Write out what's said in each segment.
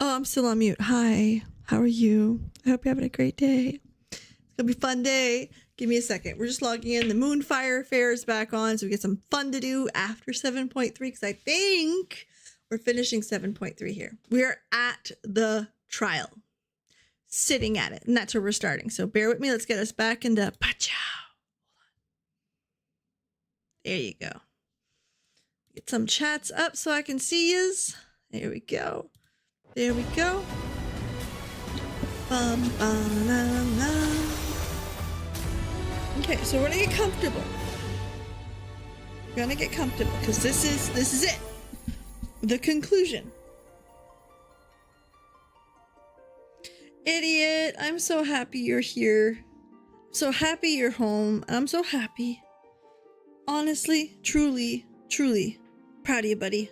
Oh, I'm still on mute. Hi, how are you? I hope you're having a great day. It's gonna be a fun day. Give me a second. We're just logging in. The Moonfire Fair is back on, so we get some fun to do after 7.3, because I think we're finishing 7.3 here. We're at the trial, sitting at it, and that's where we're starting. So bear with me. Let's get us back into Pachow. There you go. Get some chats up so I can see yous. There we go. There we go. Okay, so we're gonna get comfortable. We're gonna get comfortable because this is it. The conclusion. Idiot, I'm so happy you're here. So happy you're home. I'm so happy. Honestly, truly, truly proud of you, buddy.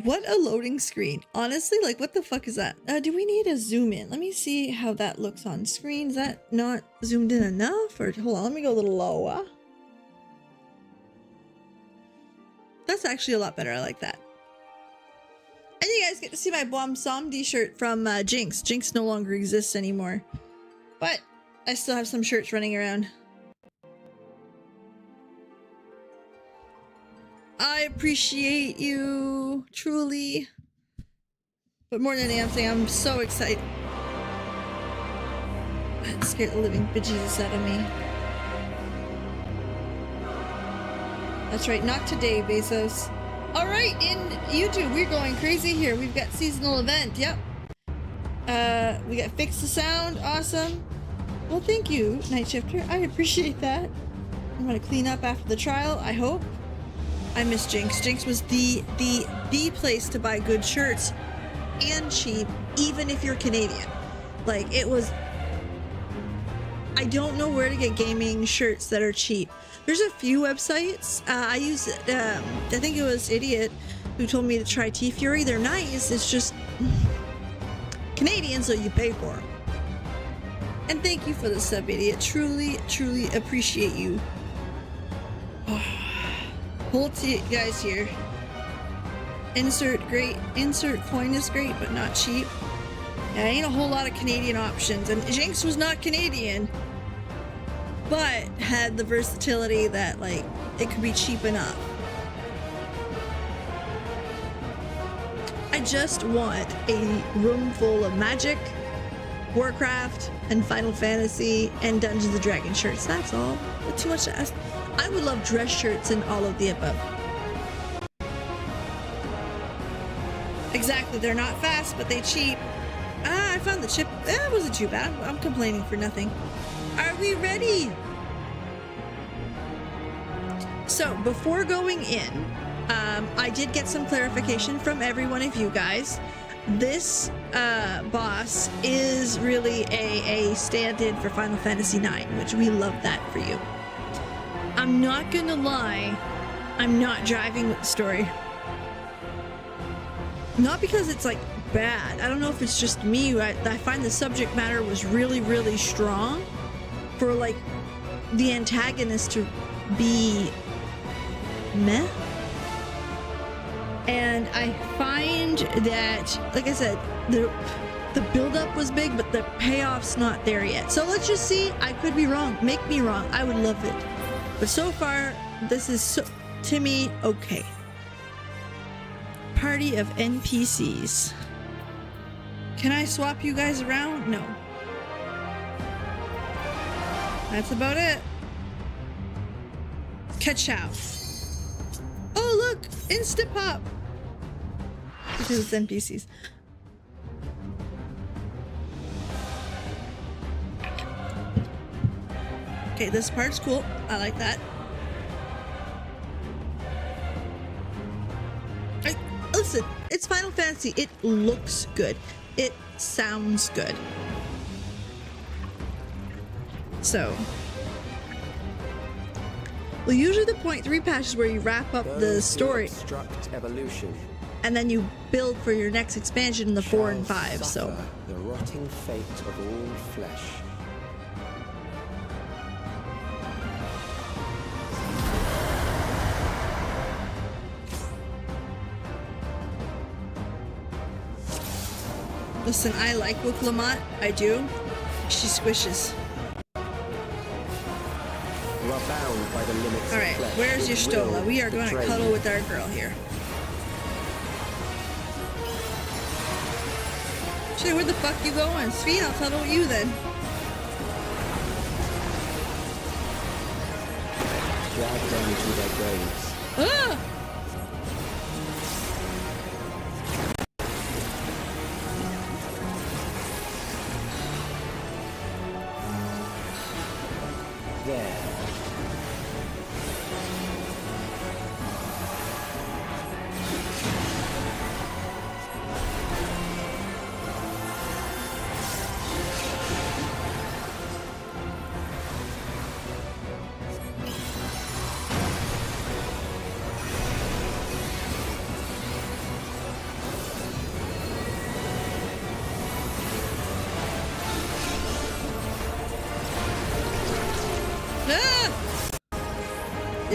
What a loading screen. Honestly, like, what the fuck is that? Do we need a zoom in? Let me see how that looks on screen. Is that not zoomed in enough? Or hold on, let me go a little lower. That's actually a lot better. I like that. And you guys get to see my Bomb Somdi shirt from Jinx. Jinx no longer exists anymore. But I still have some shirts running around. I appreciate you, truly. But more than anything, I'm so excited. That scared the living bejesus out of me. That's right, not today, Bezos. Alright, in YouTube, we're going crazy here. We've got seasonal event, yep. We got Fix the Sound, awesome. Well, thank you, Night Shifter. I appreciate that. I'm gonna clean up after the trial, I hope. I miss Jinx. Jinx was the place to buy good shirts and cheap, even if you're Canadian. Like, it was... I don't know where to get gaming shirts that are cheap. There's a few websites. I use, I think it was Idiot who told me to try T-Fury. They're nice. It's just Canadian, so you pay for them. And thank you for the sub, Idiot. Truly, truly appreciate you. Hold to you guys here. Insert great. Insert coin is great, but not cheap. Yeah, ain't a whole lot of Canadian options. And Jinx was not Canadian, but had the versatility that, like, it could be cheap enough. I just want a room full of Magic, Warcraft, and Final Fantasy, and Dungeons & Dragons shirts. That's all. That's too much to ask. I would love dress shirts and all of the above. Exactly, they're not fast, but they cheap. Ah, I found the chip. That wasn't too bad. I'm complaining for nothing. Are we ready? So, before going in, I did get some clarification from every one of you guys. This boss is really a stand-in for Final Fantasy IX, which we love that for you. I'm not gonna lie, I'm not driving with the story. Not because it's like bad. I don't know if it's just me. I find the subject matter was really, really strong for like the antagonist to be meh. And I find that, like I said, the build-up was big, but the payoff's not there yet. So let's just see. I could be wrong. Make me wrong. I would love it. But so far, this is so, to me, okay. Party of NPCs. Can I swap you guys around? No. That's about it. Ka-chow. Oh, look! Insta-pop! Because it's NPCs. Okay, this part's cool. I like that. Listen, it's Final Fantasy. It looks good. It sounds good. So, well, usually the 0.3 patch is where you wrap up the story, evolution, and then you build for your next expansion in the 4 and 5. So, the rotting fate of all flesh. listen, I like Wuklamot. I do. She squishes. Alright, where's your Stola? We are going to cuddle with our girl here. Shit, where the fuck you going? Sweet, I'll cuddle with you then. Drag them to their graves. Ah! There.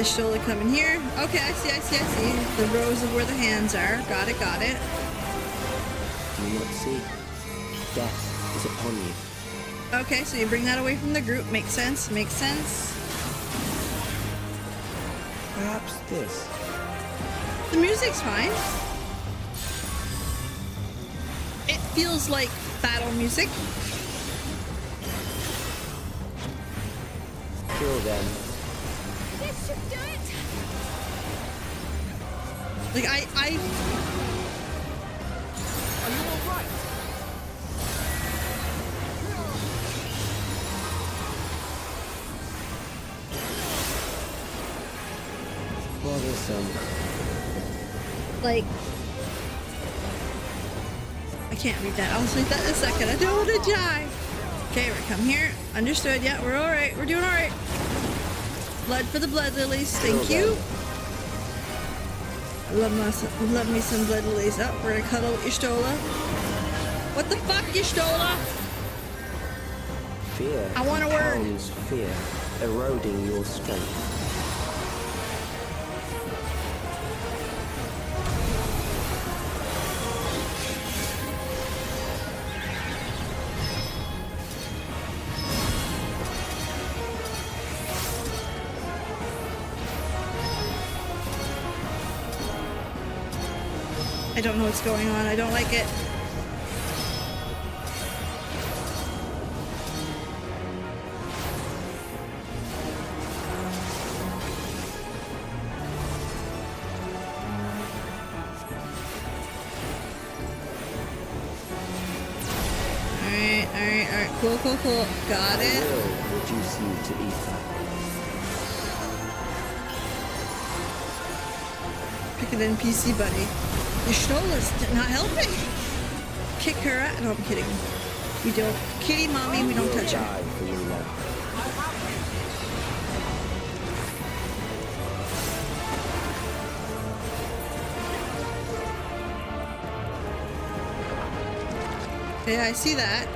Ishtola coming here. Okay, I see. The rows of where the hands are. Got it. Do you not see? Death is upon you. Okay, so you bring that away from the group. Makes sense. Perhaps this. The music's fine. It feels like battle music. Kill them. This should do it. Like I Are you all right? Bothersome. like. I can't read that. I'll sleep that in a second. I don't want to die. Okay, we're come here. Understood. Yeah, we're all right. We're doing all right. Blood for the blood lilies. Thank you. I love me some blood lilies. Oh, we're gonna cuddle Ishtola. What the fuck, Ishtola? Fear. I want a word. compounds fear, eroding your strength. I don't know what's going on. I don't like it. Alright. Cool. Got it. I will reduce you to ether. Pick an NPC, buddy. Ishtola's not helping. Kick her out. No, I'm kidding. We don't. Kitty mommy, we don't touch her. Die for you now. Yeah, I see that.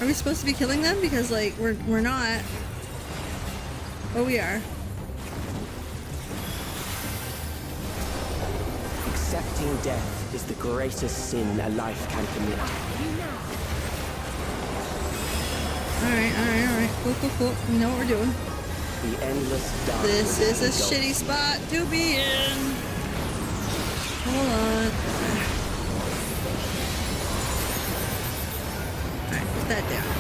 Are we supposed to be killing them? Because like we're not. Oh, we are. Accepting death is the greatest sin a life can commit. Alright. Cool. We know what we're doing. The endless darkness. This is a engulfs shitty spot to be in. Hold on. Alright, put that down.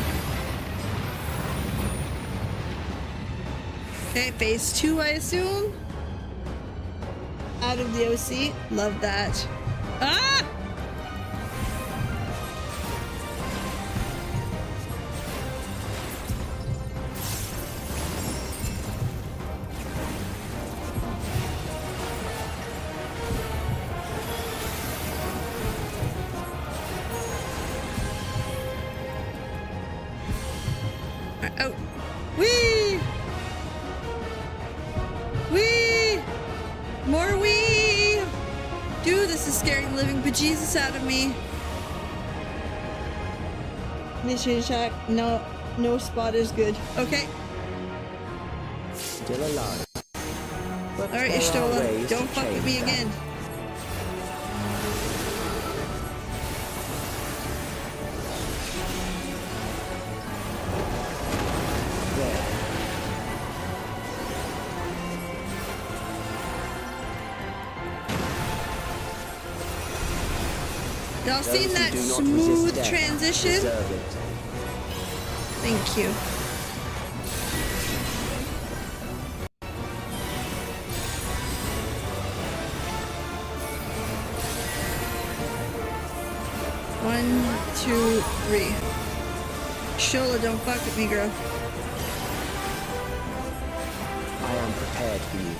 Okay, phase 2, I assume. Out of the OC. Love that. Ah! Out. Whee! Whee! More wee! Dude, this is scaring the living bejesus out of me. Mission check. No spot is good. Okay. Still alive. But Alright, there are Ishtola. ways Don't to fuck with me change that. again. There. Y'all Those seen who that do not smooth resist death transition? deserve it. Thank you. One, two, three. Shola, don't fuck with me, girl. I am prepared for you.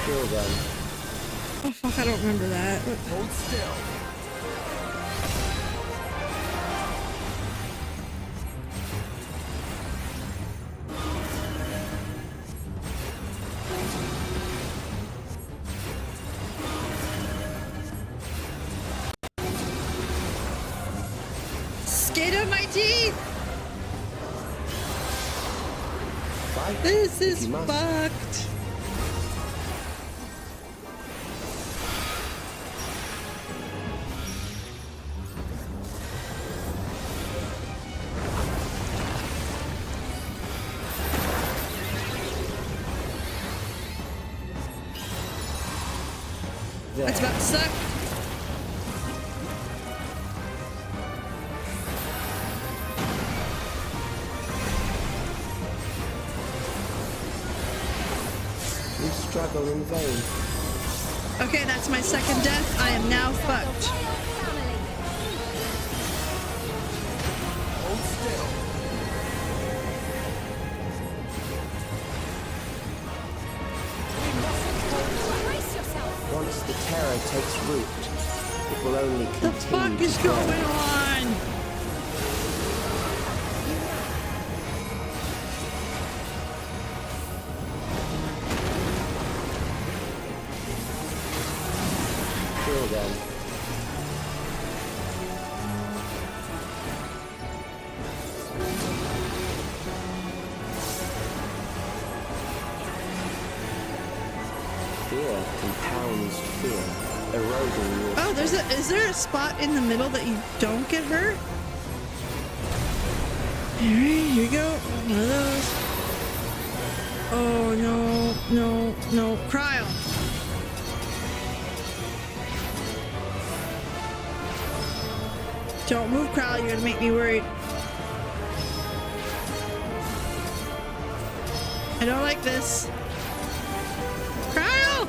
Kill them. Oh fuck, I don't remember that. Hold still. skin of my teeth! Fight This if is you must. fucked. There. That's about to suck. You struggle in vain. Okay, that's my second death. I am now fucked. Hold still. Brace yourself. Once the terror takes root, it will only The continue fuck is to grow. going on? Kill them. Fear compounds fear, eroding your Oh, is there a spot in the middle that you don't get hurt? Alright, here we go. One of those. Oh no. Cryo. Don't move, Cryo, you're gonna make me worried. I don't like this. Cryo!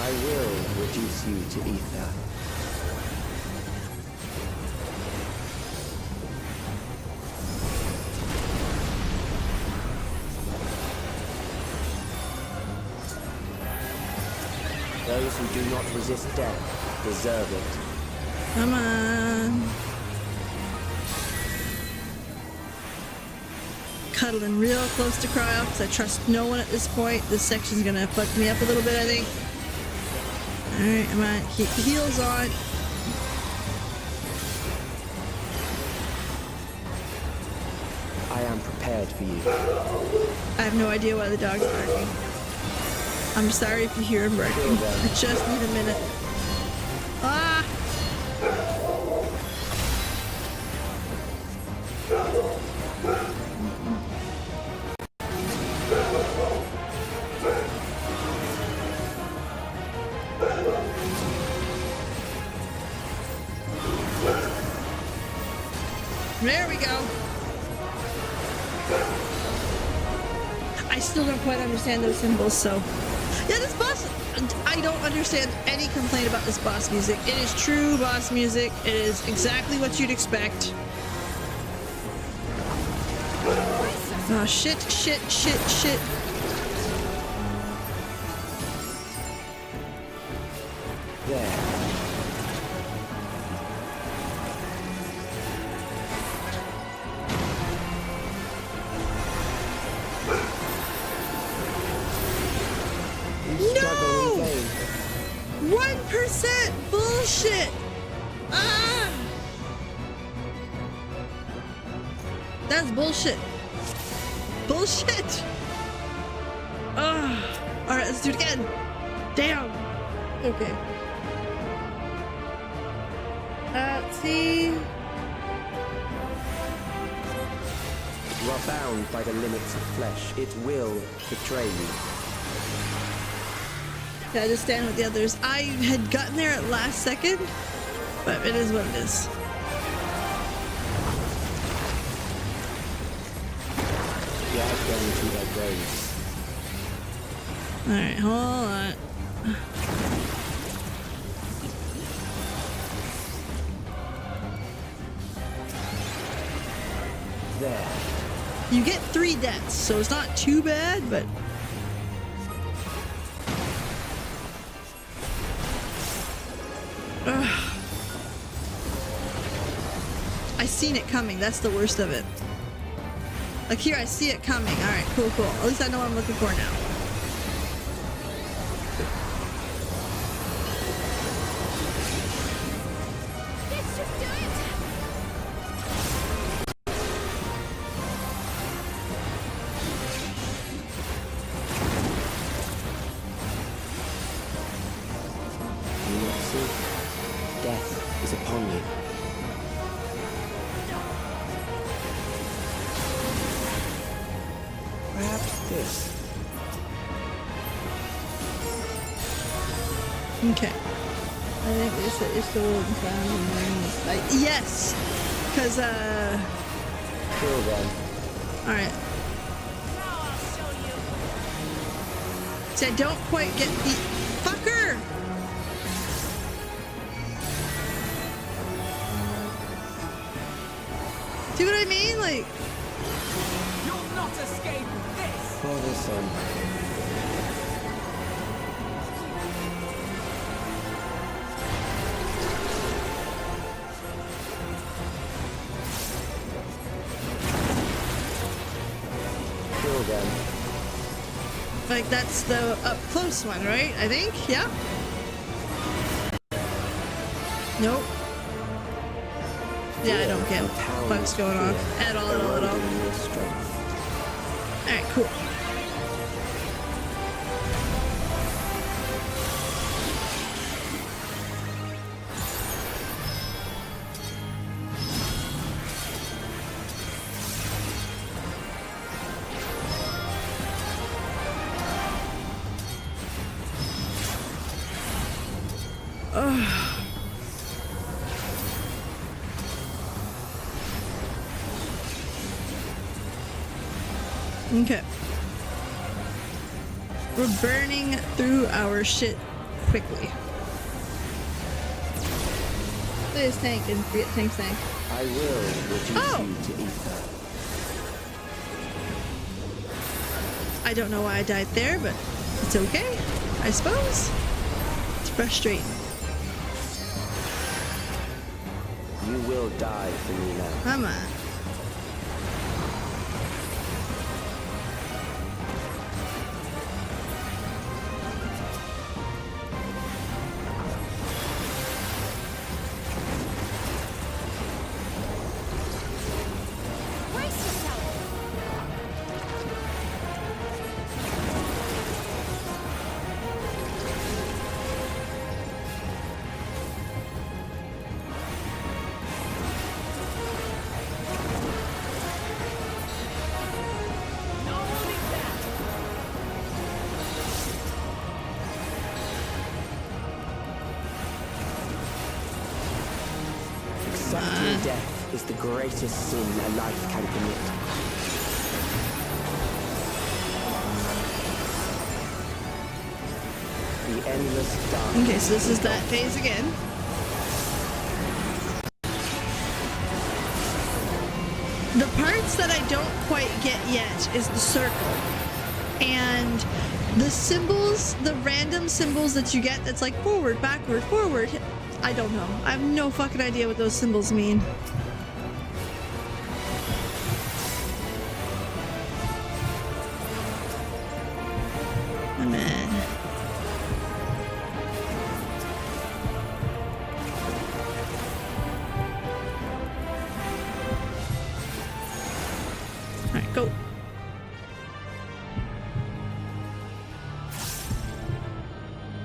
I will reduce you to ether. Those who do not resist death deserve it. Come on. Cuddling real close to Cryo because I trust no one at this point. This section's gonna fuck me up a little bit, I think. Alright, I'm on. Keep the heels on. I am prepared for you. I have no idea why the dog's barking. I'm sorry if you hear him barking. I just need a minute. Ah! There we go. I still don't quite understand those symbols, so. Yeah, this boss, I don't understand any complaint about this boss music. It is true boss music. It is exactly what you'd expect. Oh, shit. There. You struggle in vain. 1% bullshit. Ah! That's bullshit. Bullshit. Ah! All right, let's do it again. Damn. Okay. Let's see. You are bound by the limits of flesh. It will betray you. Yeah, I just stand with the others. I had gotten there at last second, but it is what it is. Drag them to their graves. Alright, hold on. There. You get 3 deaths, so it's not too bad, but I seen it coming. That's the worst of it. Like here, I see it coming. All right, cool, cool. At least I know what I'm looking for now. Let's just do it. Do you not see? Death is upon you. Perhaps this. Okay. I think it's the world found in rings. Like, yes! Because, Kill them. alright. Now I'll show you. See, I don't quite get the... Fucker! See what I mean? Like... You'll not escape this! For the sun. Kill them. Like, that's the up close one, right? I think? Yeah? Nope. Yeah, I don't get what the fuck's going on. At all, at all, at all. Eroding your strength. Alright, cool. Okay. We're burning through our shit quickly. Look at this tank and forget tank's tank. I will reduce Oh! you to ether. I don't know why I died there, but it's okay, I suppose. It's frustrating. You will die for me now. Come on. Brace yourself. No holding back! Accepting death is the greatest sin a life can commit. The endless dark. Okay, so this is that phase again. The parts that I don't quite get yet is the circle. And the symbols, the random symbols that you get that's like forward, backward, forward. I don't know. I have no fucking idea what those symbols mean. Oh, man. Alright, go.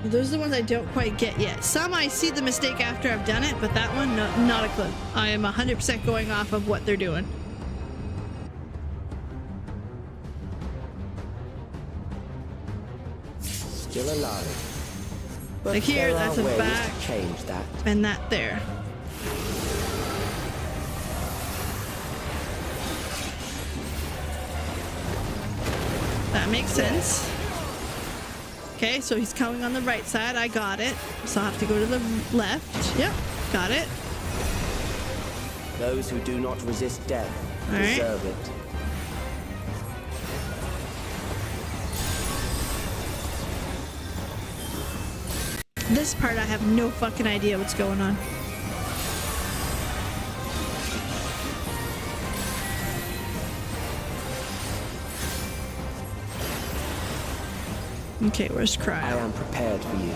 Those are the ones I don't quite get yet. Some I see the mistake after I've done it, but that one, no, not a clue. I am 100% going off of what they're doing. Still alive. But Like here, there that's are a ways back. to change that. And that there. That makes sense. Okay, so he's coming on the right side. I got it. So I'll have to go to the left. Yep, got it. Those who do not resist death All right. deserve it. This part I have no fucking idea what's going on. Okay, where's I Cryo? am prepared for you.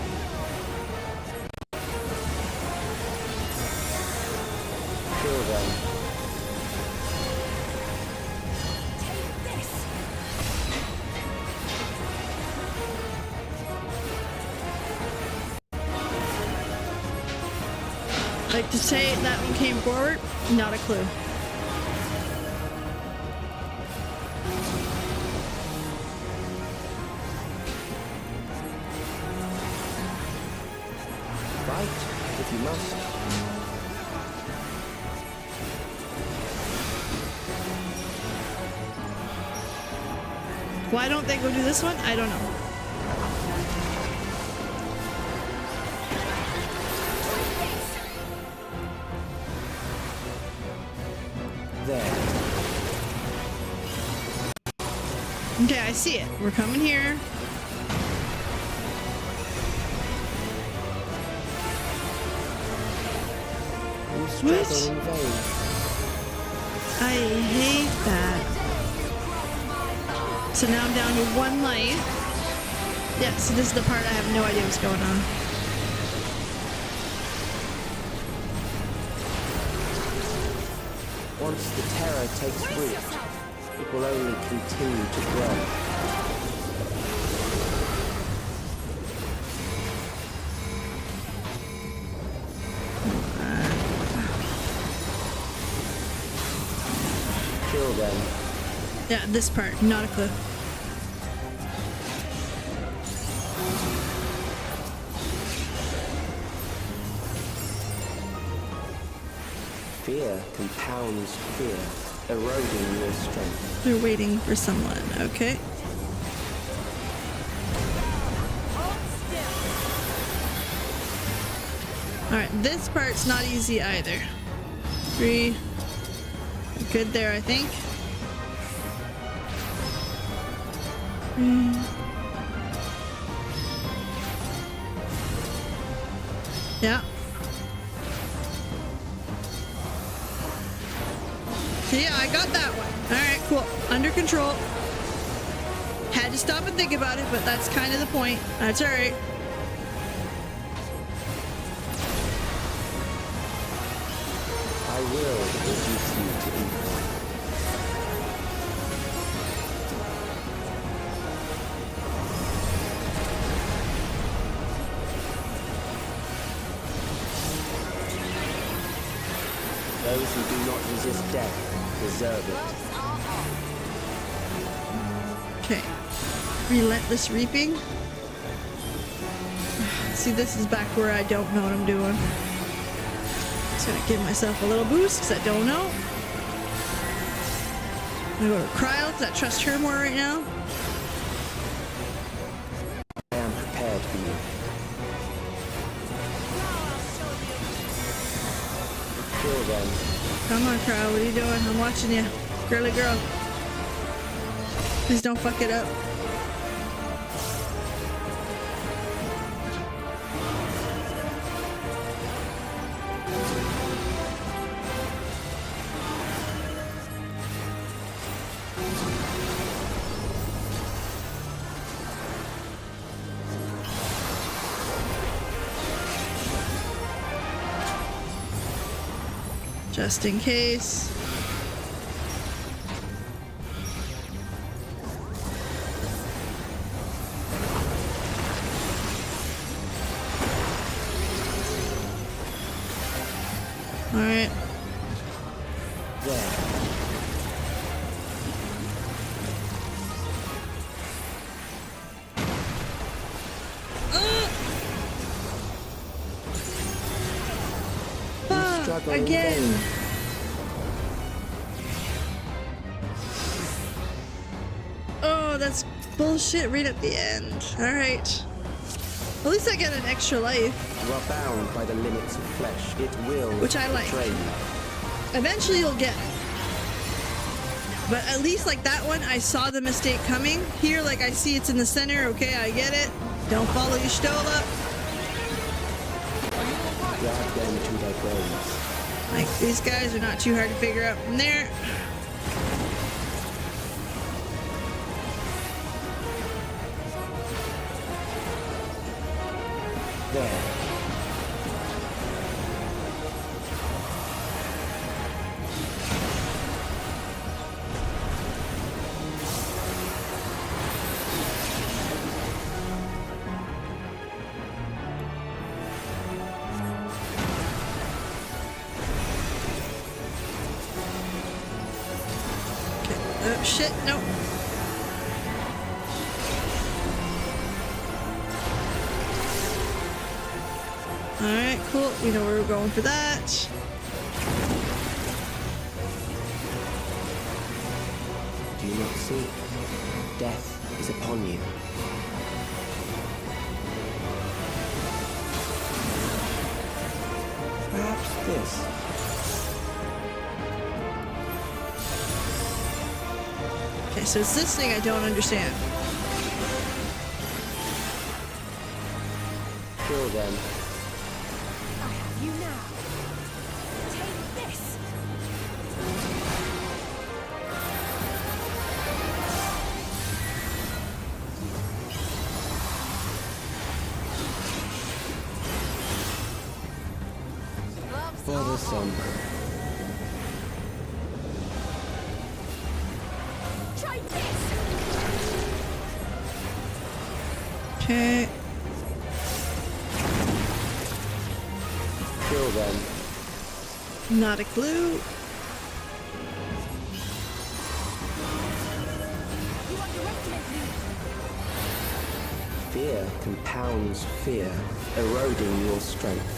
Kill them. Take this. Like to say that one came forward? Not a clue. Fight, if you must. Why don't they go do this one? I don't know. There. Okay, I see it. We're coming here. You struggle in vain. I hate that. So now I'm down to 1 life. Yeah, so this is the part I have no idea what's going on. Once the terror takes root, it will only continue to grow. Kill them. Yeah, this part, not a clue. Fear compounds fear, eroding your strength. They're waiting for someone, okay. Alright, this part's not easy either. 3. Good there, I think. 3. Yeah. So yeah, I got that one. Alright, cool. Under control. Had to stop and think about it, but that's kind of the point. That's alright. I will reduce you to evil. Those who do not resist death deserve it. Okay. Relentless reaping. See, this is back where I don't know what I'm doing. Just gonna give myself a little boost because I don't know. I'm gonna go to Cryo because I trust her more right now. I am prepared for you. Kill them. Come on, Cryo. What are you doing? I'm watching you. Girly girl. Please don't fuck it up. Just in case. All right. There. You struggle in Again. vain. Oh, that's bullshit right at the end. All right. At least I get an extra life. You are bound by the limits of flesh. It will Which I like. betray you. Eventually you'll get it. But at least like that one, I saw the mistake coming. Here, like I see it's in the center. Okay, I get it. Don't follow your Stola. Drag them to their graves. Like these guys are not too hard to figure out from there. There. Oh shit, no. Alright, cool. We know where we're going for that. Do you not see? Death is upon you. Perhaps this. Okay, so it's this thing I don't understand. Kill them. I have you now. Take this. For the sun. Try this. Okay. Kill them. Not a clue. You underestimate me. Fear compounds fear, eroding your strength.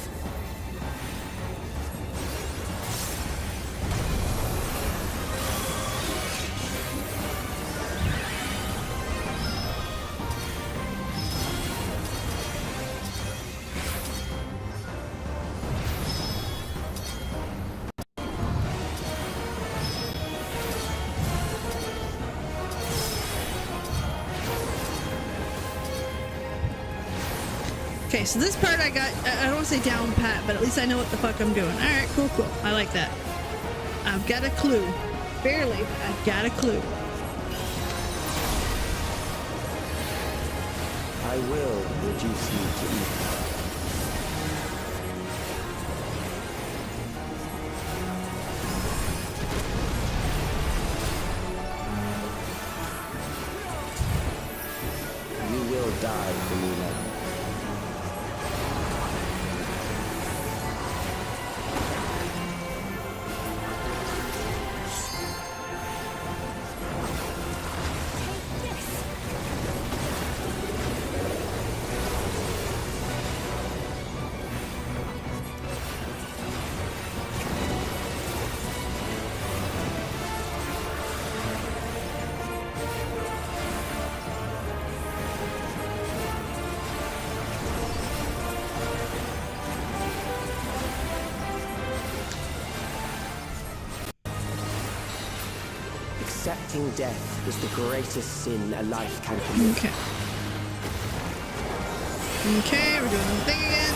Okay, so this part I got, I don't want to say down pat, but at least I know what the fuck I'm doing. Alright, cool, cool. I like that. I've got a clue. Barely, but I've got a clue. I will reduce you to ether. You will die for me now. Take this. Accepting death is the greatest sin a life can commit. Okay. Okay, we're doing the thing again.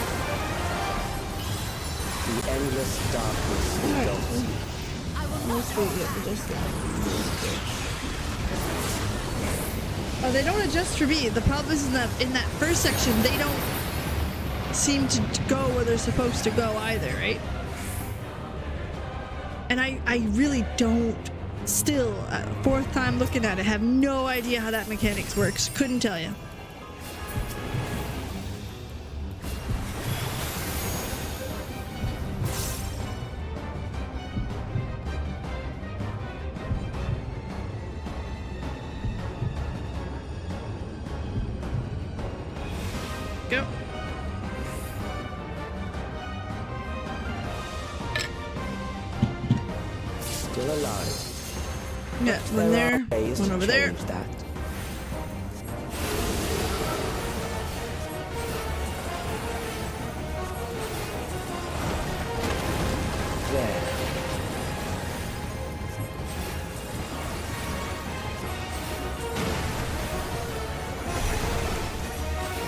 The endless darkness engulfs you. I will not Oh, they don't adjust for me. The problem is in that first section, they don't seem to go where they're supposed to go either, right? And I really don't, still, fourth time looking at it, have no idea how that mechanics works. Couldn't tell you. Go. Still alive. Yeah, one there, are ways one to over there. change that. There.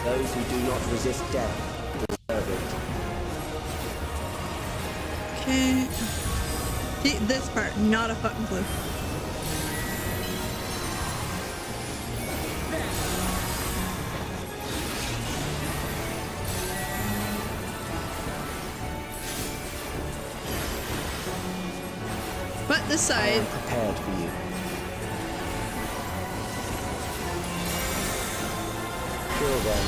Those who do not resist death deserve it. Okay. See, this part, not a fucking clue. But this I side. am prepared for you. Kill them.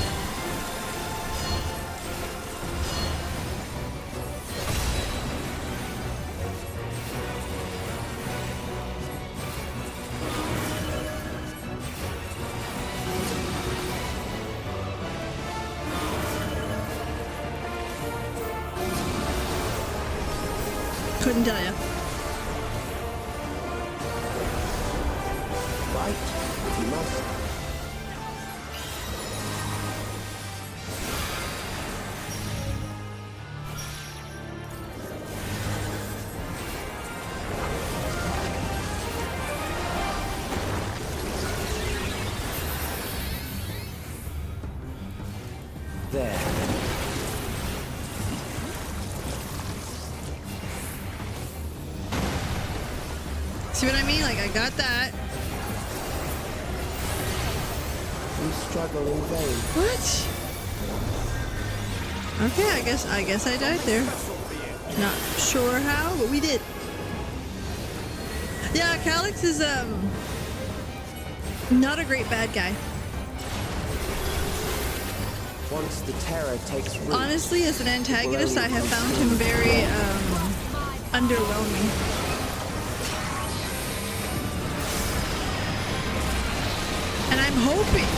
Couldn't tell you. Fight if you must. There. See what I mean? Like, I got that. You struggle in vain. What? Okay, I guess I died there. Not sure how, but we did. Yeah, Calyx is not a great bad guy. Once the terror takes root, Honestly, as an antagonist, I have found him very underwhelming. And I'm hoping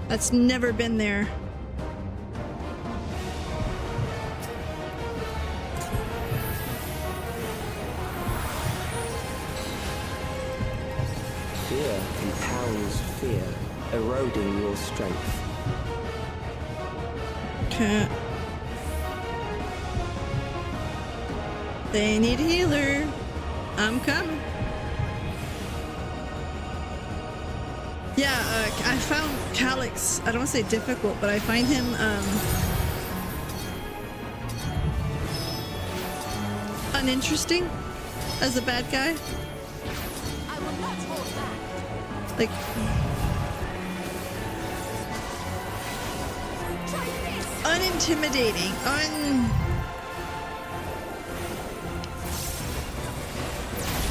that's never been there. fear compounds fear, eroding your strength. Okay. They need a healer. I'm coming. Yeah, I found Calyx, I don't want to say difficult, but I find him, uninteresting as a bad guy. I will not hold back. Like, Try this. unintimidating,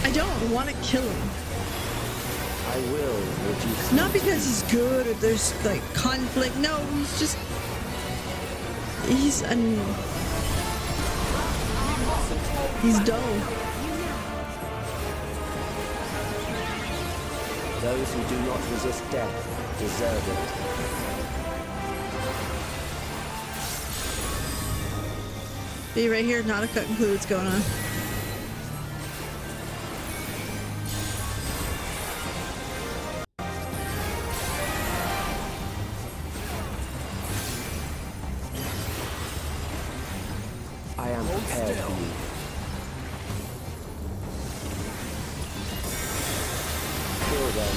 I don't want to kill him. I will reduce. Not because he's good or there's like conflict. No, he's just he's dull. Those who do not resist death deserve it. See right here, not a cut and clue what's going on. I am prepared for you. Kill them.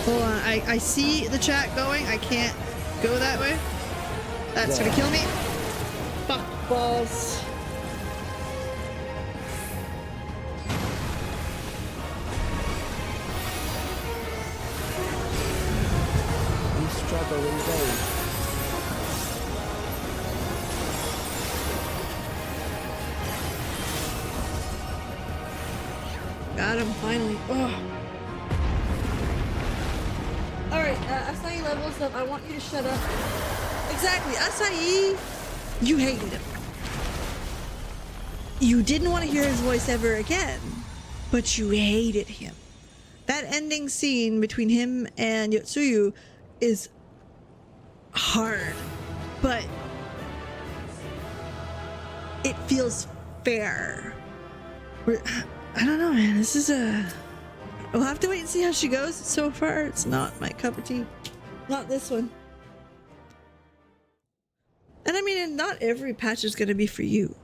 Hold on, I see the chat going. I can't go that way. That's gonna kill me. Fuck balls. You struggle in vain. Got him finally. Oh. Alright, Acai levels up. I want you to shut up. Exactly, Acai, you hated him. You didn't want to hear his voice ever again, but you hated him. That ending scene between him and Yotsuyu is hard, but it feels fair. I don't know, man. This is a... We'll have to wait and see how she goes. So far, it's not my cup of tea. Not this one. And I mean, not every patch is going to be for you.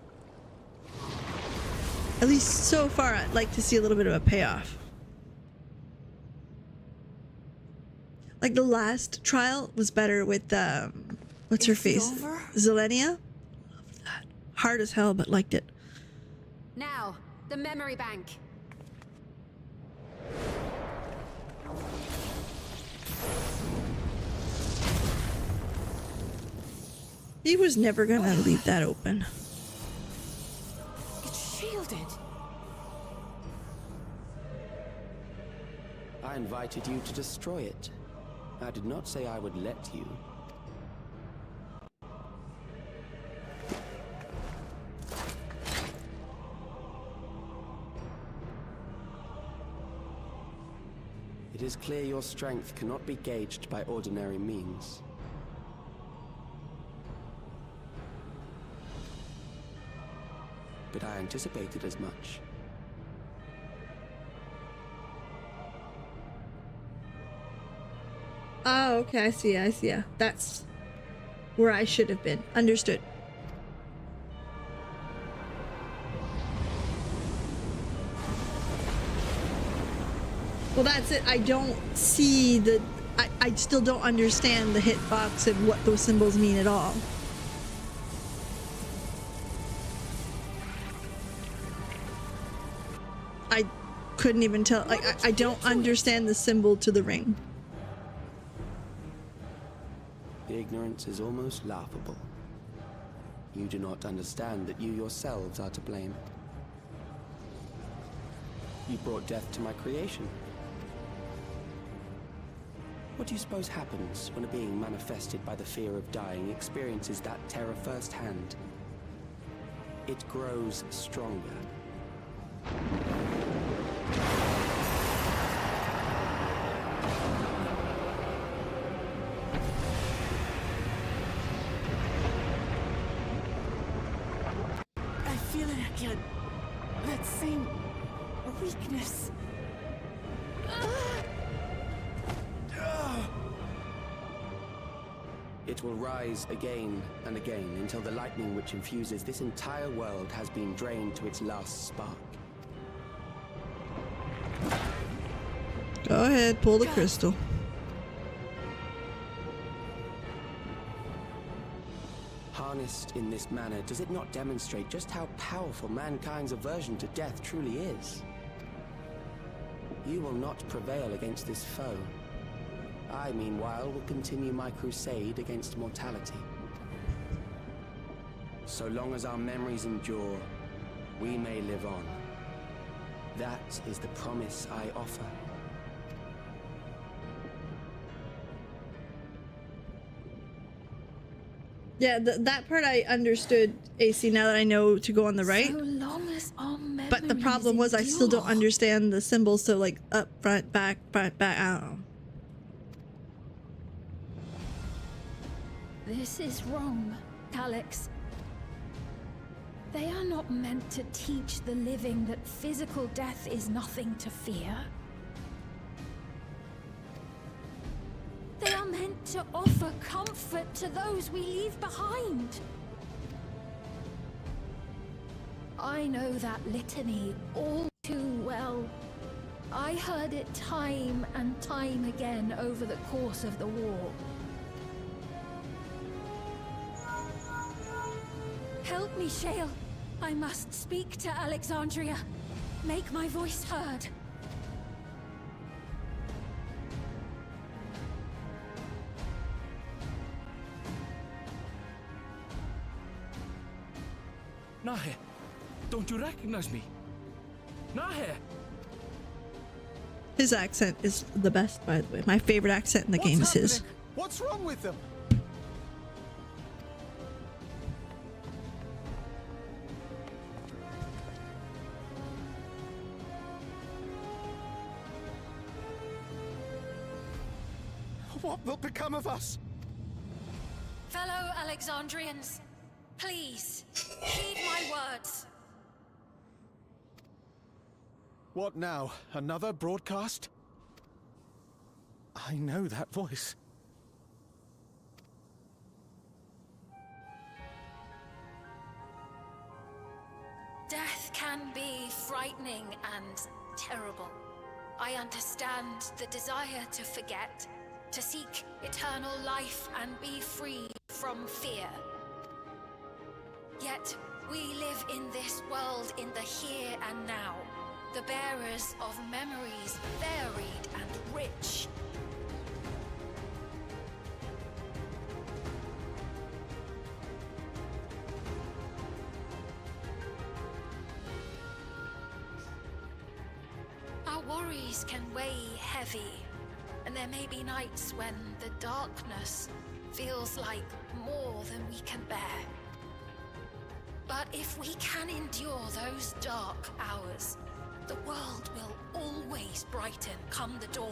At least so far, I'd like to see a little bit of a payoff. Like the last trial was better with, what's her face? Zelenia? Loved that. Hard as hell, but liked it. Now, the memory bank. He was never gonna leave that open. It's shielded. I invited you to destroy it. I did not say I would let you. It is clear your strength cannot be gauged by ordinary means. But I anticipated as much. Oh, okay, I see, yeah. That's where I should have been. Understood. Well, that's it. I don't see the... I still don't understand the hitbox and what those symbols mean at all. I couldn't even tell. Like, I don't understand the symbol to the ring. The ignorance is almost laughable. You do not understand that you yourselves are to blame. You brought death to my creation. What do you suppose happens when a being manifested by the fear of dying experiences that terror firsthand? It grows stronger. I feel it again. That same weakness. It will rise again and again until the lightning which infuses this entire world has been drained to its last spark. Go ahead, pull the crystal. Harnessed in this manner, does it not demonstrate just how powerful mankind's aversion to death truly is? You will not prevail against this foe. I, meanwhile, will continue my crusade against mortality. So long as our memories endure, we may live on. That is the promise I offer. Yeah, that part I understood, AC, now that I know to go on the right. So long as our But the problem was I still don't understand the symbols, so like up, front, back, I don't know. This is wrong, Alex. They are not meant to teach the living that physical death is nothing to fear. They are meant to offer comfort to those we leave behind. I know that litany all too well. I heard it time and time again over the course of the war. Help me, Shale. I must speak to Alexandria. Make my voice heard. Nahe, don't you recognize me? Nahe! His accent is the best, by the way. My favorite accent in the game is his. What's wrong with them? What will become of us? Fellow Alexandrians, please, heed my words. What now? Another broadcast? I know that voice. Death can be frightening and terrible. I understand the desire to forget, to seek eternal life and be free from fear. Yet, we live in this world in the here and now, the bearers of memories varied and rich. Our worries can weigh heavy, and there may be nights when the darkness feels like more than we can bear. But if we can endure those dark hours, the world will always brighten come the dawn.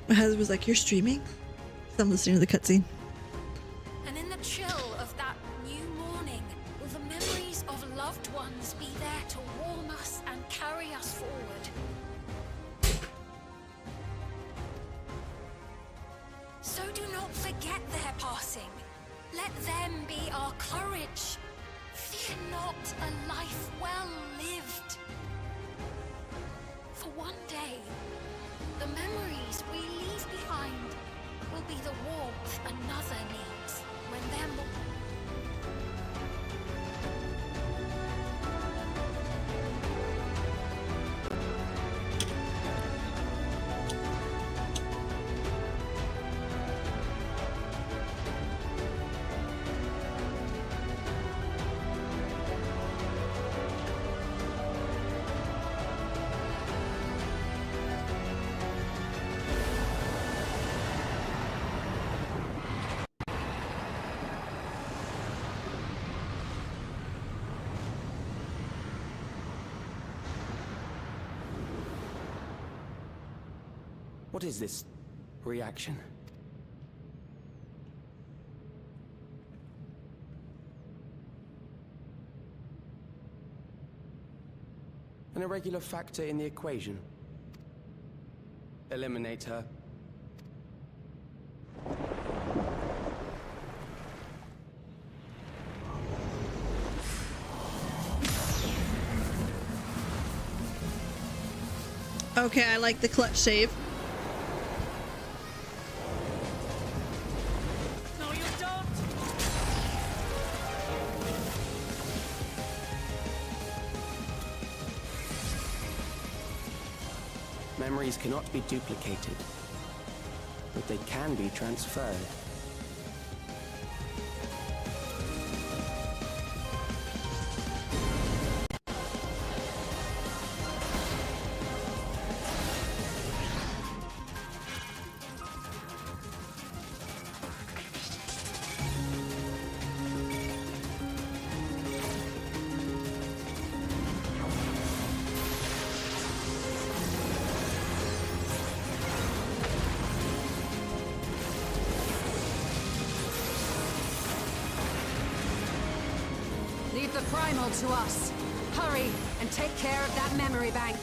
My husband was like, "You're streaming?" So I'm listening to the cutscene. And in the chill of that new morning, will the memories of loved ones be there to warm us and carry us forward? So do not forget their passing. Let them be our courage. Fear not a life well lived. For one day, the memories we leave behind will be the warmth another needs when they're more. What is this reaction? An irregular factor in the equation. Eliminate her. Okay, I like the clutch save. No, you don't! Memories cannot be duplicated, but they can be transferred. Leave the primal to us. Hurry and take care of that memory bank.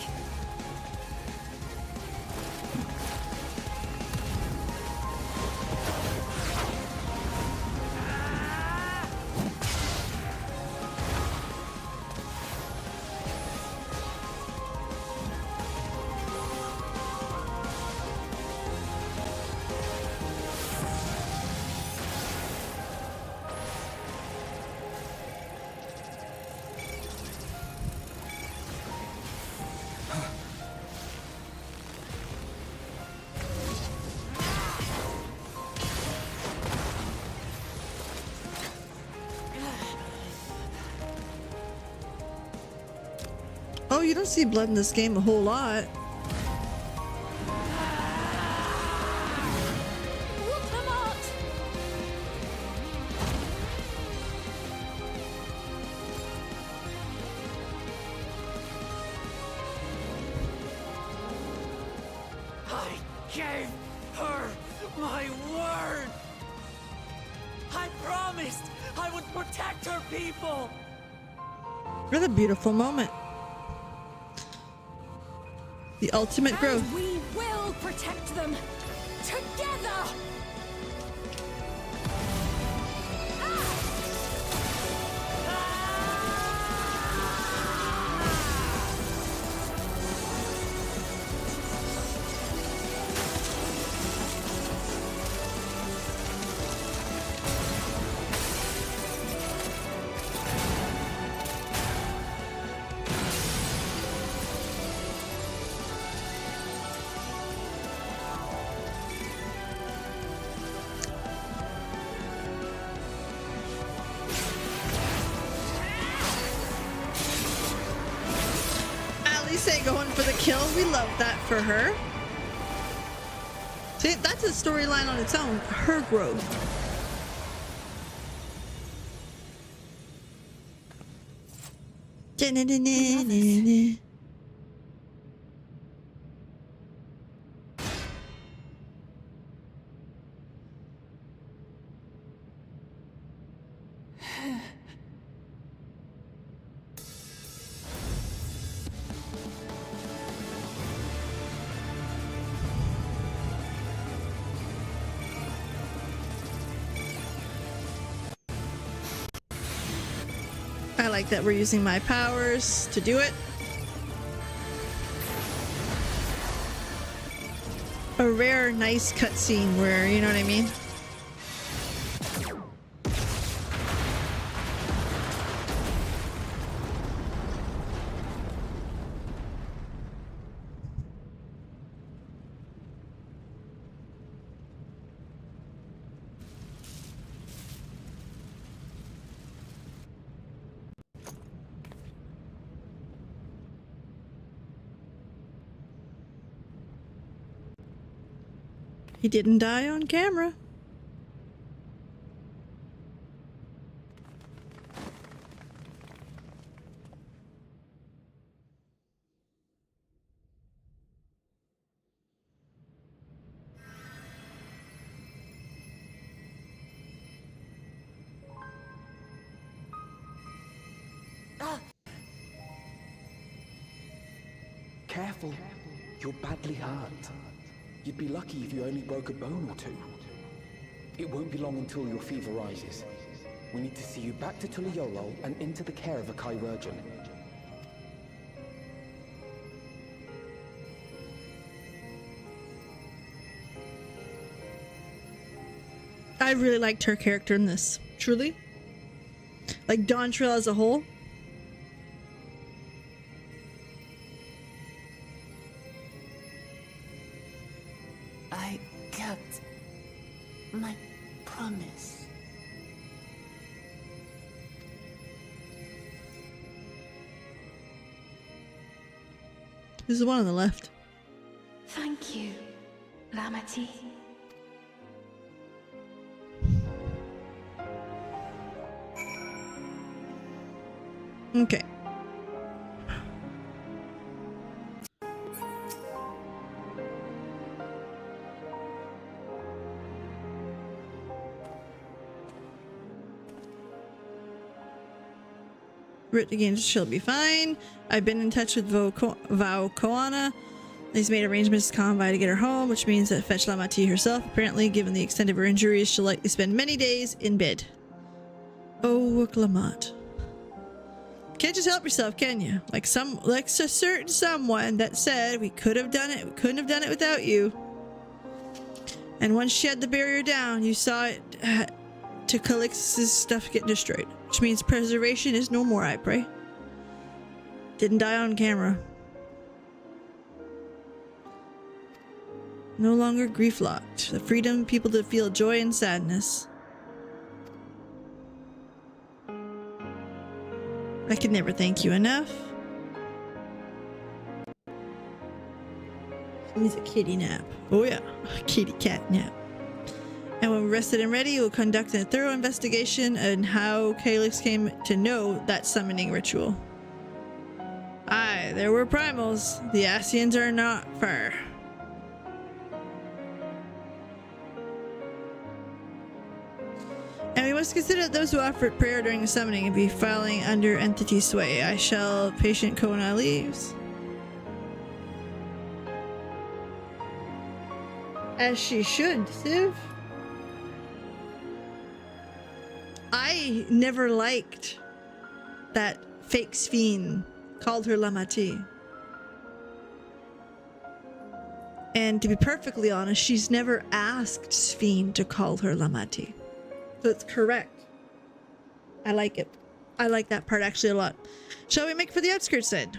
Oh, you don't see blood in this game a whole lot. gave her my word. I promised I would protect her people. What a beautiful moment. The ultimate growth. And we will protect them together. Say going for the kill. We love that for her. See, that's a storyline on its own. Her growth. I like that we're using my powers to do it. A rare, nice cutscene where, you know what I mean? He didn't die on camera. Careful. You're badly hurt. You'd be lucky if you only broke a bone or two. It won't be long until your fever rises. We need to see you back to Tuliyorol and into the care of a chirurgeon. I really liked her character in this. Truly. Like dawntrail as a whole. I kept my promise. Who's the one on the left? Thank you, Lamati. Okay. Writ against she'll be fine. I've been in touch with Vau Koana. He's made arrangements to convoy to get her home, which means that Fetch Lamati herself, apparently, given the extent of her injuries, she'll likely spend many days in bed. Oh, Klamat. Can't just help yourself, can you? Like a certain someone that said we could have done it, we couldn't have done it without you. And once she had the barrier down, you saw it to Calix's stuff get destroyed. Which means preservation is no more, I pray. Didn't die on camera. No longer grief locked. The freedom people to feel joy and sadness. I can never thank you enough. She needs a kitty nap. Oh yeah, a kitty cat nap. And when we're rested and ready, we'll conduct a thorough investigation on how Calix came to know that summoning ritual. Aye, there were primals. The Asians are not far. And we must consider that those who offer prayer during the summoning and be filing under entity sway. I shall patient Kona leaves. As she should, Civ. I never liked that fake Sphene called her Lamati. And to be perfectly honest, she's never asked Sphene to call her Lamati. So it's correct. I like it. I like that part actually a lot. Shall we make for the outskirts then?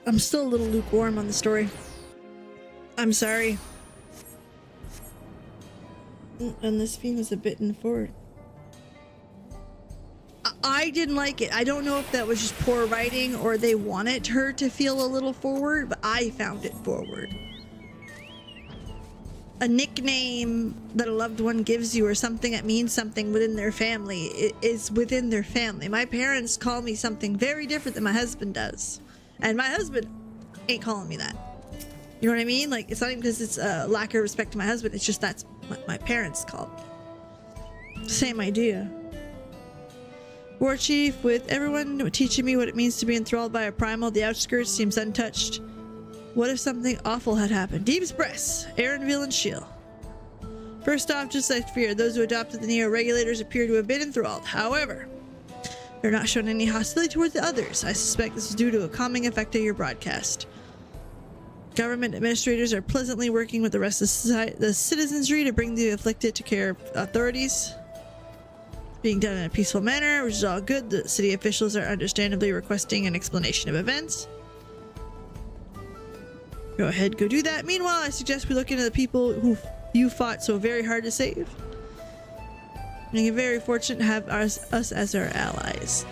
I'm still a little lukewarm on the story. I'm sorry. And this fiend was a bit forward. I didn't like it. I don't know if that was just poor writing or they wanted her to feel a little forward, but I found it forward. A nickname that a loved one gives you or something that means something within their family is within their family. My parents call me something very different than my husband does. And my husband ain't calling me that. You know what I mean? Like, it's not even because it's a lack of respect to my husband. It's just that's what my parents call me. Same idea. War Chief, with everyone teaching me what it means to be enthralled by a primal, the outskirts seems untouched. What if something awful had happened? Deep's Breast, Aaronville and Shield. First off, just like fear, those who adopted the Neo-Regulators appear to have been enthralled. However, they're not showing any hostility towards the others. I suspect this is due to a calming effect of your broadcast. Government administrators are pleasantly working with the rest of the citizenry to bring the afflicted to care of authorities. Being done in a peaceful manner, which is all good. The city officials are understandably requesting an explanation of events. Go ahead, go do that. Meanwhile, I suggest we look into the people who you fought so very hard to save. And you're very fortunate to have us as our allies.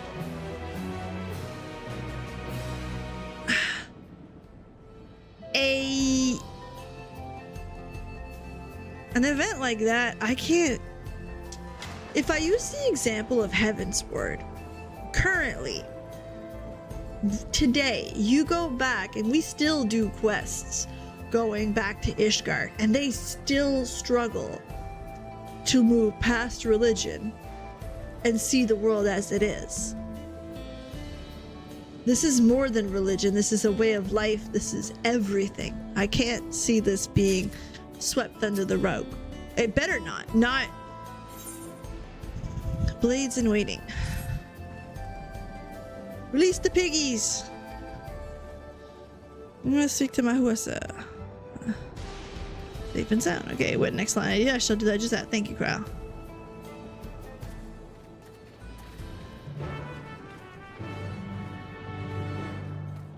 An event like that, I can't... If I use the example of Heaven's Word, currently, today, you go back and we still do quests going back to Ishgard, and they still struggle to move past religion and see the world as it is. This is more than religion. This is a way of life. This is everything. I can't see this being swept under the rug. It better not. Not Blades in Waiting. Release the piggies. I'm gonna speak to my Huasa. Safe and sound. Okay, what next line? Yeah, she'll do that. Just that. Thank you, Crow.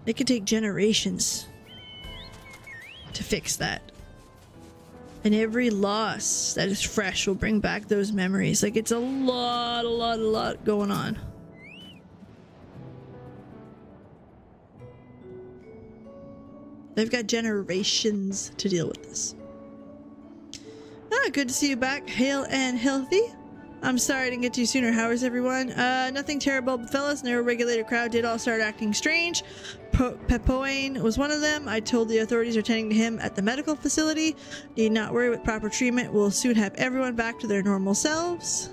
It could take generations to fix that. And every loss that is fresh will bring back those memories. Like, it's a lot going on. They've got generations to deal with this. Ah, good to see you back, hale and healthy. I'm sorry I didn't get to you sooner. How is everyone? Nothing terrible befell us. Neuroregulator crowd did all start acting strange. Pepoane was one of them. I told the authorities are tending to him at the medical facility. Need not worry, with proper treatment, we'll soon have everyone back to their normal selves.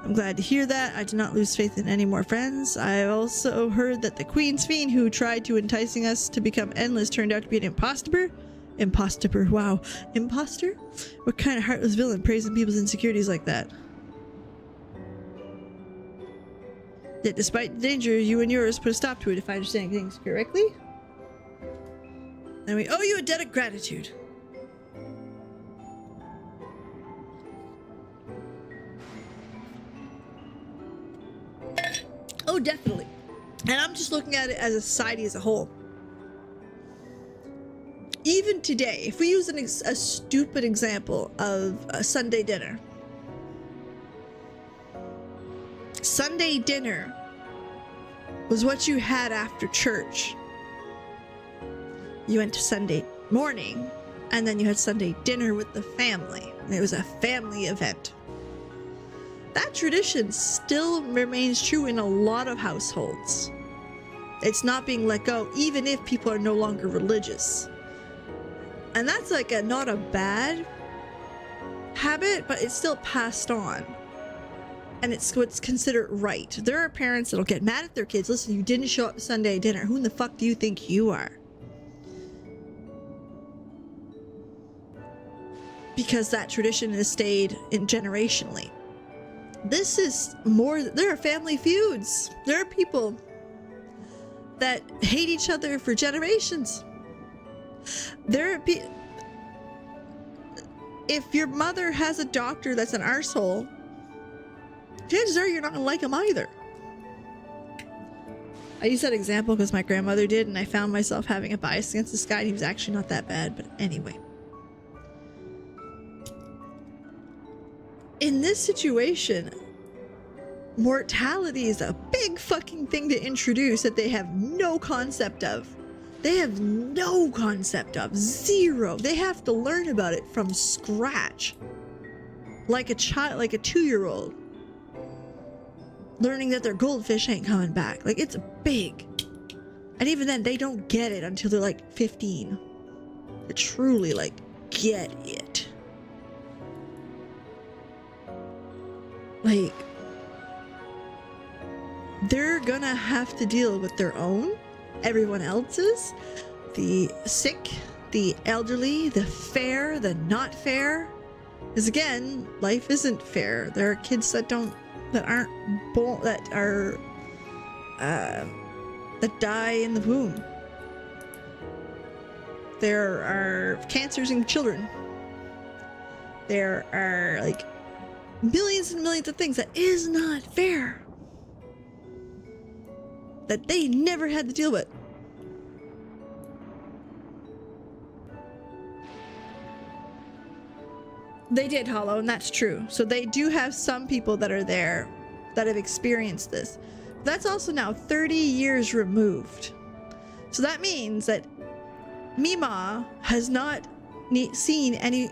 I'm glad to hear that. I do not lose faith in any more friends. I also heard that the Queen's Fiend who tried to enticing us to become endless turned out to be an impostor. Impostor, wow. Imposter? What kind of heartless villain praising people's insecurities like that? Yet despite the danger, you and yours put a stop to it, if I understand things correctly. And we owe you a debt of gratitude. Oh, definitely. And I'm just looking at it as a society as a whole. Even today, if we use a stupid example of a Sunday dinner. Sunday dinner was what you had after church. You went to Sunday morning And then you had Sunday dinner with the family. And it was a family event. That tradition still remains true in a lot of households. It's not being let go, even if people are no longer religious. And that's like not a bad habit, but it's still passed on. And it's what's considered right. There are parents that'll get mad at their kids. Listen, you didn't show up to Sunday dinner. Who in the fuck do you think you are? Because that tradition has stayed in generationally. This is more, there are family feuds. There are people that hate each other for generations. If your mother has a doctor that's an arsehole, chances are you're not gonna like him either. I use that example because my grandmother did, and I found myself having a bias against this guy, and he was actually not that bad, but anyway. In this situation, mortality is a big fucking thing to introduce that they have no concept of. They have no concept of. Zero. They have to learn about it from scratch. Like a child, like a 2-year-old. Learning that their goldfish ain't coming back. Like, it's big. And even then, they don't get it until they're like 15. They truly, like, get it. Like, they're gonna have to deal with their own, everyone else's, the sick, the elderly, the fair, the not fair. Because again, life isn't fair. There are kids that aren't born, that die in the womb. There are cancers in children. There are like millions and millions of things that is not fair. That they never had to deal with. They did, Hollow, and that's true. So they do have some people that are there that have experienced this. That's also now 30 years removed. So that means that Mima has not seen any...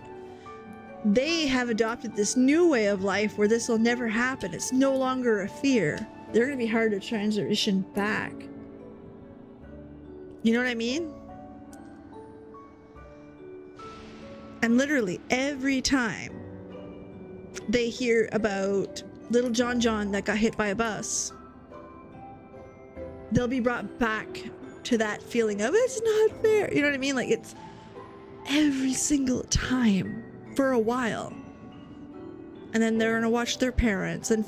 They have adopted this new way of life where this will never happen. It's no longer a fear. They're going to be hard to transition back. You know what I mean? And literally every time they hear about little John that got hit by a bus, they'll be brought back to that feeling of it's not fair. You know what I mean? Like, it's every single time for a while. And then they're gonna watch their parents, and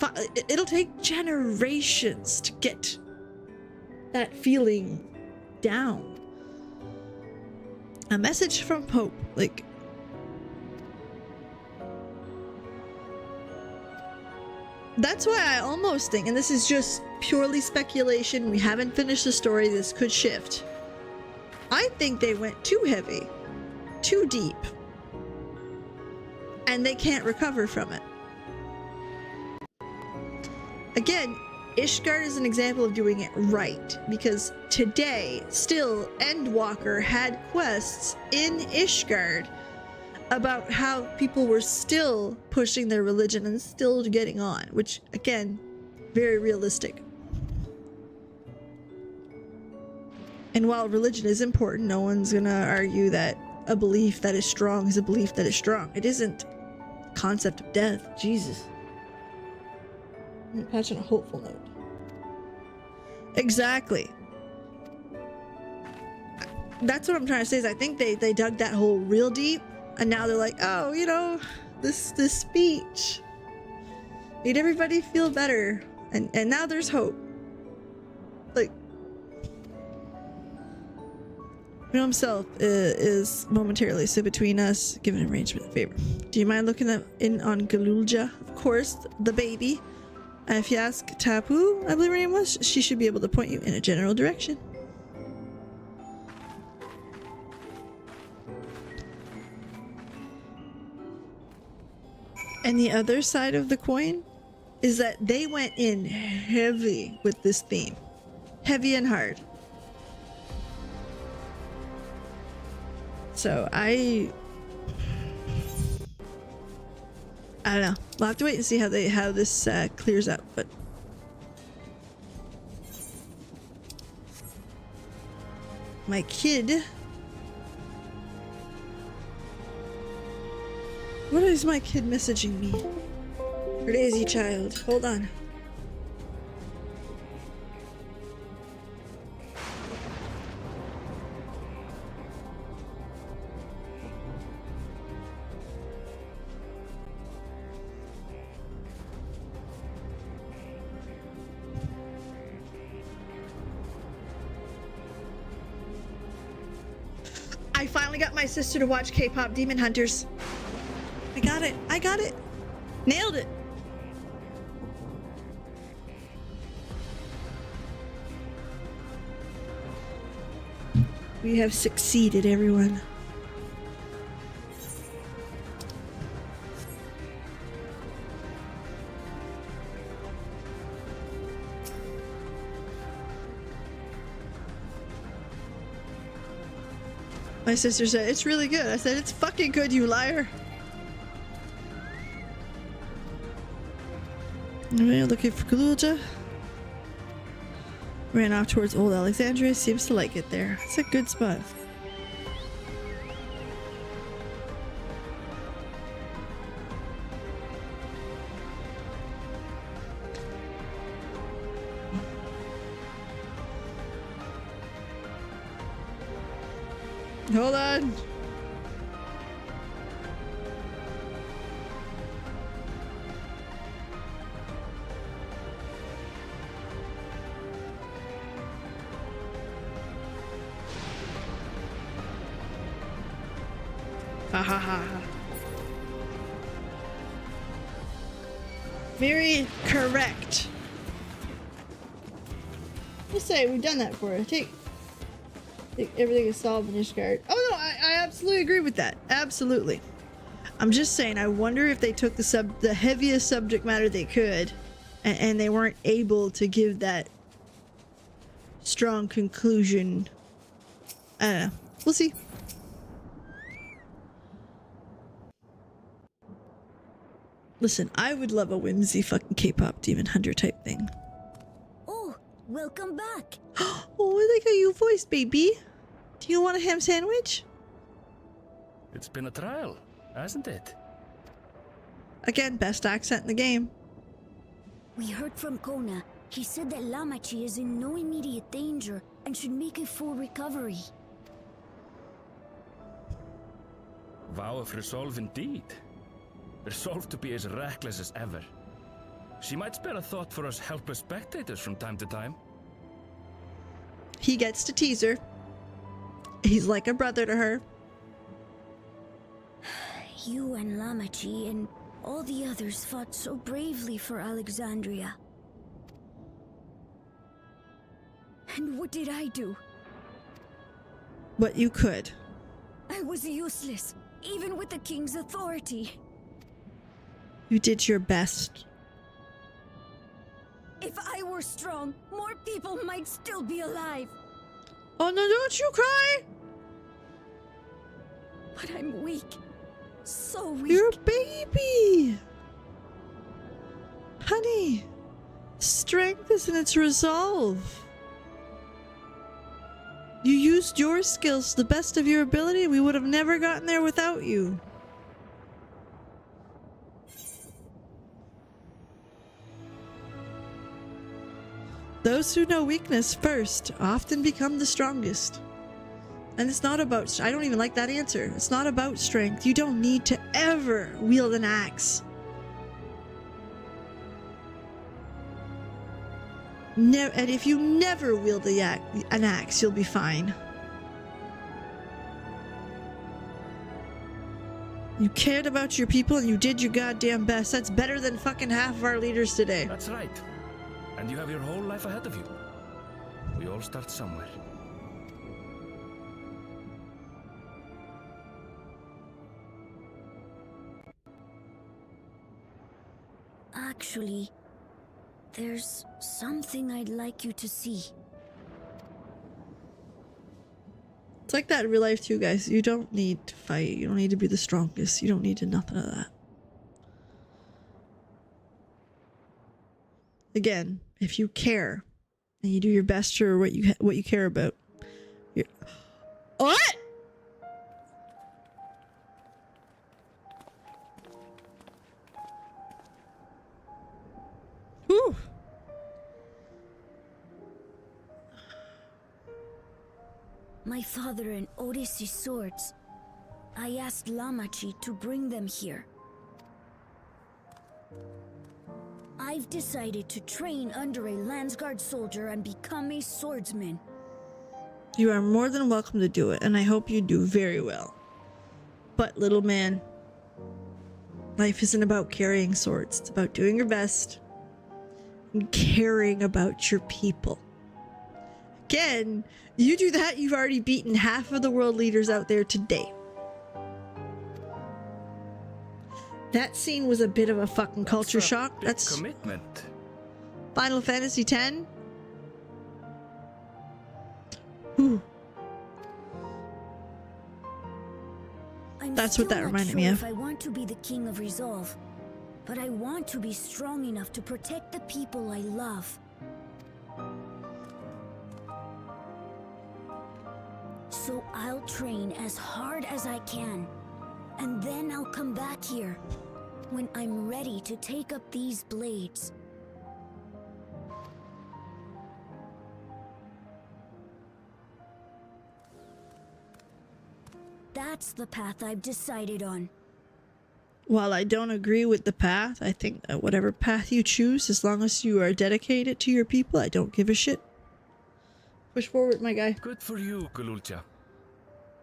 it'll take generations to get that feeling down. A message from Pope, like, that's why I almost think, and this is just purely speculation, we haven't finished the story, this could shift. I think they went too heavy, too deep, and they can't recover from it. Again, Ishgard is an example of doing it right, because today, still, Endwalker had quests in Ishgard about how people were still pushing their religion and still getting on, which, again, very realistic. And while religion is important, no one's gonna argue that a belief that is strong is a belief that is strong. It isn't the concept of death. Jesus. I'm patch on a hopeful note. Exactly. That's what I'm trying to say, is I think they dug that hole real deep, and now they're like, oh, you know, this speech made everybody feel better, and now there's hope. Like, Will himself is momentarily so between us. Give an arrangement a favor. Do you mind looking in on Galulja? Of course, the baby. If you ask Tapu, I believe her name was, she should be able to point you in a general direction. And the other side of the coin is that they went in heavy with this theme. Heavy and hard. So I I don't know. We'll have to wait and see how this clears up, but my kid. What is my kid messaging me? Or Daisy child. Hold on. I finally got my sister to watch K-pop Demon Hunters. I got it. I got it. Nailed it. We have succeeded, everyone. My sister said, it's really good. I said, it's fucking good, you liar. We're looking for Kaluja. Ran off towards Old Alexandria. Seems to like it there. It's a good spot. Hold on. Ha ha ha. Very correct. Just say we've done that for her. Take everything is solved in this card. Oh no, I absolutely agree with that. Absolutely. I'm just saying, I wonder if they took the heaviest subject matter they could, and they weren't able to give that strong conclusion. I don't know. We'll see. Listen, I would love a whimsy fucking K-pop Demon Hunter type thing. Oh, welcome back. Oh, I like how you voice, baby. Do you want a ham sandwich? It's been a trial, hasn't it? Again, best accent in the game. We heard from Kona. He said that Lamachi is in no immediate danger and should make a full recovery. Vow of resolve indeed. Resolved to be as reckless as ever. She might spare a thought for us helpless spectators from time to time. He gets to tease her. He's like a brother to her. You and Lamachi and all the others fought so bravely for Alexandria. And what did I do? What you could. I was useless, even with the king's authority. You did your best. If I were strong, more people might still be alive. Oh no, don't you cry! But I'm weak. So weak. You're a baby! Honey, strength is in its resolve. You used your skills to the best of your ability. We would have never gotten there without you. Those who know weakness first often become the strongest. And it's not about, I don't even like that answer. It's not about strength. You don't need to ever wield an axe. And if you never wield an axe, you'll be fine. You cared about your people and you did your goddamn best. That's better than fucking half of our leaders today. That's right. And you have your whole life ahead of you. We all start somewhere. Actually, there's something I'd like you to see. It's like that in real life too, guys. You don't need to fight. You don't need to be the strongest. You don't need to nothing of that. Again, if you care and you do your best for what you care about. What? Whew. My father and Odyssey's swords. I asked Lamachi to bring them here. I've decided to train under a Landsguard soldier and become a swordsman. You are more than welcome to do it, and I hope you do very well. But, little man, life isn't about carrying swords. It's about doing your best and caring about your people. Again, you do that, you've already beaten half of the world leaders out there today. That scene was a bit of a fucking culture shock. That's commitment. Final Fantasy X. Whew. That's what that reminded me of. If I want to be the king of Resolve, but I want to be strong enough to protect the people I love. So I'll train as hard as I can, and then I'll come back here when I'm ready to take up these blades. That's the path I've decided on. While I don't agree with the path, I think that whatever path you choose, as long as you are dedicated to your people, I don't give a shit. Push forward, my guy. Good for you, Gululcha.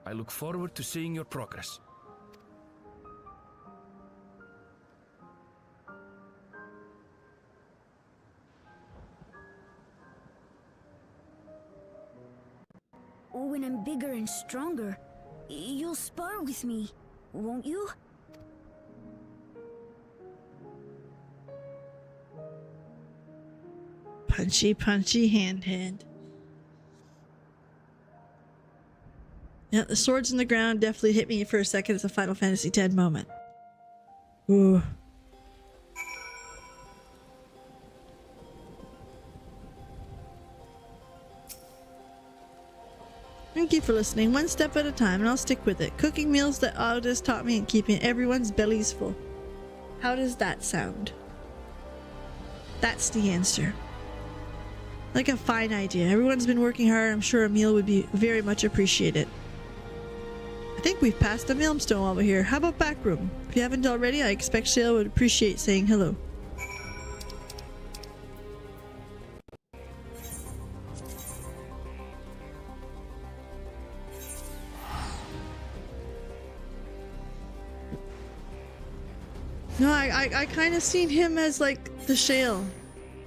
I look forward to seeing your progress. When I'm bigger and stronger, you'll spar with me, won't you? Punchy, punchy, hand. Yeah, the swords in the ground definitely hit me for a second. It's a Final Fantasy X moment. Ooh. Thank you for listening, one step at a time, and I'll stick with it. Cooking meals that Audis taught me and keeping everyone's bellies full. How does that sound? That's the answer. Like a fine idea. Everyone's been working hard. I'm sure a meal would be very much appreciated. I think we've passed the Milestone while we're here. How about back room? If you haven't already, I expect Shale would appreciate saying hello. No, I kind of seen him as like the Shale.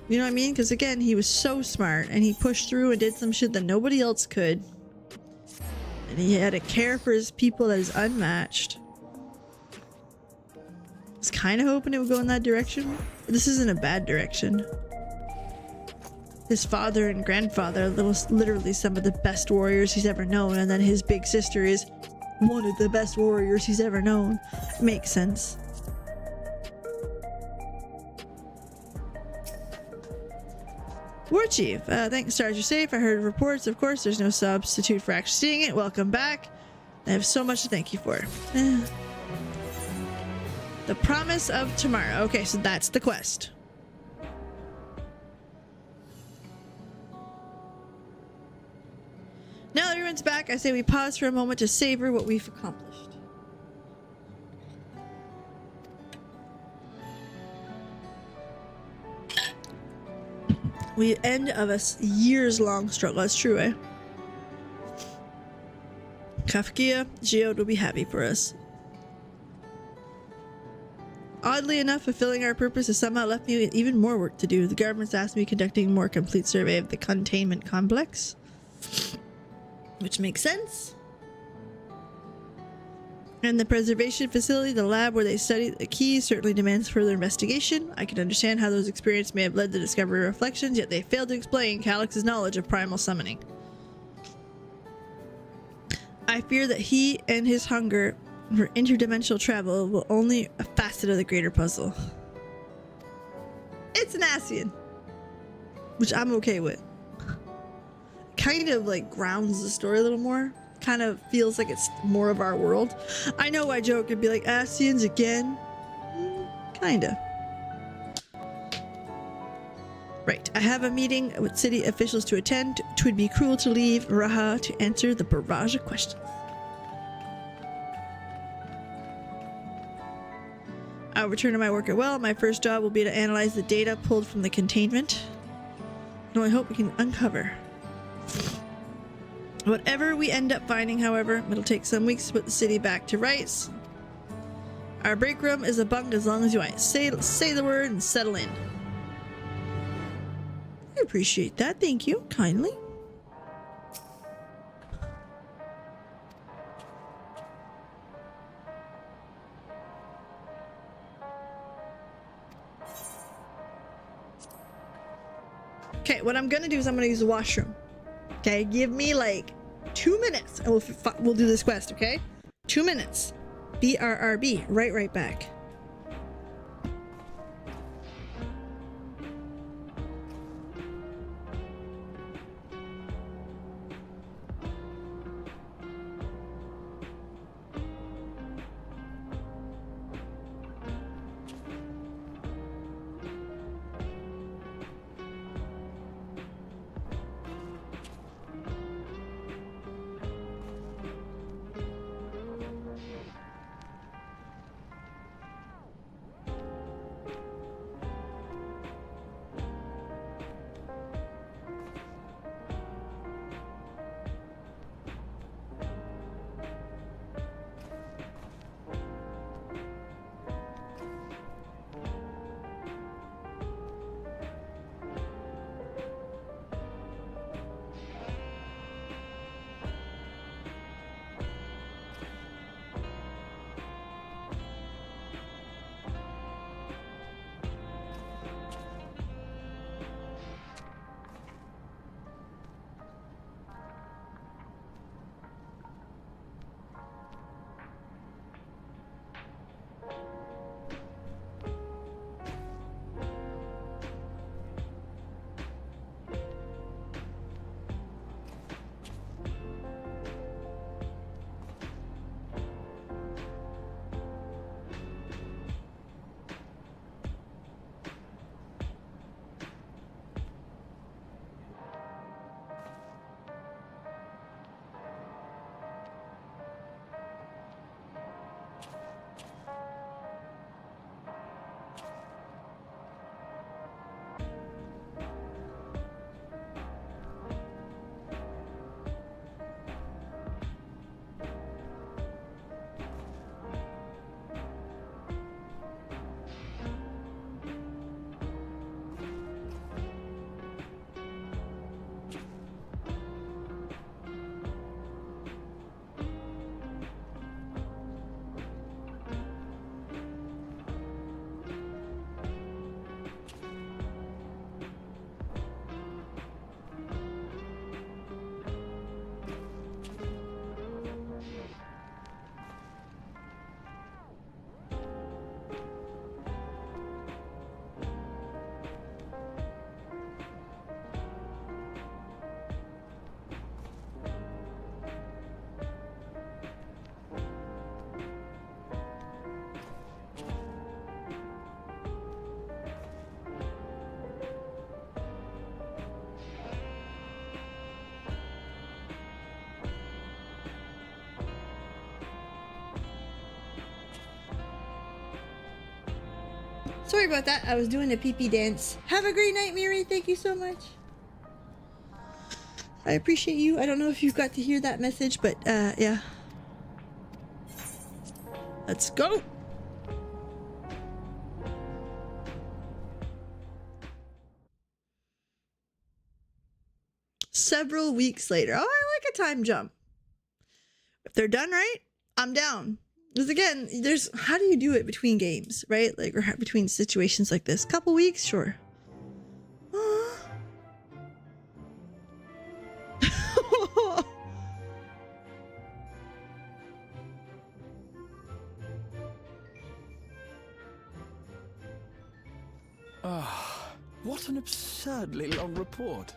You know what I mean? Because again, he was so smart and he pushed through and did some shit that nobody else could. And he had a care for his people that is unmatched. I was kind of hoping it would go in that direction. But this isn't a bad direction. His father and grandfather are literally some of the best warriors he's ever known. And then his big sister is one of the best warriors he's ever known. Makes sense. War Chief, thanks, stars, you're safe. I heard reports, of course, there's no substitute for actually seeing it. Welcome back. I have so much to thank you for. The promise of tomorrow. Okay, so that's the quest. Now that everyone's back, I say we pause for a moment to savor what we've accomplished. We end of a years-long struggle. That's true, eh? Kafkia, Geode will be happy for us. Oddly enough, fulfilling our purpose has somehow left me with even more work to do. The government's asked me conducting a more complete survey of the containment complex. Which makes sense. And the preservation facility, the lab where they study the keys, certainly demands further investigation. I can understand how those experiences may have led to discovery of reflections, yet they failed to explain Calix's knowledge of primal summoning. I fear that he and his hunger for interdimensional travel will only a facet of the greater puzzle. It's an Ascian. which I'm okay with. Kind of like grounds the story a little more. Kind of feels like it's more of our world. I know I joke and be like, Ascians again? Kinda. Right, I have a meeting with city officials to attend. Twould be cruel to leave Raha to answer the barrage of questions. I'll return to my work at well. My first job will be to analyze the data pulled from the containment. I only hope we can uncover. Whatever we end up finding, however, it'll take some weeks to put the city back to rights. Our break room is a bunk as long as you want. Say the word and settle in. I appreciate that. Thank you. Kindly. Okay, what I'm gonna do is I'm gonna use the washroom. Okay, give me like 2 minutes and we'll do this quest, okay? 2 minutes. BRRB. Right back. Sorry about that. I was doing a pee-pee dance. Have a great night, Miri. Thank you so much. I appreciate you. I don't know if you got to hear that message, but yeah. Let's go. Several weeks later. Oh, I like a time jump. If they're done right, I'm down. Because again, there's how do you do it between games, right? Like, or between situations like this. Couple weeks, sure. What an absurdly long report.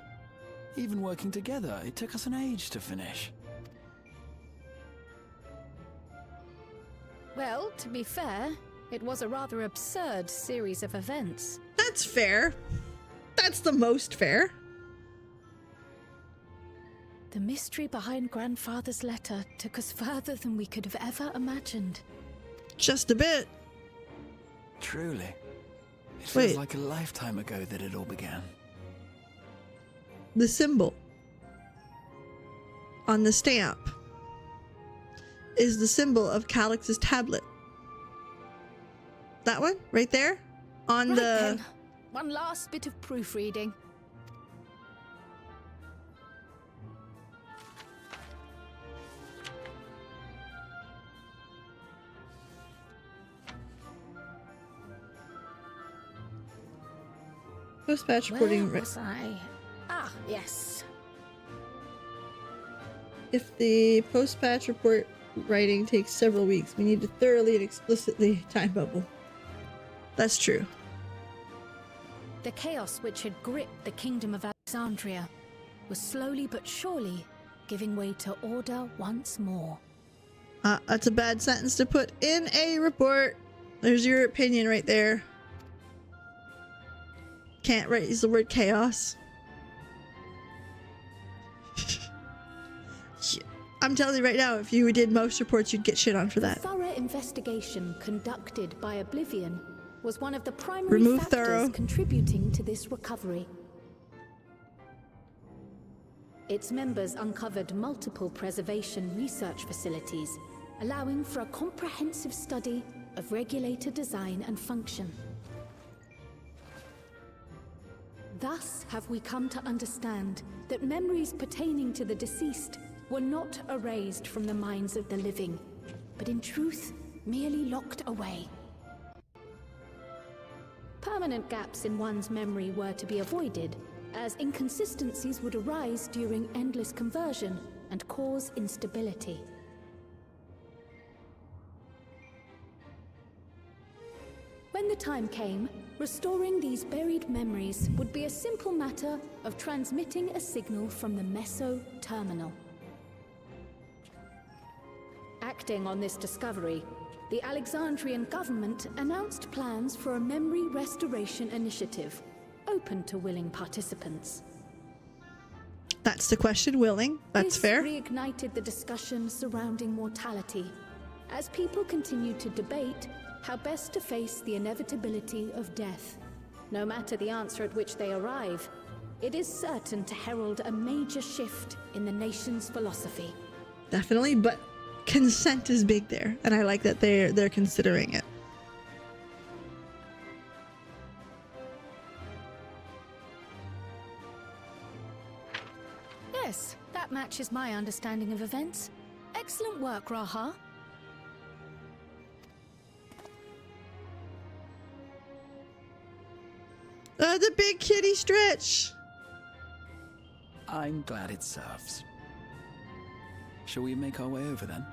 Even working together, it took us an age to finish. Well, to be fair, it was a rather absurd series of events. That's fair. That's the most fair. The mystery behind Grandfather's letter took us further than we could have ever imagined. Just a bit. Truly. It feels Wait. like a lifetime ago that it all began. The symbol on the stamp is the symbol of Calix's tablet. That one right there on Right the then, one last bit of proofreading. post-patch Where reporting. was I? Ah, yes. If the post-patch report writing takes several weeks, we need to thoroughly and explicitly time bubble. That's true. The chaos which had gripped the kingdom of Alexandria was slowly but surely giving way to order once more. That's a bad sentence to put in a report. There's your opinion right there. Can't use the word chaos. I'm telling you right now, if you did most reports, you'd get shit on for that. The thorough investigation conducted by Oblivion was one of the primary Remove factors thorough. contributing to this recovery. Its members uncovered multiple preservation research facilities, allowing for a comprehensive study of regulator design and function. Thus have we come to understand that memories pertaining to the deceased were not erased from the minds of the living, but in truth, merely locked away. Permanent gaps in one's memory were to be avoided, as inconsistencies would arise during endless conversion and cause instability. When the time came, restoring these buried memories would be a simple matter of transmitting a signal from the Meso terminal. Acting on this discovery, the Alexandrian government announced plans for a memory restoration initiative, open to willing participants. That's the question, willing. That's fair. This reignited the discussion surrounding mortality, as people continued to debate how best to face the inevitability of death. No matter the answer at which they arrive, it is certain to herald a major shift in the nation's philosophy. Definitely, but consent is big there, and I like that they're considering it. Yes, that matches my understanding of events. Excellent work, Raha. The big kitty stretch. I'm glad it serves. Shall we make our way over then?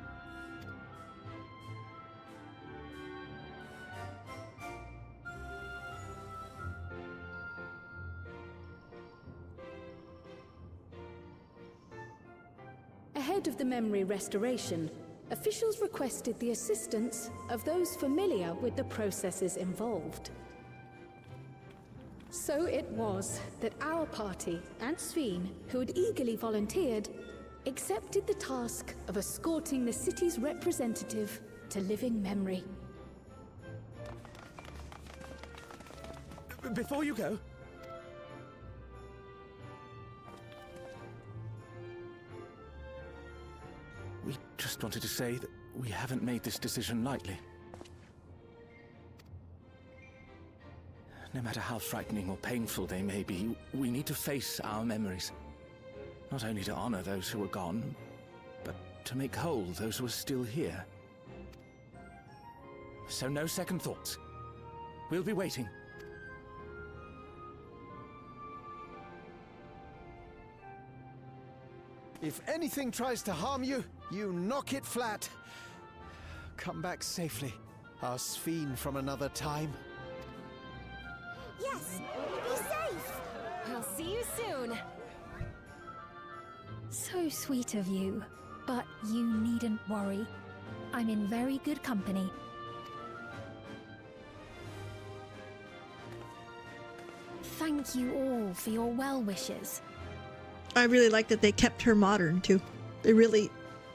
Ahead of the memory restoration, officials requested the assistance of those familiar with the processes involved. So it was that our party and Sveen, who had eagerly volunteered, accepted the task of escorting the city's representative to living memory. Before you go, we just wanted to say that we haven't made this decision lightly. No matter how frightening or painful they may be, we need to face our memories. Not only to honor those who are gone, but to make whole those who are still here. So no second thoughts. We'll be waiting. If anything tries to harm you, you knock it flat. Come back safely, our Sphene from another time. Yes, be safe! I'll see you soon. So sweet of you, but you needn't worry. I'm in very good company. Thank you all for your well wishes. I really like that they kept her modern too. It really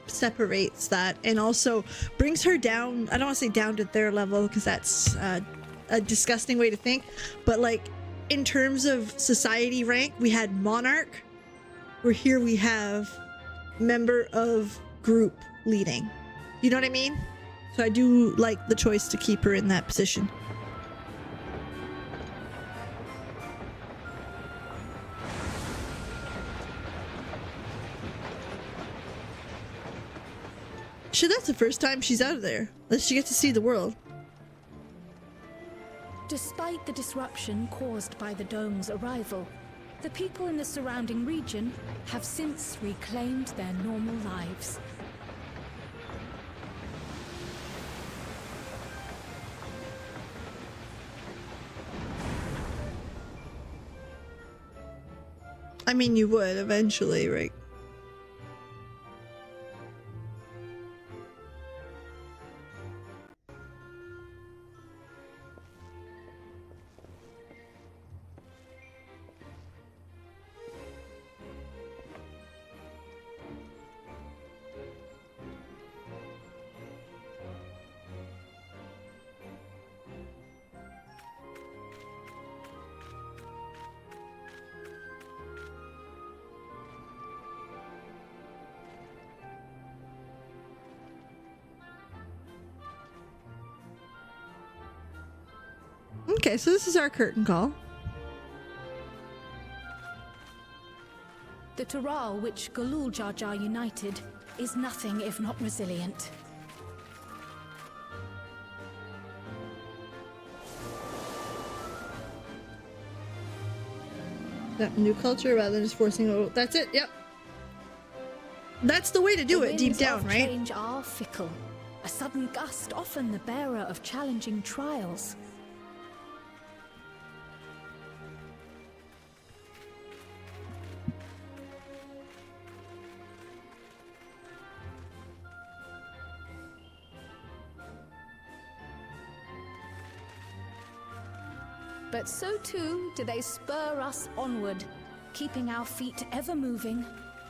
separates that and also brings her down. I don't want to say down to their level because that's a disgusting way to think, but like in terms of society rank, we had monarch, where here we have member of group leading. You know what I mean? So I do like the choice to keep her in that position. Shit, that's the first time she's out of there. Unless she gets to see the world. Despite the disruption caused by the dome's arrival, the people in the surrounding region have since reclaimed their normal lives. I mean, you would eventually, right? Okay, so this is our curtain call. The Taral which Galul Jar Jar united is nothing if not resilient. That new culture rather than just forcing. Oh, that's it. Yep. That's the way to do it deep down, right? Change are fickle. A sudden gust, often the bearer of challenging trials. But so too do they spur us onward, keeping our feet ever moving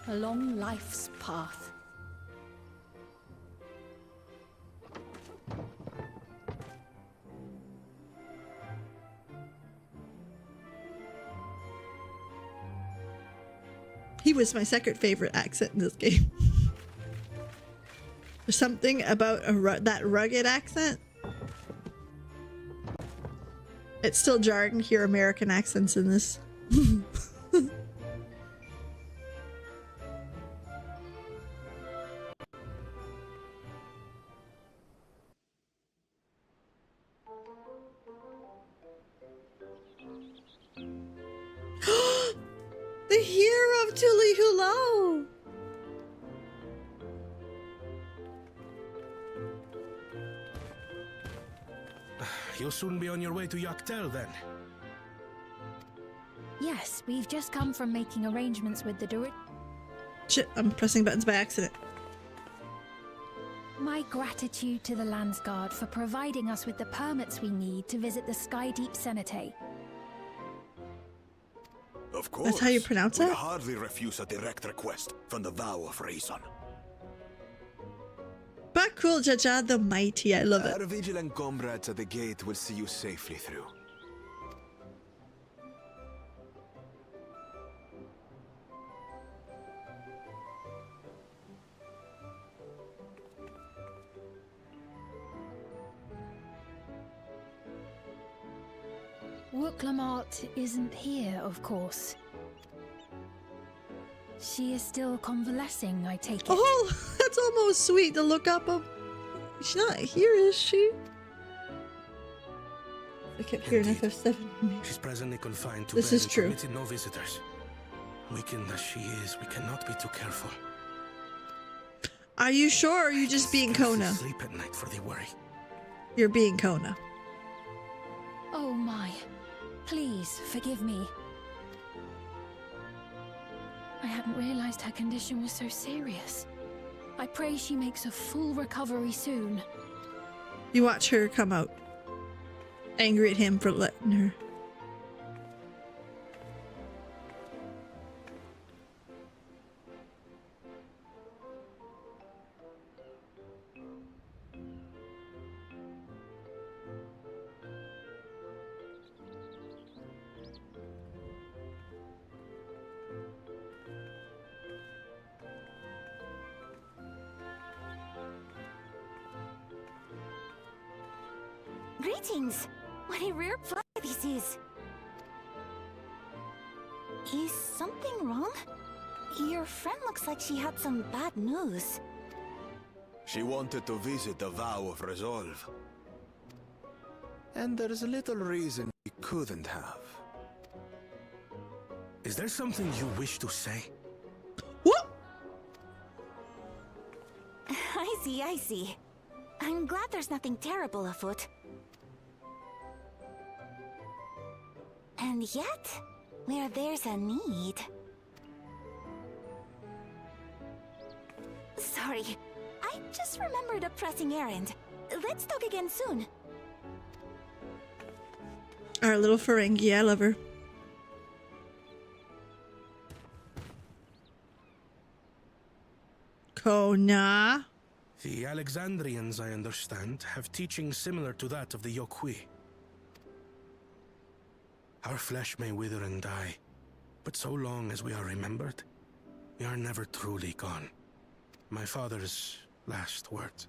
along life's path. He was my second favorite accent in this game. There's something about that rugged accent. It's still jarring to hear American accents in this. The hero of Tuli Hulao! You'll soon be on your way to Yaktel then. Yes, we've just come from making arrangements with the Durit. Shit, I'm pressing buttons by accident. My gratitude to the Landsguard for providing us with the permits we need to visit the Skydeep Cenotaph. Of course. That's how you pronounce We'd it? hardly refuse a direct request from the Vow of Reason. Bakul Jaja the Mighty, I love it. Our vigilant comrades at the gate will see you safely through. Wooklamart isn't here, of course. She is still convalescing, I take it. Oh, that's almost sweet to look up. She's not here, is she? I kept hearing FF7. She's presently confined to This bed is and true. permitted no visitors. Weakened as she is, we cannot be too careful. Are you sure, or are you just being Kona? Sleep at night for the worry. You're being Kona. Oh my. Please, forgive me. I hadn't realized her condition was so serious. I pray she makes a full recovery soon. You watch her come out, angry at him for letting her. Greetings! What a rare fly this is! Is something wrong? Your friend looks like she had some bad news. She wanted to visit the Vow of Resolve. And there's little reason we couldn't have. Is there something you wish to say? What? I see. I'm glad there's nothing terrible afoot. And yet, where there's a need... Sorry, I just remembered a pressing errand. Let's talk again soon. Our little Ferengi, I love her. Kona. The Alexandrians, I understand, have teachings similar to that of the Yokwi. Our flesh may wither and die, but so long as we are remembered, we are never truly gone. My father's last words.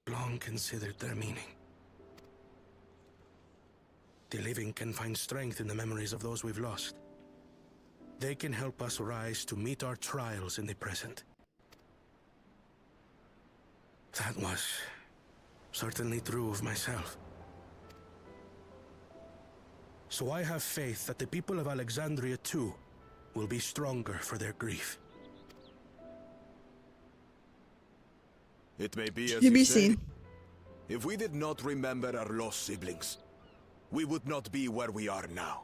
Long considered their meaning. The living can find strength in the memories of those we've lost. They can help us rise to meet our trials in the present. That was certainly true of myself. So I have faith that the people of Alexandria too will be stronger for their grief. It may be as To be you say. seen. If we did not remember our lost siblings, we would not be where we are now.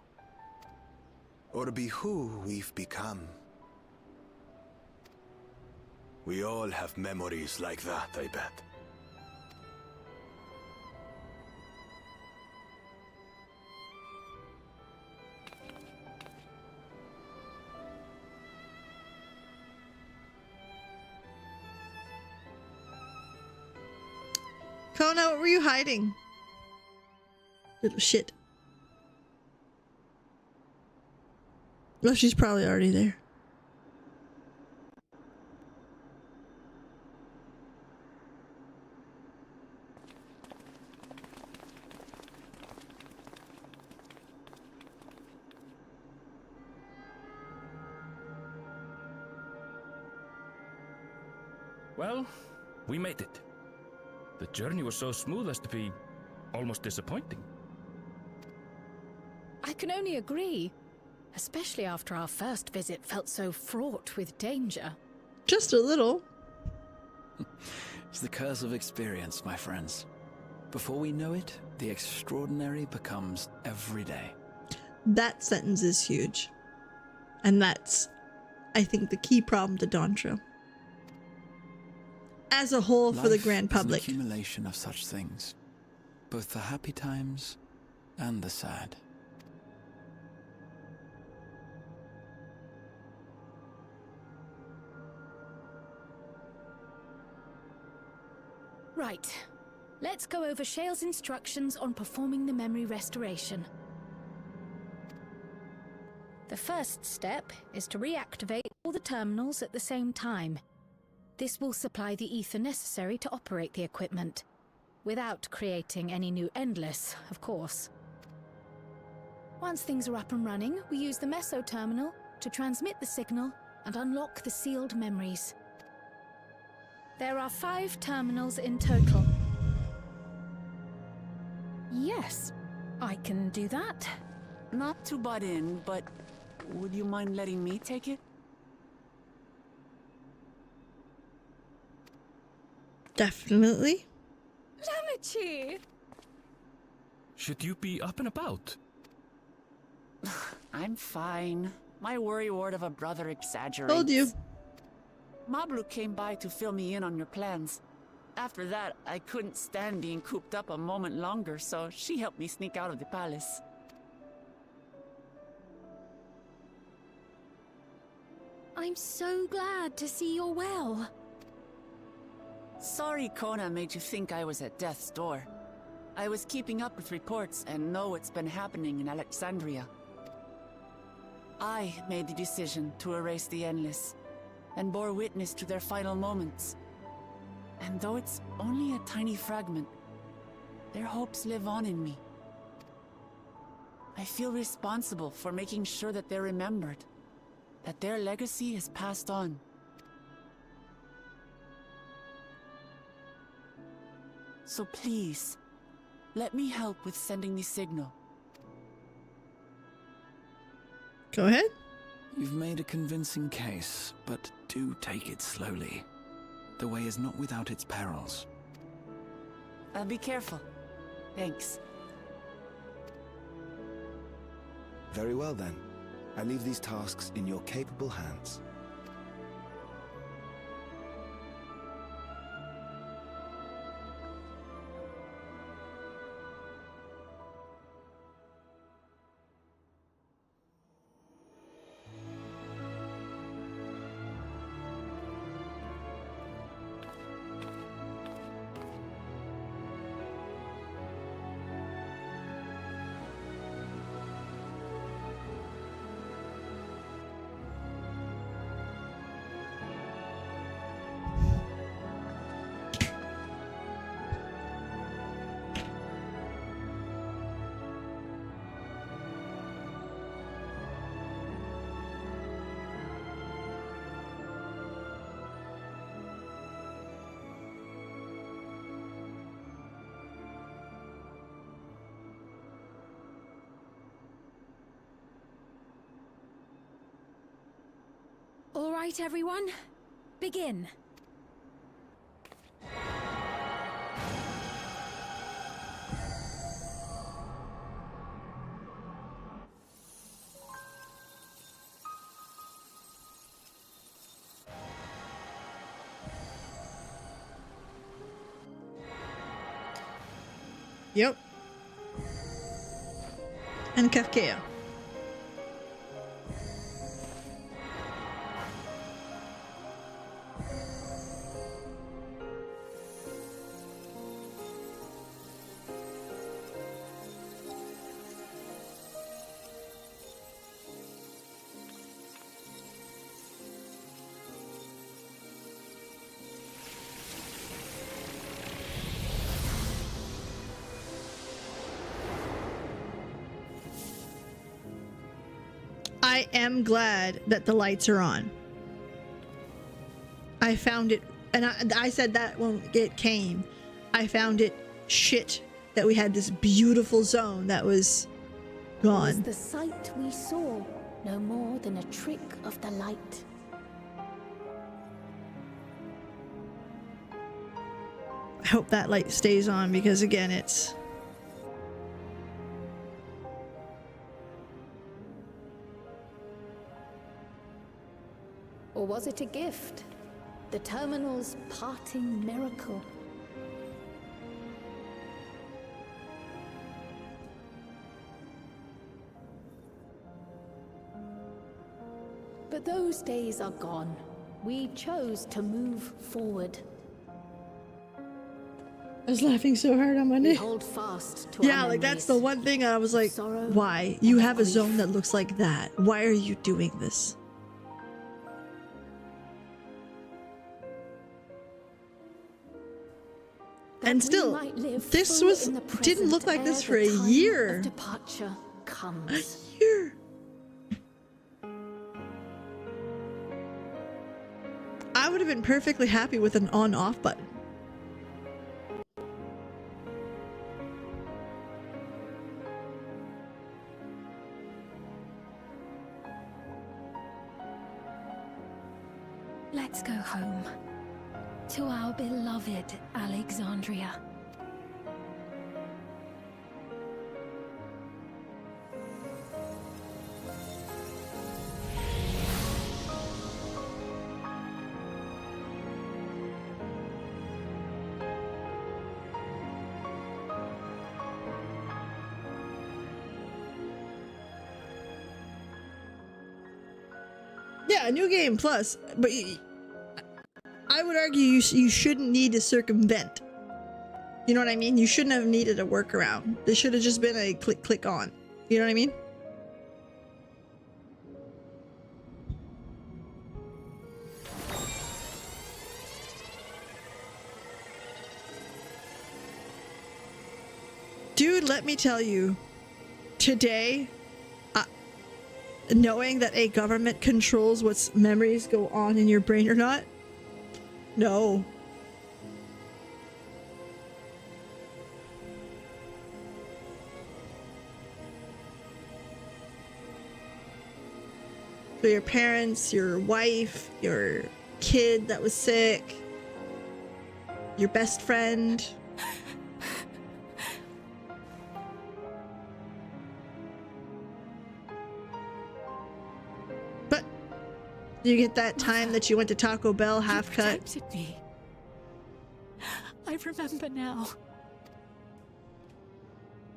Or be who we've become. We all have memories like that, I bet. Kona, what were you hiding? Little shit. Well, she's probably already there. Well, we made it. The journey was so smooth as to be almost disappointing. I can only agree, especially after our first visit felt so fraught with danger. Just a little. It's the curse of experience, my friends. Before we know it, the extraordinary becomes everyday. That sentence is huge. And that's, I think, the key problem to dawntrail. As a whole, for the grand public. Life is an accumulation of such things. Both the happy times and the sad. Right. Let's go over Shale's instructions on performing the memory restoration. The first step is to reactivate all the terminals at the same time. This will supply the ether necessary to operate the equipment, without creating any new Endless, of course. Once things are up and running, we use the meso terminal to transmit the signal and unlock the sealed memories. There are 5 terminals in total. Yes, I can do that. Not to butt in, but would you mind letting me take it? Definitely. Lamichi! Should you be up and about? I'm fine. My worrywart of a brother exaggerates. Told you. Mablu came by to fill me in on your plans. After that, I couldn't stand being cooped up a moment longer, so she helped me sneak out of the palace. I'm so glad to see you're well. Sorry Kona made you think I was at death's door. I was keeping up with reports and know what's been happening in Alexandria. I made the decision to erase the Endless, and bore witness to their final moments. And though it's only a tiny fragment, their hopes live on in me. I feel responsible for making sure that they're remembered, that their legacy is passed on. So please, let me help with sending the signal. Go ahead. You've made a convincing case, but do take it slowly. The way is not without its perils. I'll be careful. Thanks. Very well then. I leave these tasks in your capable hands. All right, everyone. Begin. Yep. And Kafkea. I am glad that the lights are on. I found it, and I said that when it came. I found it shit that we had this beautiful zone that was gone. Was the sight we saw no more than a trick of the light? I hope that light stays on because, again, it's... Or was it a gift? The terminal's parting miracle? But those days are gone. We chose to move forward. I was laughing so hard on my We neck. hold fast to Yeah, our like that's memories. the one thing I was like, Sorrow why? You and have a grief. zone that looks like that. Why are you doing this? That And we still, might live this full was in the didn't look present like this ere for a the time year. of departure comes. Here. I would have been perfectly happy with an on-off button. Let's go home. To our beloved Alexandria. Yeah, new game plus, but I would argue you shouldn't need to circumvent. You know what I mean? You shouldn't have needed a workaround. This should have just been a click on. You know what I mean? Dude, let me tell you, today, knowing that a government controls what memories go on in your brain or not, no. So your parents, your wife, your kid that was sick, your best friend. But you get that time that you went to Taco Bell half cut. Protected me. I remember now.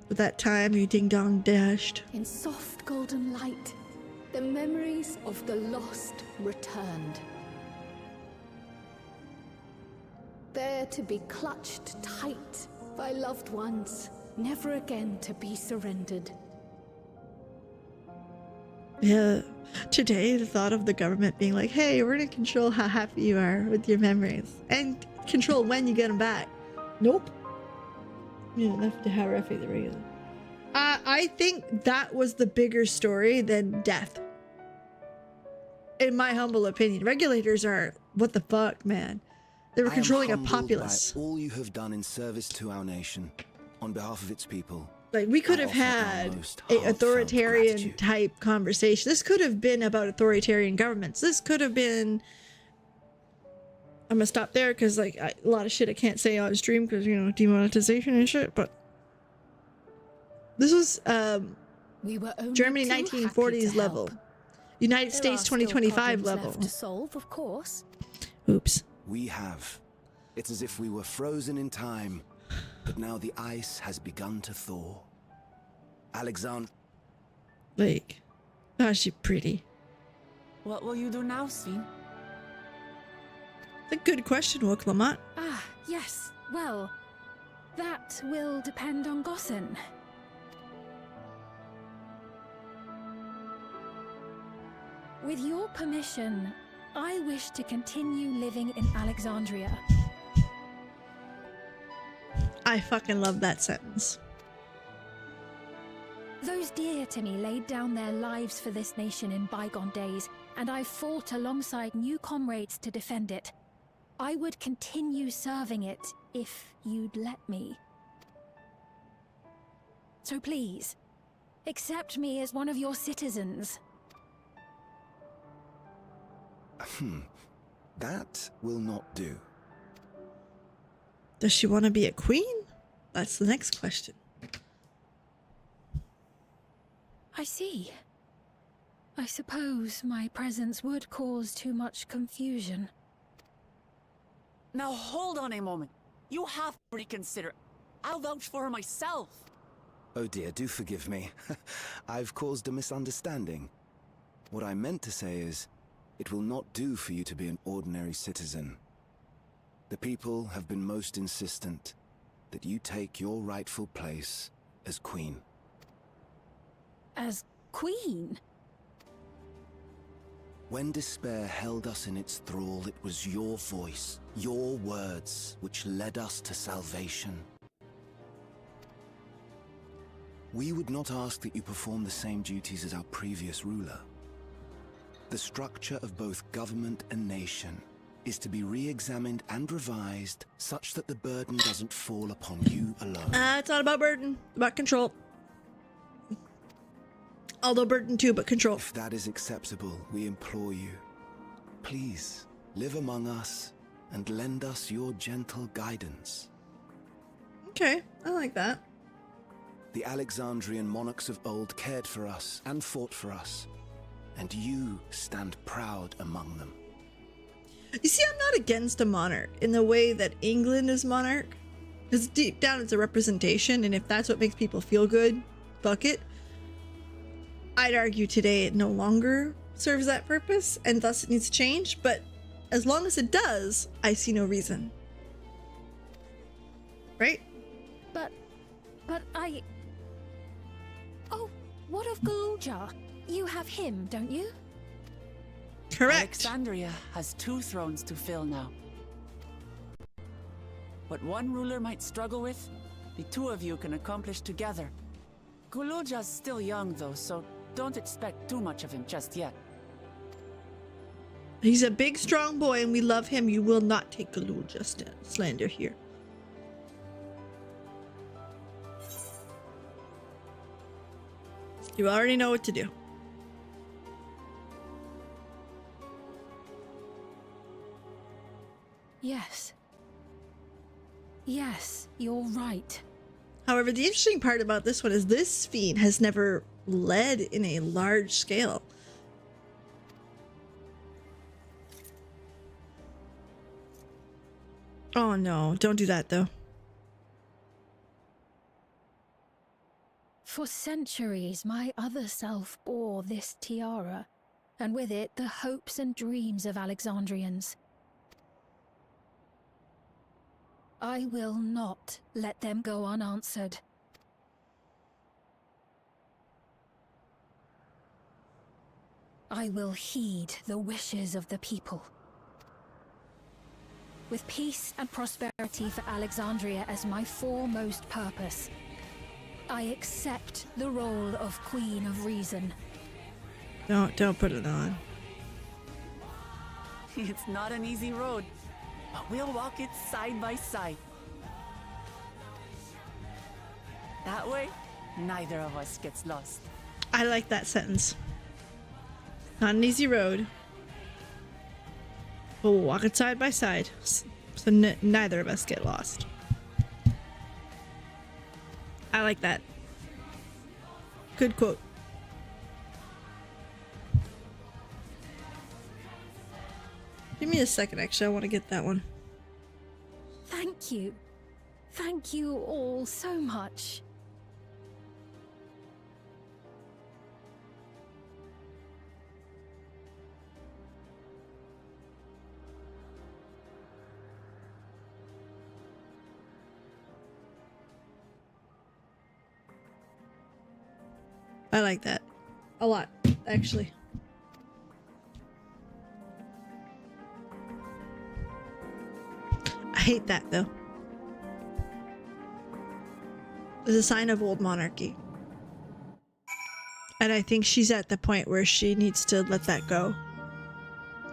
But that time you ding dong dashed. In soft golden light, the memories of the lost returned. There to be clutched tight by loved ones, never again to be surrendered. Yeah, today the thought of the government being like, hey, we're gonna control how happy you are with your memories and control when you get them back. Nope. Yeah, enough to have Refi the regular. I think that was the bigger story than death. In my humble opinion. Regulators are, what the fuck, man? They were controlling a populace. By all you have done in service to our nation, on behalf of its people. Like, we could have had an authoritarian type conversation. This could have been about authoritarian governments. This could have been... I'm gonna stop there because, like, a lot of shit I can't say on stream because, you know, demonetization and shit, but... This was, we were Germany 1940s level. United States 2025 level. Left to solve, of course. Oops. We have. It's as if we were frozen in time, but now the ice has begun to thaw. Alexander... Like, oh, she's pretty. What will you do now, Sven? It's a good question, Woklamot. Ah, yes. Well, that will depend on Gossen. With your permission, I wish to continue living in Alexandria. I fucking love that sentence. Those dear to me laid down their lives for this nation in bygone days, and I fought alongside new comrades to defend it. I would continue serving it if you'd let me. So please, accept me as one of your citizens. That will not do. Does she want to be a queen? That's the next question. I see. I suppose my presence would cause too much confusion. Now hold on a moment. You have to reconsider. I'll vouch for her myself. Oh dear, do forgive me. I've caused a misunderstanding. What I meant to say is, it will not do for you to be an ordinary citizen. The people have been most insistent that you take your rightful place as queen. As queen? When despair held us in its thrall, it was your voice, your words, which led us to salvation. We would not ask that you perform the same duties as our previous ruler. The structure of both government and nation is to be re-examined and revised such that the burden doesn't fall upon you alone. It's not about burden, it's about control. Although burden too, but control. If that is acceptable, we implore you, please live among us and lend us your gentle guidance. Okay, I like that. The Alexandrian monarchs of old cared for us and fought for us, and you stand proud among them. You see, I'm not against a monarch in the way that England is monarch. Because deep down it's a representation, and if that's what makes people feel good, fuck it. I'd argue today it no longer serves that purpose, and thus it needs to change, but as long as it does, I see no reason. Right? But I... Oh, what of Galuja? You have him, don't you? Correct. Alexandria has 2 thrones to fill now. What one ruler might struggle with, the 2 of you can accomplish together. Galuja's still young though, so don't expect too much of him just yet. He's a big, strong boy, and we love him. You will not take Galuja slander here. You already know what to do. Yes. Yes, you're right. However, the interesting part about this one is this fiend has never led in a large scale. Oh no, don't do that though. For centuries, my other self bore this tiara, and with it the hopes and dreams of Alexandrians. I will not let them go unanswered. I will heed the wishes of the people. With peace and prosperity for Alexandria as my foremost purpose, I accept the role of Queen of Reason. Don't put it on. It's not an easy road, but we'll walk it side by side. That way, neither of us gets lost. I like that sentence. Not an easy road. But we'll walk it side by side, so neither of us get lost. I like that. Good quote. Give me a second, actually. I want to get that one. Thank you. Thank you all so much. I like that. A lot, actually. I hate that, though. It's a sign of old monarchy. And I think she's at the point where she needs to let that go.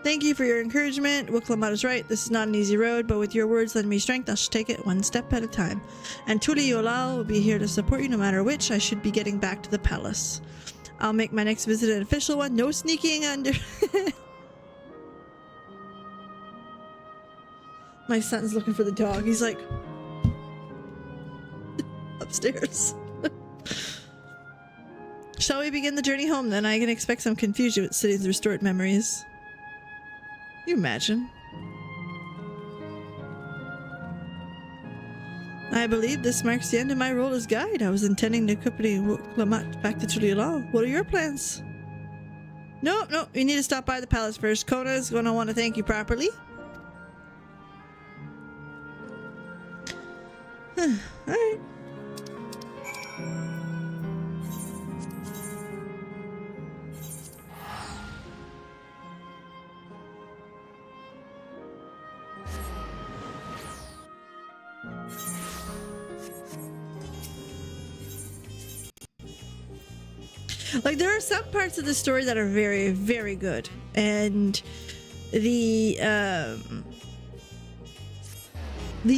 Thank you for your encouragement. Wicklamat is right. This is not an easy road, but with your words lending me strength, I shall take it one step at a time. And Tuli Yolal will be here to support you no matter which. I should be getting back to the palace. I'll make my next visit an official one. No sneaking under. My son's looking for the dog. He's like upstairs. Shall we begin the journey home then? I can expect some confusion with city's restored memories. You imagine? I believe this marks the end of my role as guide. I was intending to accompany Wicklamat back to Tulilal. What are your plans? No, we need to stop by the palace first. Kona is going to want to thank you properly. Alright. Like, there are some parts of the story that are very, very good, and the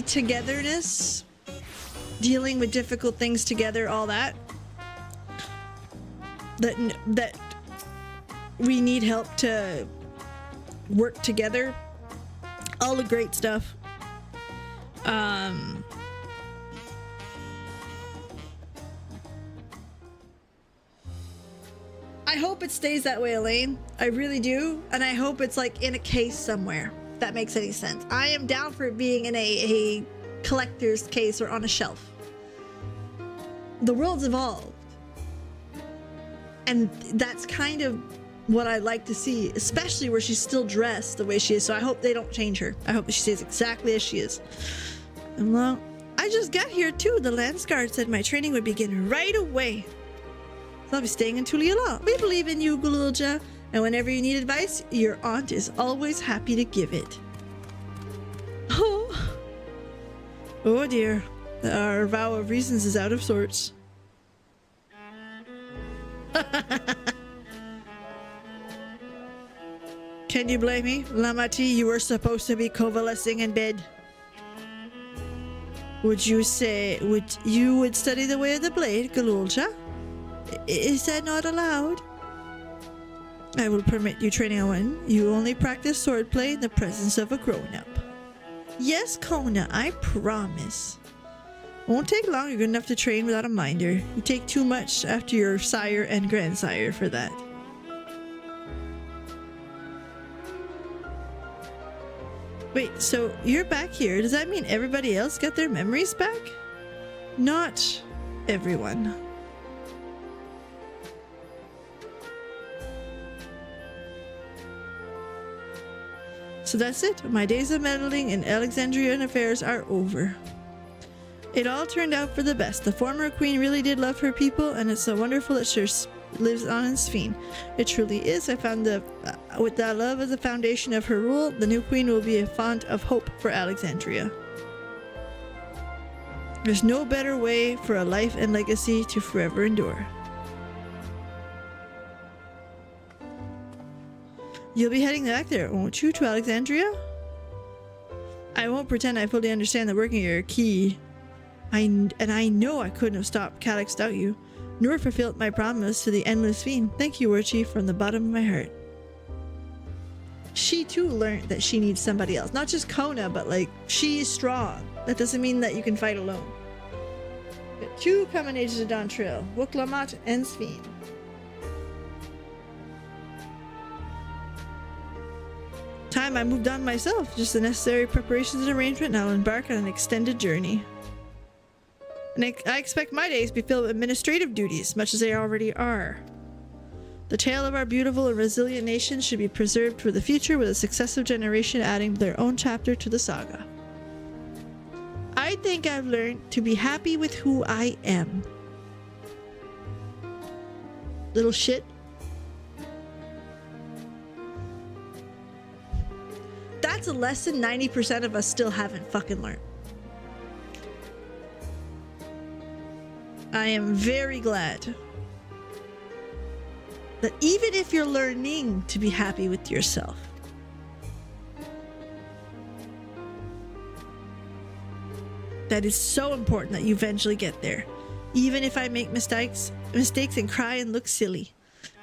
togetherness, dealing with difficult things together, all that we need help to work together, all the great stuff. I hope it stays that way, Elaine. I really do. And I hope it's like in a case somewhere, if that makes any sense. I am down for it being in a collector's case or on a shelf. The world's evolved. And that's kind of what I like to see, especially where she's still dressed the way she is. So I hope they don't change her. I hope she stays exactly as she is. And well, I just got here too. The Lance Guard said my training would begin right away. So I'll be staying in Tuliala. We believe in you, Gululja. And whenever you need advice, your aunt is always happy to give it. Oh. Oh dear. Our vow of reasons is out of sorts. Can you blame me? Lamati, you were supposed to be convalescing in bed. Would you say you would study the way of the blade, Galulja? Is that not allowed? I will permit you training when you only practice swordplay in the presence of a grown-up. Yes, Kona, I promise. Won't take long. You're good enough to train without a minder. You take too much after your sire and grandsire for that. Wait, so you're back here. Does that mean everybody else got their memories back? Not everyone. So that's it. My days of meddling in Alexandrian affairs are over. It all turned out for the best. The former queen really did love her people, and it's so wonderful that she lives on in Sphene. It truly is. I found with that love as the foundation of her rule, the new queen will be a font of hope for Alexandria. There's no better way for a life and legacy to forever endure. You'll be heading back there, won't you, to Alexandria? I won't pretend I fully understand the working of your key. I know I couldn't have stopped Calix without you, nor fulfilled my promise to the endless fiend. Thank you, Warchief, from the bottom of my heart. She too learned that she needs somebody else. Not just Kona, but like, she is strong. That doesn't mean that you can fight alone. But 2 common ages of Dawntrail, Wuklamat and Sphene. Time I moved on myself. Just the necessary preparations and arrangement, and I'll embark on an extended journey. And I expect my days to be filled with administrative duties, much as they already are. The tale of our beautiful and resilient nation should be preserved for the future, with a successive generation adding their own chapter to the saga. I think I've learned to be happy with who I am. Little shit. That's a lesson 90% of us still haven't fucking learned. I am very glad that even if you're learning to be happy with yourself, that is so important that you eventually get there. Even if I make mistakes and cry and look silly.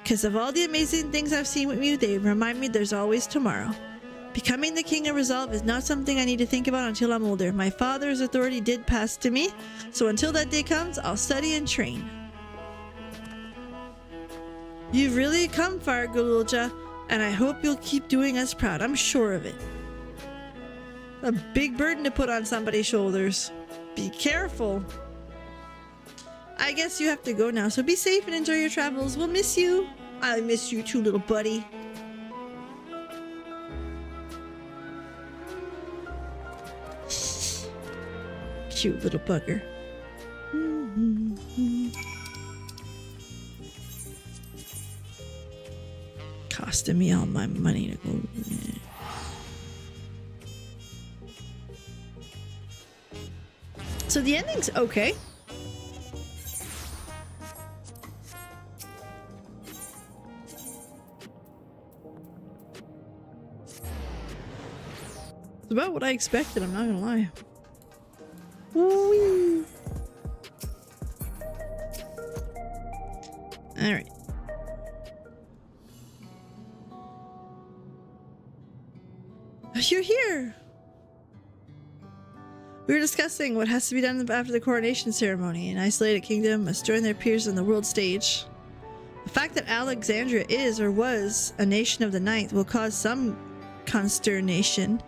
Because of all the amazing things I've seen with you, they remind me there's always tomorrow. Becoming the King of Resolve is not something I need to think about until I'm older. My father's authority did pass to me, so until that day comes, I'll study and train. You've really come far, Gululja, and I hope you'll keep doing us proud. I'm sure of it. A big burden to put on somebody's shoulders. Be careful. I guess you have to go now, so be safe and enjoy your travels. We'll miss you. I miss you too, little buddy. Cute little bugger. Costing me all my money to go. So the ending's okay. It's about what I expected, I'm not gonna lie. Whee. All right. You're here. We were discussing what has to be done after the coronation ceremony. An isolated kingdom must join their peers on the world stage. The fact that Alexandria is or was a nation of the ninth will cause some consternation.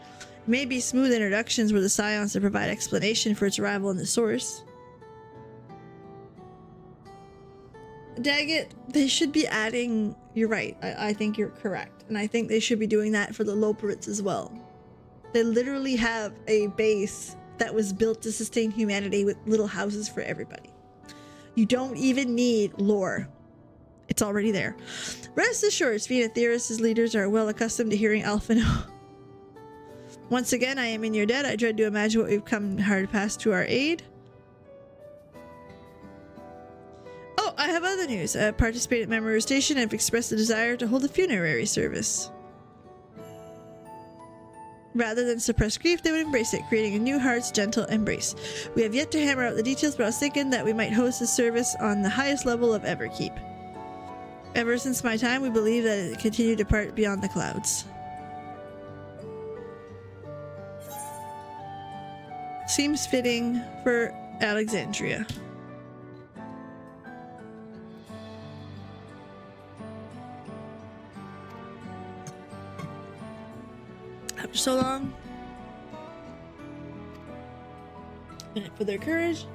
Maybe smooth introductions were the scions to provide explanation for its arrival in the source. Daggett, they should be adding You're right. I think you're correct. And I think they should be doing that for the Loporits as well. They literally have a base that was built to sustain humanity with little houses for everybody. You don't even need lore. It's already there. Rest assured, Svina Theris' leaders are well accustomed to hearing Alphino. Once again, I am in your debt. I dread to imagine what we've come hard past to our aid. Oh, I have other news. I participate at Memory Station and have expressed a desire to hold a funerary service. Rather than suppress grief, they would embrace it, creating a new heart's gentle embrace. We have yet to hammer out the details, but I was thinking that we might host a service on the highest level of Everkeep. Ever since my time, we believe that it continued to part beyond the clouds. Seems fitting for Alexandria. After so long, and for their courage.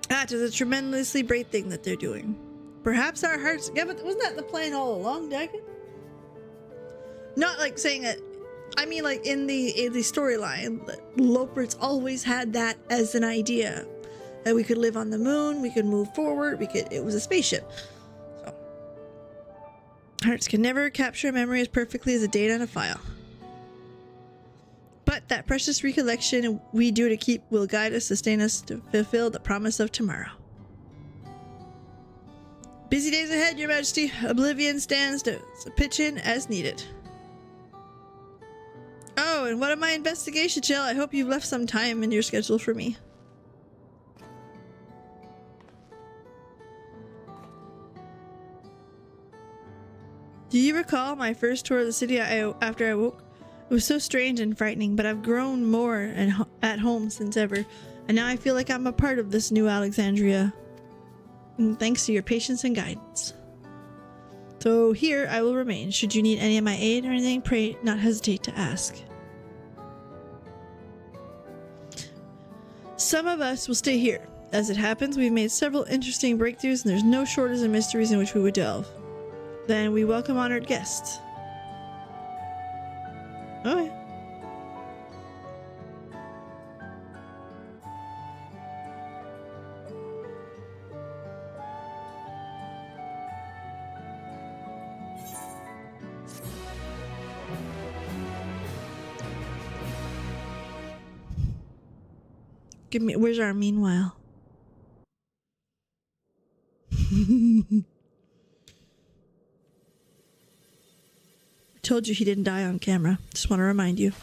That is a tremendously brave thing that they're doing. Perhaps our hearts. Yeah, but wasn't that the plan all along, Dagon? Not like saying it. I mean, like in the storyline, Loporits always had that as an idea that we could live on the moon, we could move forward, it was a spaceship. So, hearts can never capture a memory as perfectly as a date on a file. But that precious recollection we do to keep will guide us, sustain us to fulfill the promise of tomorrow. Busy days ahead, Your Majesty. Oblivion stands to pitch in as needed. Oh, and what of my investigation, Jill? I hope you've left some time in your schedule for me. Do you recall my first tour of the city after I woke? It was so strange and frightening, but I've grown more at home since ever, and now I feel like I'm a part of this new Alexandria. And thanks to your patience and guidance. So here I will remain. Should you need any of my aid or anything, pray not hesitate to ask. Some of us will stay here. As it happens, we've made several interesting breakthroughs and there's no shortage of mysteries in which we would delve. Then we welcome honored guests. Okay. Give me, where's our meanwhile? I told you he didn't die on camera. Just want to remind you.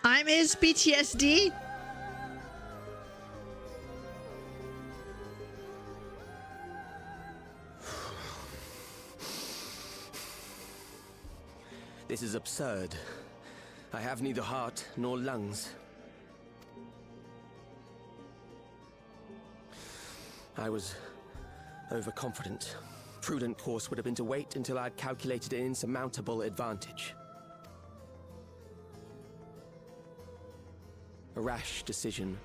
I'm his PTSD. This is absurd. I have neither heart nor lungs. I was overconfident. Prudent course would have been to wait until I'd calculated an insurmountable advantage. A rash decision.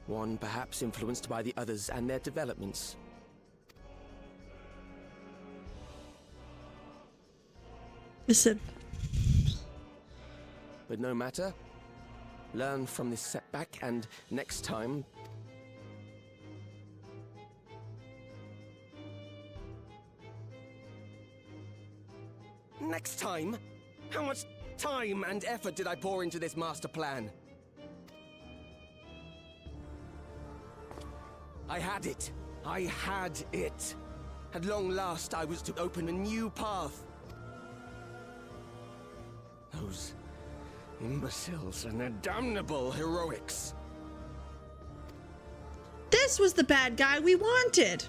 One perhaps influenced by the others and their developments. Listen. But no matter. Learn from this setback and next time... Next time? How much time and effort did I pour into this master plan? I had it. I had it. At long last, I was to open a new path. Those imbeciles and their damnable heroics. This was the bad guy we wanted.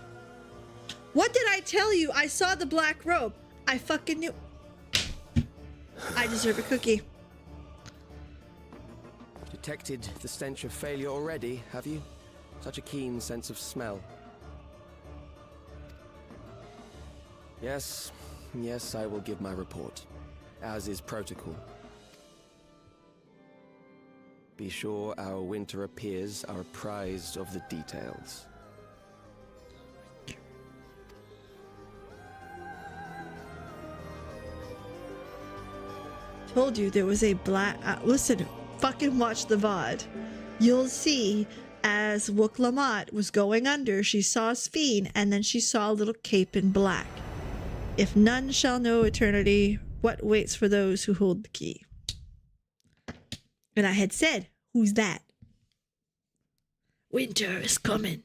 What did I tell you? I saw the black robe. I fucking knew. I deserve a cookie. To detected the stench of failure already, have you? Such a keen sense of smell. Yes, I will give my report, as is protocol. Be sure our winter peers are apprised of the details. Told you there was a black... listen, fucking watch the VOD. You'll see as Wook Lamont was going under, she saw Sphene, and then she saw a little cape in black. If none shall know eternity, what waits for those who hold the key? And I had said, who's that? Winter is coming.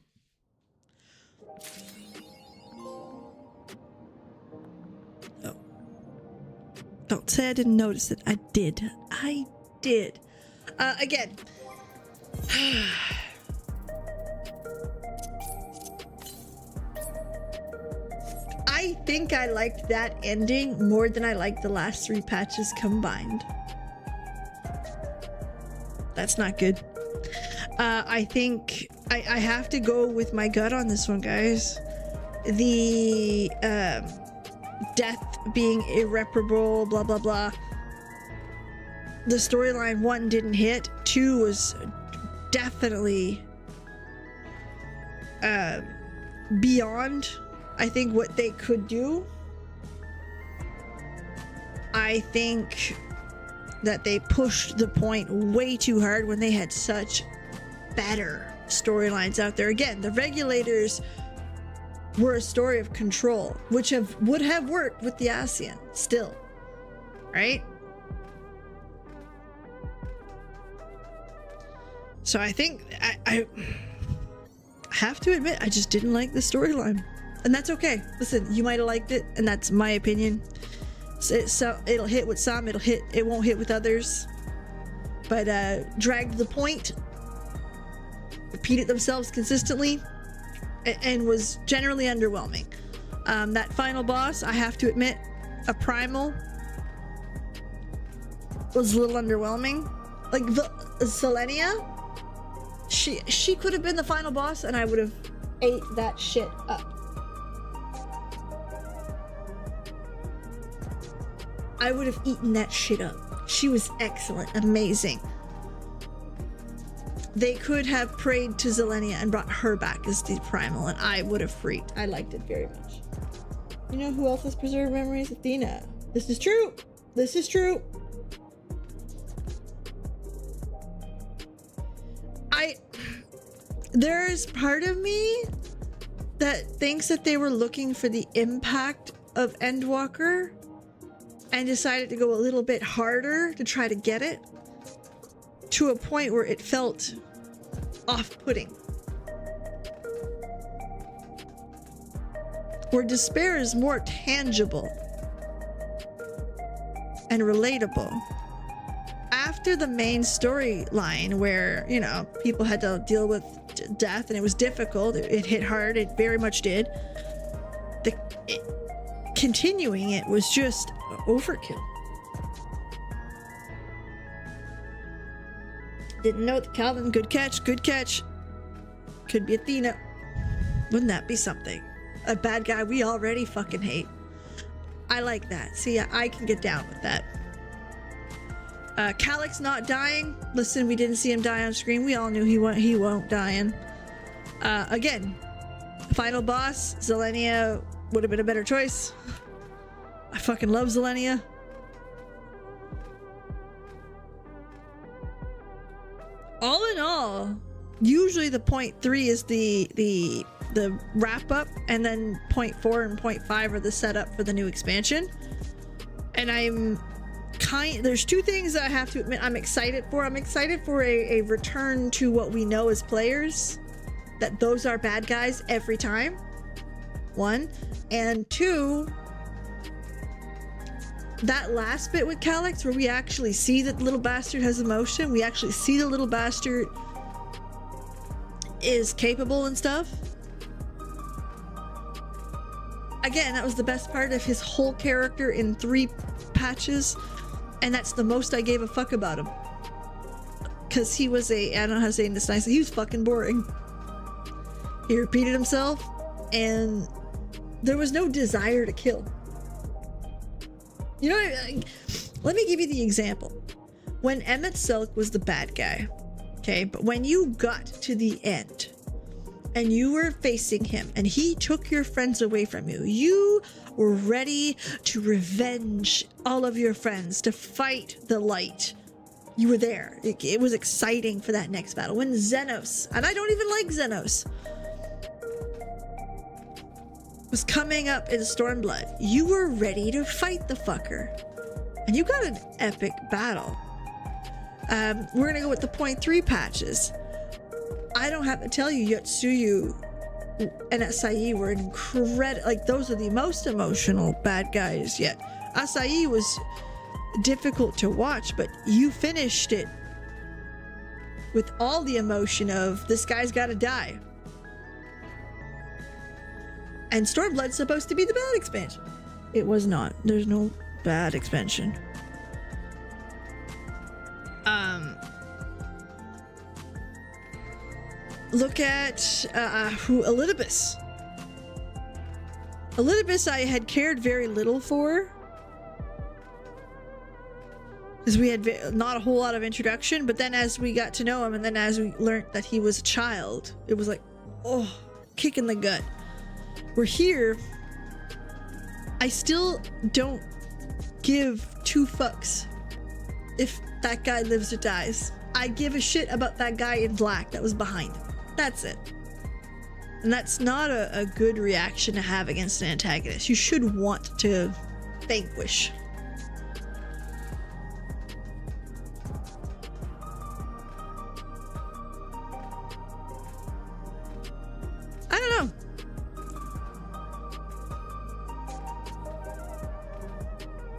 Oh. Don't say I didn't notice it. I did. I did. Again. I think I liked that ending more than I liked the last 3 patches combined. That's not good. I think I have to go with my gut on this one, guys. The death being irreparable, blah blah blah. The storyline 1 didn't hit. 2 was definitely beyond, I think, what they could do. I think that they pushed the point way too hard when they had such better storylines out there. Again, the Regulators were a story of control, which would have worked with the ASEAN still, right? So I think I have to admit, I just didn't like the storyline, and that's okay. Listen, you might have liked it, and that's my opinion. So it'll hit with some, it won't hit with others. But dragged the point, repeated themselves consistently, and was generally underwhelming. That final boss, I have to admit, a primal, was a little underwhelming. Like the Selenia, she could have been the final boss, and I would have ate that shit up. I would have eaten that shit up. She was excellent, amazing. They could have prayed to Zelenia and brought her back as the primal, and I would have freaked. I liked it very much. You know who else has preserved memories? Athena. This is true. This is true. There's part of me that thinks that they were looking for the impact of Endwalker and decided to go a little bit harder to try to get it to a point where it felt off-putting. Where despair is more tangible and relatable. After the main storyline where, you know, people had to deal with death and it was difficult, it hit hard, it very much did. Continuing it was just overkill. Didn't know the Calvin. Good catch, good catch. Could be Athena. Wouldn't that be something? A bad guy we already fucking hate. I like that. See, I can get down with that. Calyx not dying. Listen, we didn't see him die on screen. We all knew he won't dying. Again, final boss, Zelenia would have been a better choice. I fucking love Zelenia. All in all, usually the point 3 is the wrap up, and then point 4 and point 5 are the setup for the new expansion. And there's 2 things that I have to admit I'm excited for. I'm excited for a return to what we know as players, that those are bad guys every time. 1, and 2, that last bit with Calyx where we actually see that the little bastard has emotion, we actually see the little bastard is capable and stuff. Again, that was the best part of his whole character in 3 patches, and that's the most I gave a fuck about him. because he was I don't know how to say this nicely, he was fucking boring. He repeated himself, and there was no desire to kill. You know, let me give you the example. When Emmett Silk was the bad guy, okay, but when you got to the end and you were facing him and he took your friends away from you, you were ready to revenge all of your friends, to fight the light. You were there. It was exciting for that next battle. When Xenos, and I don't even like Xenos, was coming up in Stormblood, you were ready to fight the fucker. And you got an epic battle. We're gonna go with the 0.3 patches. I don't have to tell you, Yotsuyu and Asai were incredible. Like, those are the most emotional bad guys yet. Asai was difficult to watch, but you finished it with all the emotion of this guy's gotta die. And Stormblood's supposed to be the bad expansion. It was not. There's no bad expansion. Look at Elidibus. Elidibus I had cared very little for, because we had not a whole lot of introduction, but then as we got to know him, and then as we learned that he was a child, it was like, oh, kick in the gut. We're here. I still don't give two fucks if that guy lives or dies. I give a shit about that guy in black that was behind him. That's it. And that's not a good reaction to have against an antagonist. You should want to vanquish. I don't know.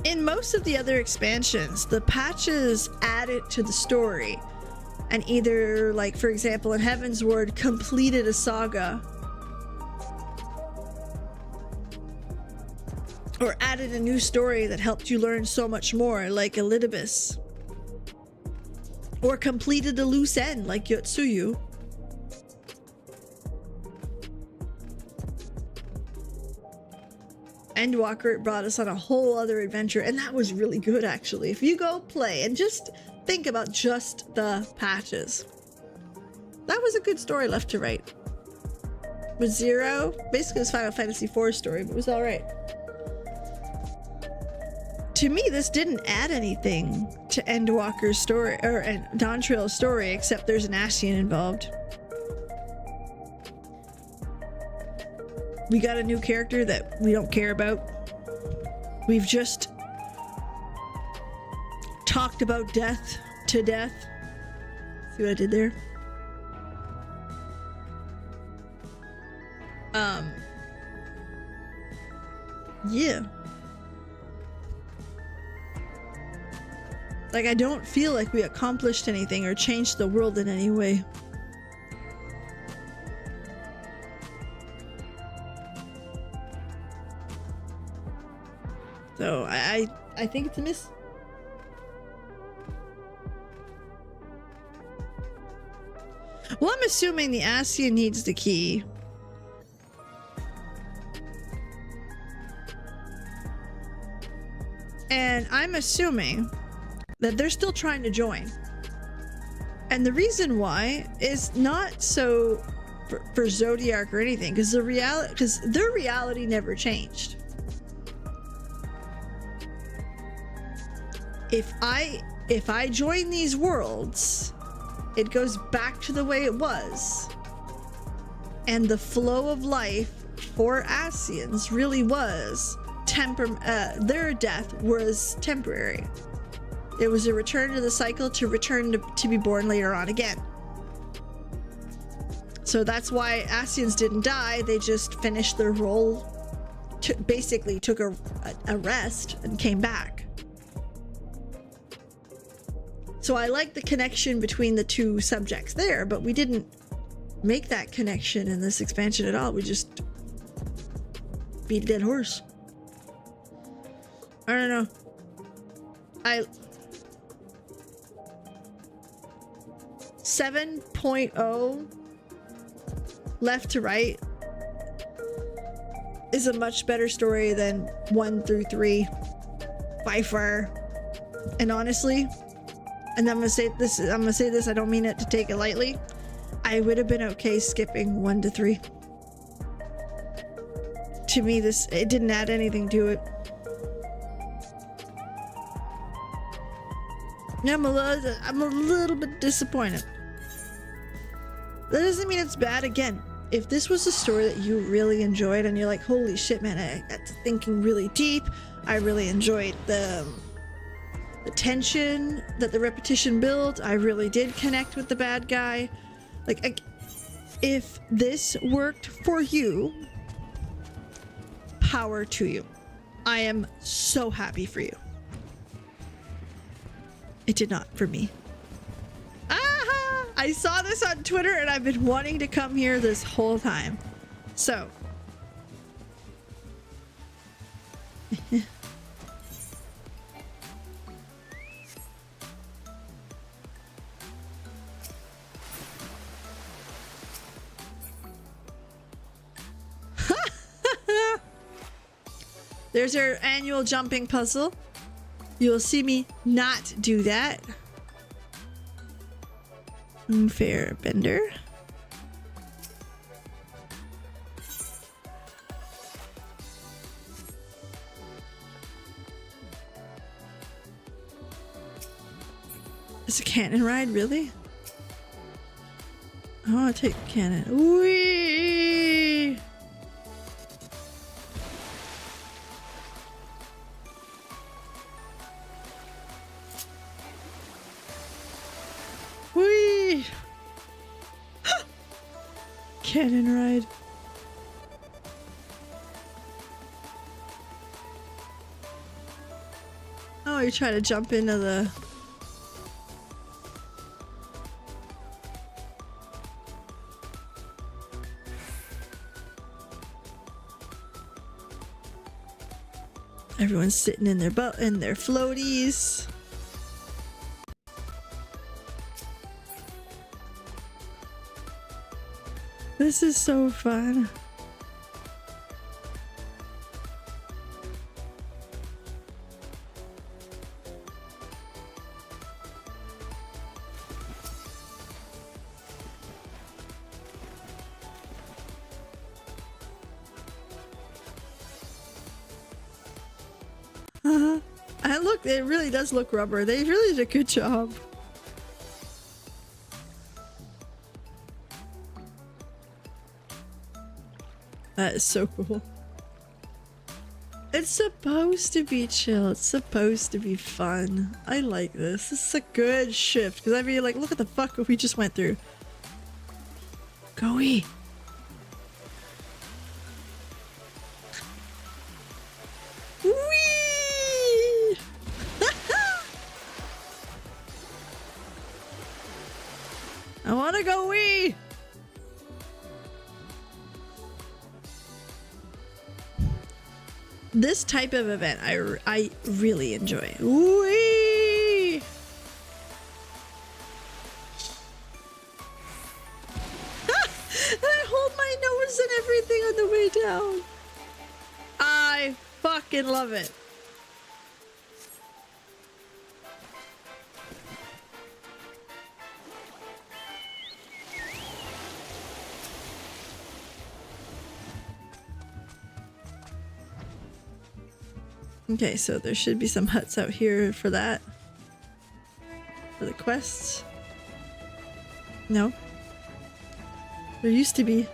In most of the other expansions, the patches added to the story, and either, like, for example, in Heaven's Ward, completed a saga, or added a new story that helped you learn so much more, like Elidibus, or completed a loose end, like Yotsuyu. Endwalker brought us on a whole other adventure, and that was really good, actually. If you go play and just think about just the patches, that was a good story left to right. With Zero, basically it was Final Fantasy IV story, but it was alright. To me, this didn't add anything to Endwalker's story, or dawntrail's story, except there's an Ascian involved. We got a new character that we don't care about. We've just talked about death to death. See what I did there? Yeah. Like, I don't feel like we accomplished anything or changed the world in any way. So I think it's a miss. Well, I'm assuming the Ascian needs the key. And I'm assuming that they're still trying to join. And the reason why is not so for Zodiac or anything, because their reality never changed. If I join these worlds, it goes back to the way it was. And the flow of life for Ascians really was their death was temporary. It was a return to the cycle to return to be born later on again. So that's why Ascians didn't die. They just finished their role, basically took a rest and came back. So I like the connection between the two subjects there, but we didn't make that connection in this expansion at all. We just beat a dead horse. I don't know. 7.0 left to right is a much better story than 1 through 3 by far. And honestly, and I'm gonna say this, I don't mean it to take it lightly, I would have been okay skipping 1 to 3. To me, it didn't add anything to it. I'm a little bit disappointed. That doesn't mean it's bad. Again, if this was a story that you really enjoyed and you're like, holy shit, man, I got to thinking really deep. I really enjoyed the tension that the repetition built. I really did connect with the bad guy. Like, if this worked for you, power to you. I am so happy for you. It did not for me. Aha! I saw this on Twitter and I've been wanting to come here this whole time. So. There's our annual jumping puzzle. You'll see me not do that. Unfair bender. It's a cannon ride, really? Oh, I'll take the cannon. Whee! Whee! Cannon ride. Oh, you're trying to jump into the... Everyone's sitting in their floaties. This is so fun. And look, it really does look rubber. They really did a good job. That is so cool. It's supposed to be chill. It's supposed to be fun. I like this. This is a good shift. Because I mean, like, look at the fuck we just went through. Go-y. Whee! I want to go wee! This type of event I really enjoy. Whee! I hold my nose and everything on the way down. I fucking love it. Okay, so there should be some huts out here for that. For the quests. No. There used to be.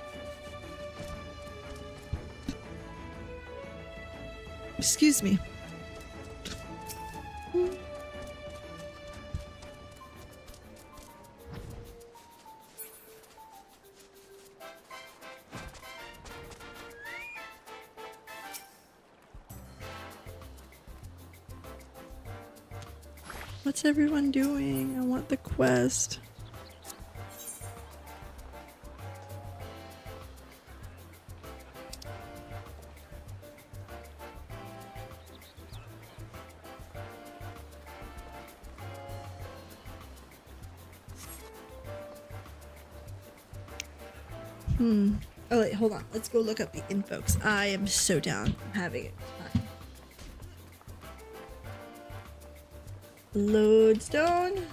Excuse me. What's everyone doing? I want the quest. Oh wait, hold on. Let's go look up the info, 'cause I am so down. I'm having it. Lodestone.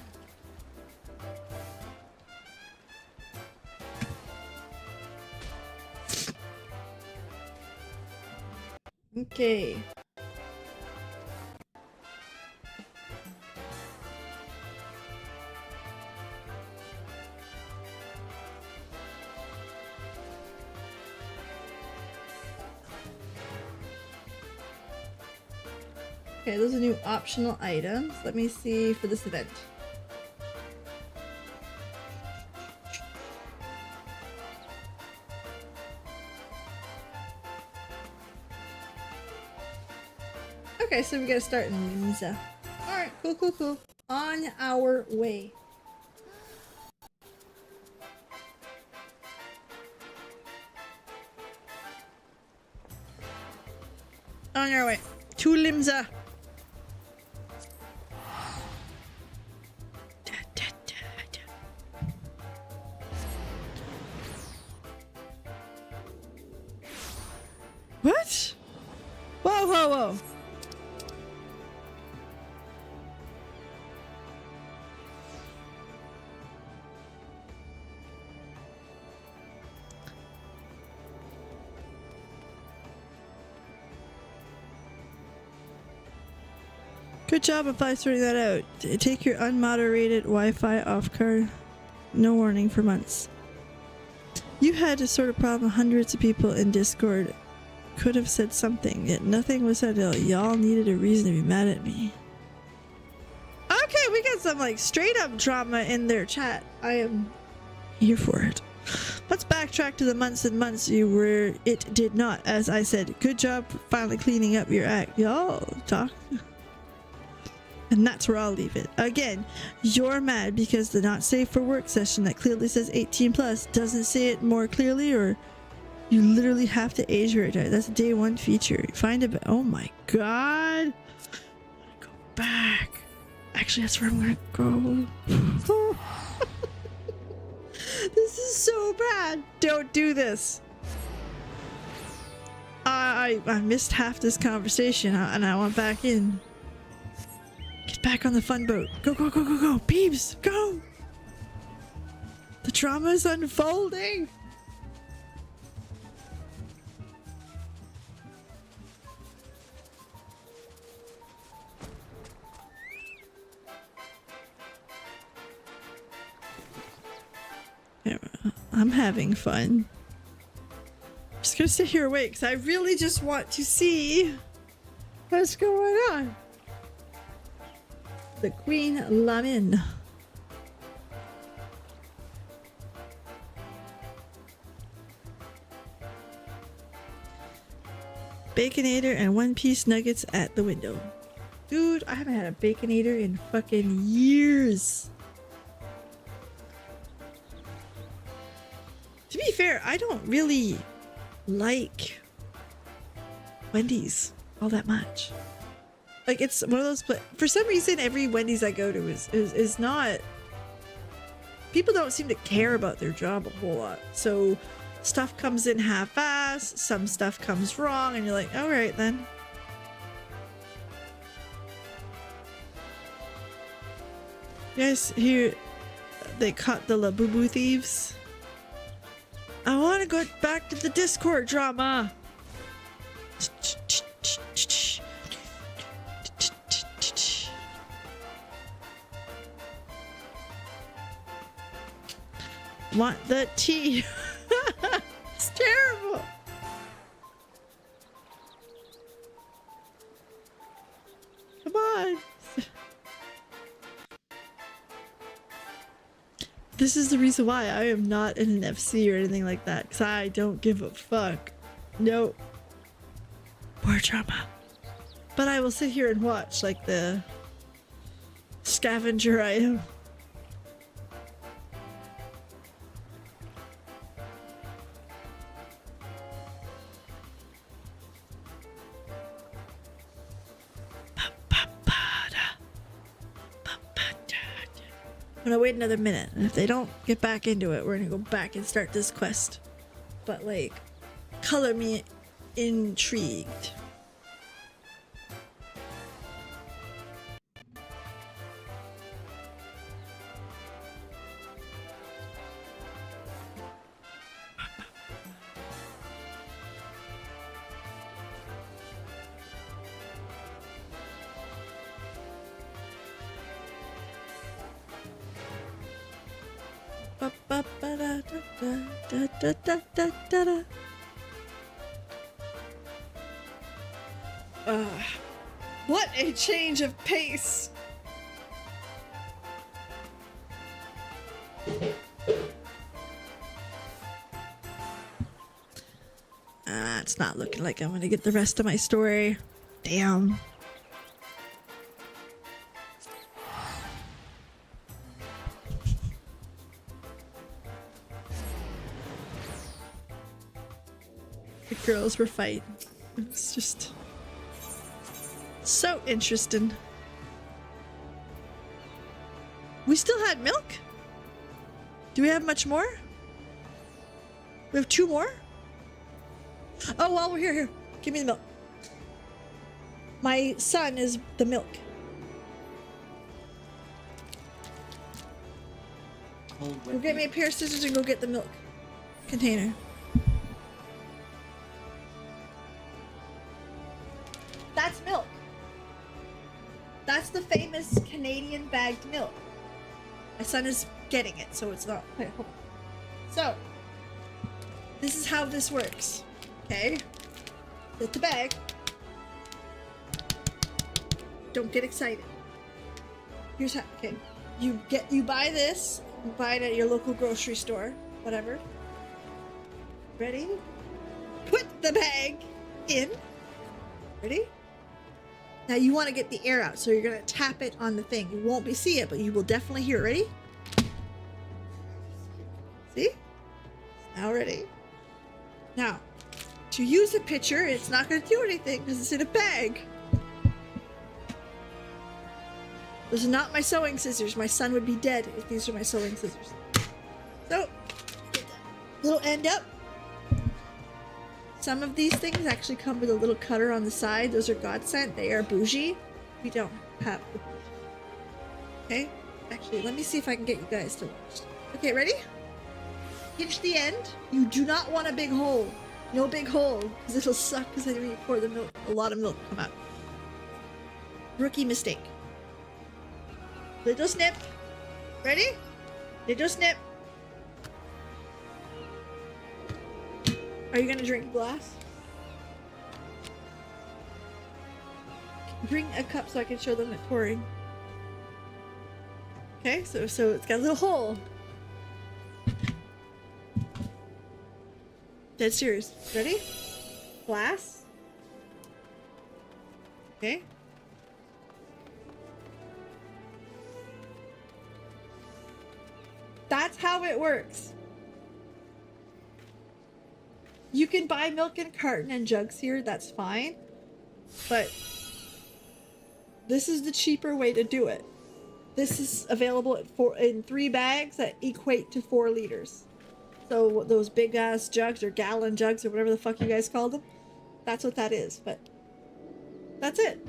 Okay. Okay, those are new optional items. Let me see for this event. Okay, so we gotta start in Linza. Alright, cool. On our way. On our way to Limza. What? Whoa. Good job of sorting that out. Take your unmoderated Wi-Fi off card. No warning for months. You had a sort of problem. Hundreds of people in Discord could have said something, yet nothing was said. Y'all needed a reason to be mad at me. Okay, we got some like straight up drama in their chat. I am here for it. Let's backtrack to the months and months you were. It did not, as I said. Good job finally cleaning up your act. Y'all talk. And that's where I'll leave it. Again, you're mad because the not safe for work session that clearly says 18 plus doesn't say it more clearly, or you literally have to age right. That's a day one feature. Find a oh my god. Go back. Actually, that's where I'm gonna go. This is so bad. Don't do this. I missed half this conversation and I went back in. Get back on the fun boat. Go. Peeps, go. The drama is unfolding. I'm having fun. I'm just gonna sit here and wait because I really just want to see what's going on. The Queen Lamin. Baconator and one-piece nuggets at the window. Dude, I haven't had a Baconator in fucking years. To be fair, I don't really like Wendy's all that much. Like, it's one of those, but for some reason, every Wendy's I go to is not. People don't seem to care about their job a whole lot. So stuff comes in half-ass, some stuff comes wrong, and you're like, all right then. Yes, here they caught the Labubu thieves. I want to go back to the Discord drama. Want the tea. It's terrible. Come on. This is the reason why I am not in an FC or anything like that, because I don't give a fuck. No. More drama. But I will sit here and watch like the scavenger I am. I'm gonna wait another minute, and if they don't get back into it, we're gonna go back and start this quest. but like color me intrigued. What a change of pace! It's not looking like I'm gonna get the rest of my story. Damn. The girls were fighting. It was just so interesting. We still had milk? Do we have much more? We have 2 more? Oh, well, we're here. Give me the milk. My son is the milk. Go get me a pair of scissors and go get the milk container. That's milk. That's the famous Canadian bagged milk. My son is getting it, so it's not. Wait, hold on. So, this is how this works. Okay? Get the bag. Don't get excited. Here's how. Okay. You buy this. You buy it at your local grocery store. Whatever. Ready? Put the bag in. Ready? Now you want to get the air out, so you're gonna tap it on the thing. You won't see it, but you will definitely hear it. Ready? See? Now ready. Now, to use a pitcher, it's not gonna do anything because it's in a bag. Those are not my sewing scissors. My son would be dead if these were my sewing scissors. So, get that little end up. Some of these things actually come with a little cutter on the side. Those are godsend. They are bougie. We don't have the bougie. Okay? Actually, let me see if I can get you guys to watch. Okay, ready? Pinch the end. You do not want a big hole. No big hole, because it'll suck because then when you pour the milk, a lot of milk will come out. Rookie mistake. Little snip. Ready? Little snip. Are you gonna drink a glass? Bring a cup so I can show them it pouring. Okay, so it's got a little hole. Dead serious. Ready? Glass. Okay. That's how it works. You can buy milk in carton and jugs here, that's fine. But this is the cheaper way to do it. This is available in 3 bags that equate to 4 liters. So those big ass jugs or gallon jugs or whatever the fuck you guys call them, that's what that is. But that's it.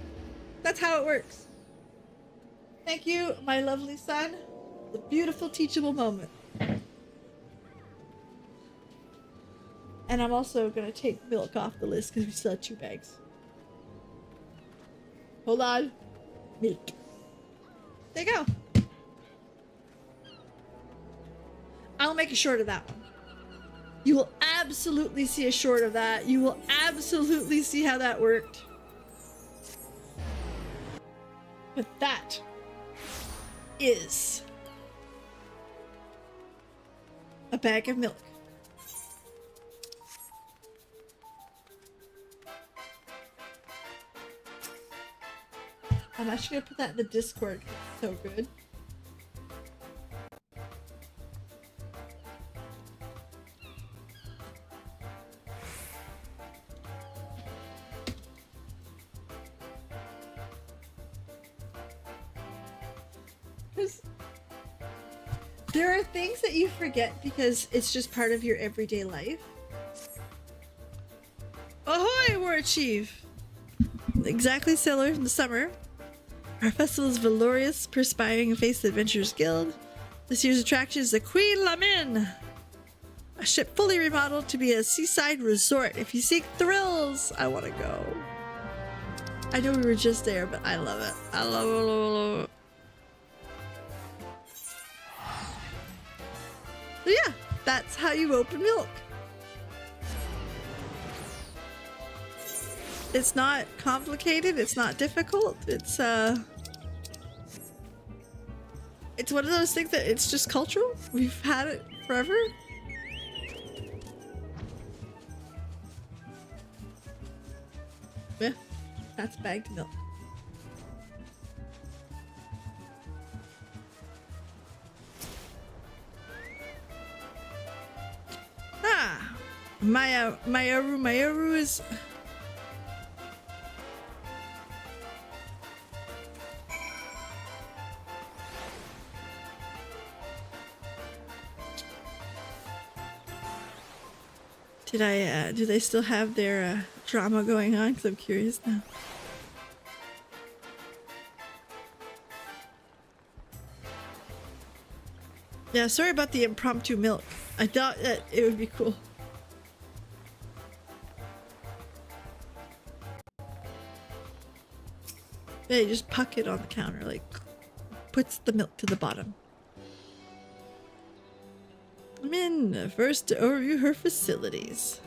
That's how it works. Thank you, my lovely son. The beautiful teachable moment. And I'm also gonna take milk off the list because we still have 2 bags. Hold on. Milk. There you go. I'll make a short of that one. You will absolutely see a short of that. You will absolutely see how that worked. But that is a bag of milk. I'm actually gonna put that in the Discord. It's so good. Because there are things that you forget because it's just part of your everyday life. achieve. Exactly similar in the summer. Our festival is valorous, perspiring, and face the Adventurers Guild. This year's attraction is the Queen Lamin, a ship fully remodeled to be a seaside resort. If you seek thrills, I want to go. I know we were just there, but I love it. I love it, love it, love it. So yeah, that's how you open milk. It's not complicated, it's not difficult, it's one of those things that it's just cultural. We've had it forever. Yeah, that's bagged milk. Ah, Mayoru is... do they still have their drama going on? Because I'm curious now. Yeah, sorry about the impromptu milk. I thought that it would be cool. Yeah, you just puck it on the counter, like, puts the milk to the bottom. I'm in first to overview her facilities.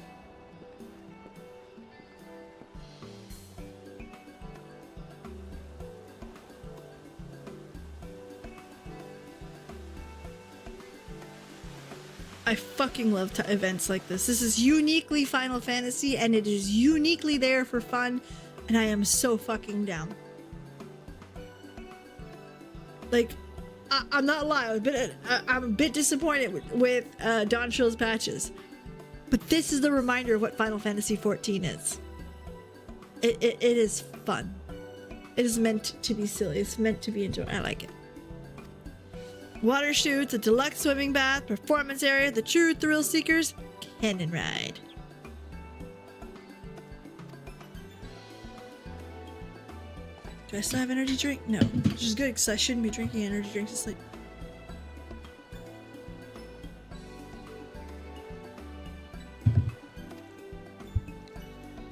I fucking love events like this. This is uniquely Final Fantasy and it is uniquely there for fun and I am so fucking down. Like, I'm not lying, but I'm a bit disappointed with dawntrail's patches. But this is the reminder of what Final Fantasy XIV is. It is fun. It is meant to be silly. It's meant to be enjoyed. I like it. Water chutes, a deluxe swimming bath, performance area, the true thrill seekers, cannon ride. Do I still have energy drink? No, which is good because I shouldn't be drinking energy drinks to sleep.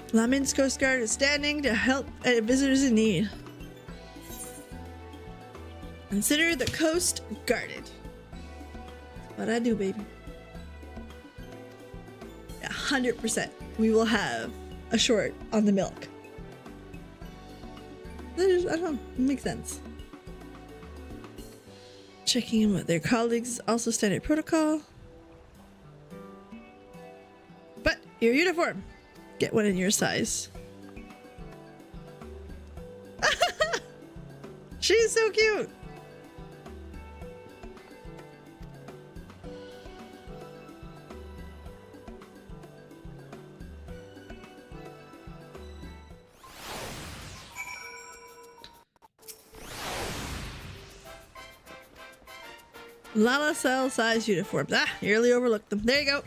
Lamin's Coast Guard is standing to help visitors in need. Consider the coast guarded. That's what I do, baby. 100%. We will have a short on the milk. I don't know. It makes sense. Checking in with their colleagues, also standard protocol. But your uniform. Get one in your size. She's so cute. Lala cell size uniforms. Ah, nearly overlooked them. There you go.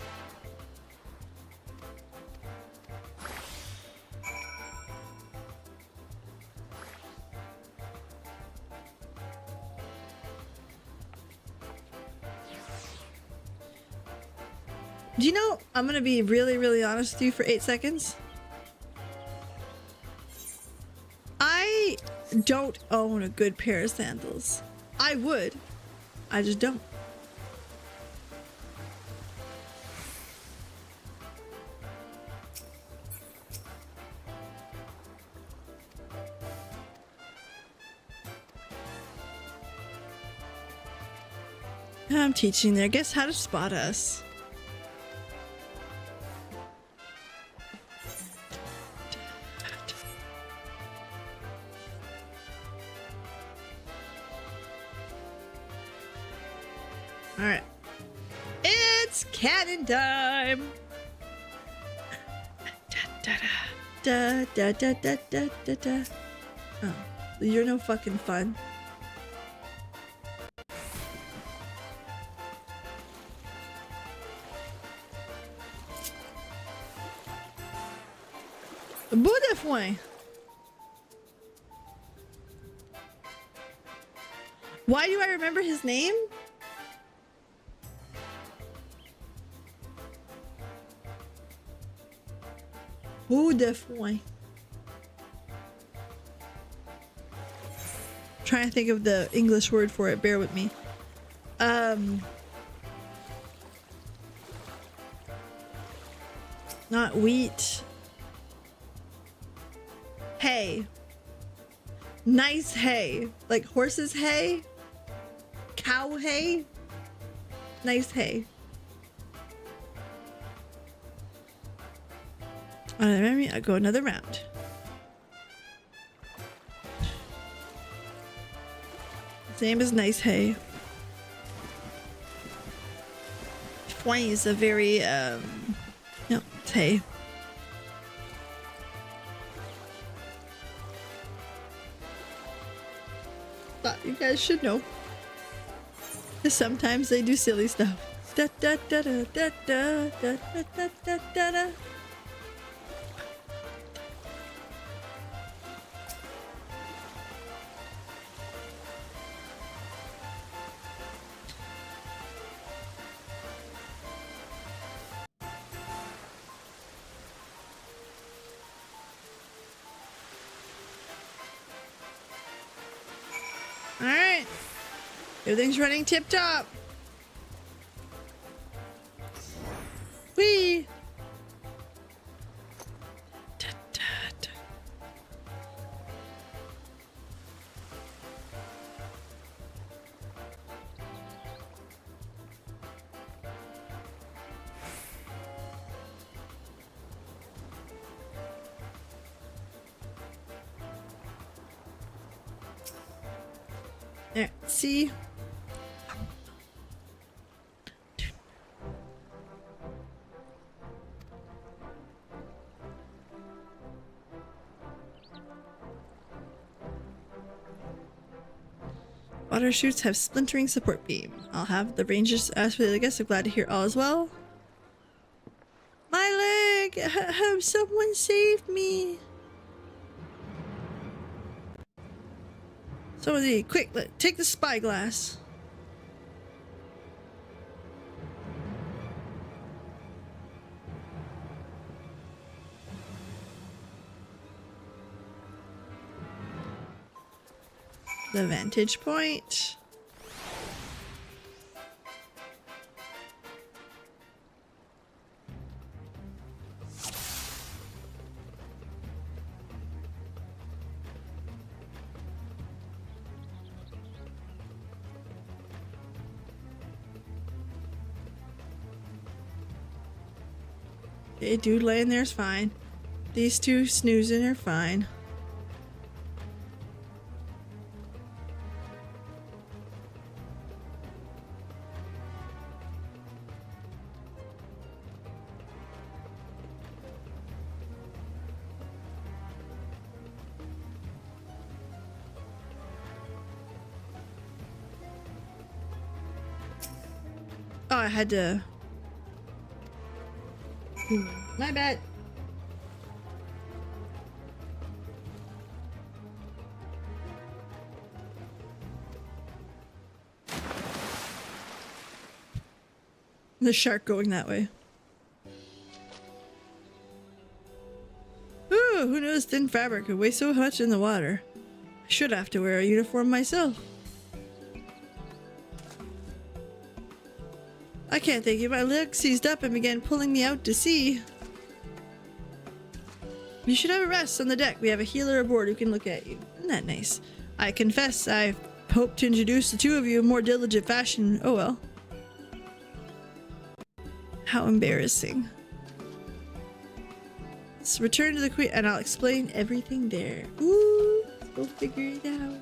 Do you know, I'm gonna be really, really honest with you for 8 seconds. I don't own a good pair of sandals. I would. I just don't. I'm teaching there. Guess how to spot us. All right, it's cannon time. Da da da da da da da. Oh, you're no fucking fun. Boom! foin. Why do I remember his name? Who the foin? Trying to think of the English word for it. Bear with me. Not wheat. Hay. Nice hay. Like horse's hay? Cow hay? Nice hay. I'll go another round. His name is Nice Hay. Foin is a very, no, it's hay. Thought you guys should know. Because sometimes they do silly stuff. Da da da da da da da da da da da. Alright. Everything's running tip top. Whee! Da, da, da. There, see? Water chutes have splintering support beam. I'll have the rangers ask for the guests. I'm glad to hear all is well. My leg! Have someone save me! Somebody, quick, take the spyglass. The vantage point. Okay, dude laying there's fine. These two snoozing are fine. Oh, I had to... My bad. The shark going that way. Ooh, who knows thin fabric could weigh so much in the water. I should have to wear a uniform myself. I can't think. My leg seized up and began pulling me out to sea. You should have a rest on the deck. We have a healer aboard who can look at you. Isn't that nice? I confess I hoped to introduce the two of you in more diligent fashion. Oh well. How embarrassing. Let's return to the queen and I'll explain everything there. Ooh, let's go figure it out.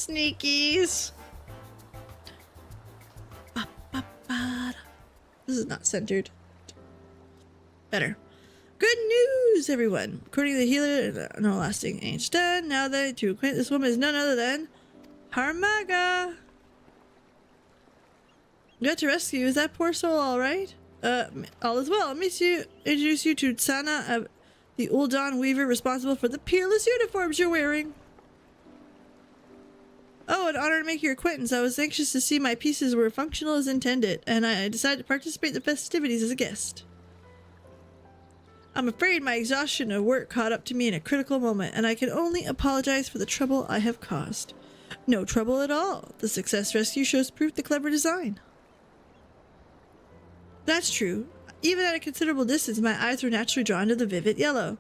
sneakies. This is not centered. Better. Good news, everyone. According to the healer, no lasting ain't done. Now that to acquaint this woman is none other than Harmaga. Got to rescue. Is that poor soul all right? All is well. Let me introduce you to Tsana, the Uldan weaver responsible for the peerless uniforms you're wearing. Oh, an honor to make your acquaintance. I was anxious to see my pieces were functional as intended, and I decided to participate in the festivities as a guest. I'm afraid my exhaustion of work caught up to me in a critical moment, and I can only apologize for the trouble I have caused. No trouble at all. The success rescue shows proof the clever design. That's true. Even at a considerable distance, my eyes were naturally drawn to the vivid yellow.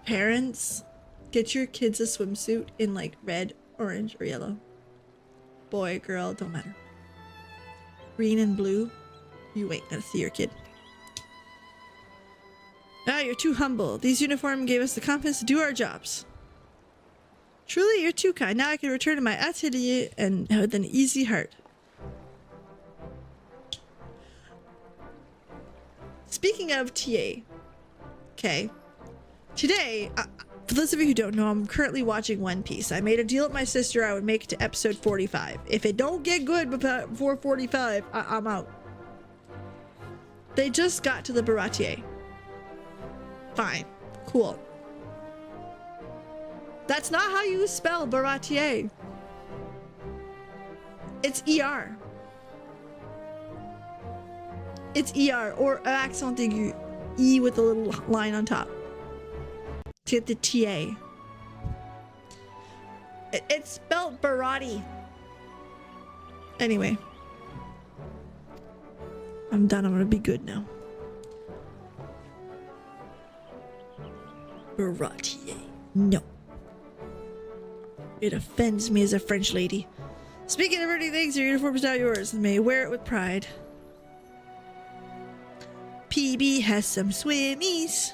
Parents, get your kids a swimsuit in like red, orange, or yellow. Boy, girl, don't matter. Green and blue, you ain't gonna see your kid. Ah, you're too humble. These uniforms gave us the confidence to do our jobs. Truly, you're too kind. Now I can return to my atelier and with an easy heart. Speaking of TA, okay, today, for those of you who don't know, I'm currently watching One Piece. I made a deal with my sister I would make it to episode 45. If it don't get good before 45, I'm out. They just got to the Baratier. Fine. Cool. That's not how you spell Baratier. It's ER. It's ER or accent aigu. E with a little line on top. To get the TA. It's spelled Barati. Anyway. I'm done. I'm gonna be good now. Baratier. No. It offends me as a French lady. Speaking of earning things, your uniform is now yours. May wear it with pride. PB has some swimmies.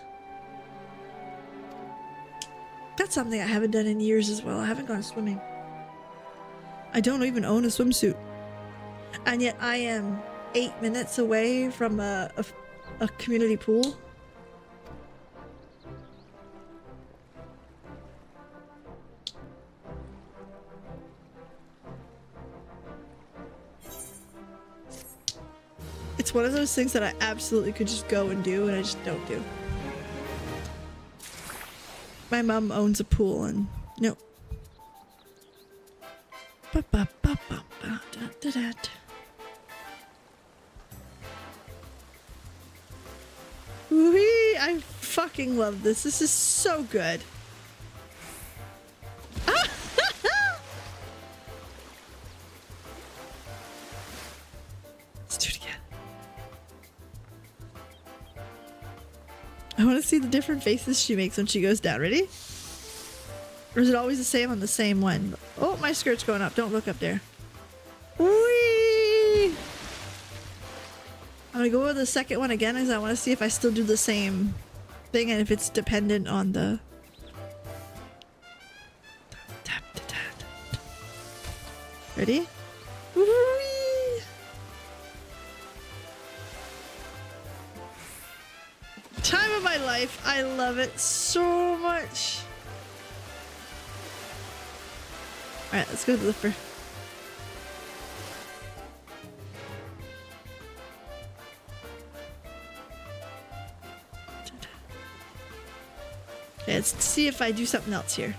That's something I haven't done in years as well. I haven't gone swimming. I don't even own a swimsuit. And yet I am 8 minutes away from a community pool. It's one of those things that I absolutely could just go and do, and I just don't do. My mom owns a pool, and no. Wee! I fucking love this. This is so good. Let's do it again. I want to see the different faces she makes when she goes down. Ready? Or is it always the same on the same one? Oh, my skirt's going up. Don't look up there. Whee! I'm gonna go with the second one again because I want to see if I still do the same thing and if it's dependent on the... Ready? Whee! Time of my life. I love it so much. Alright, let's go to the first. Okay, let's see if I do something else here.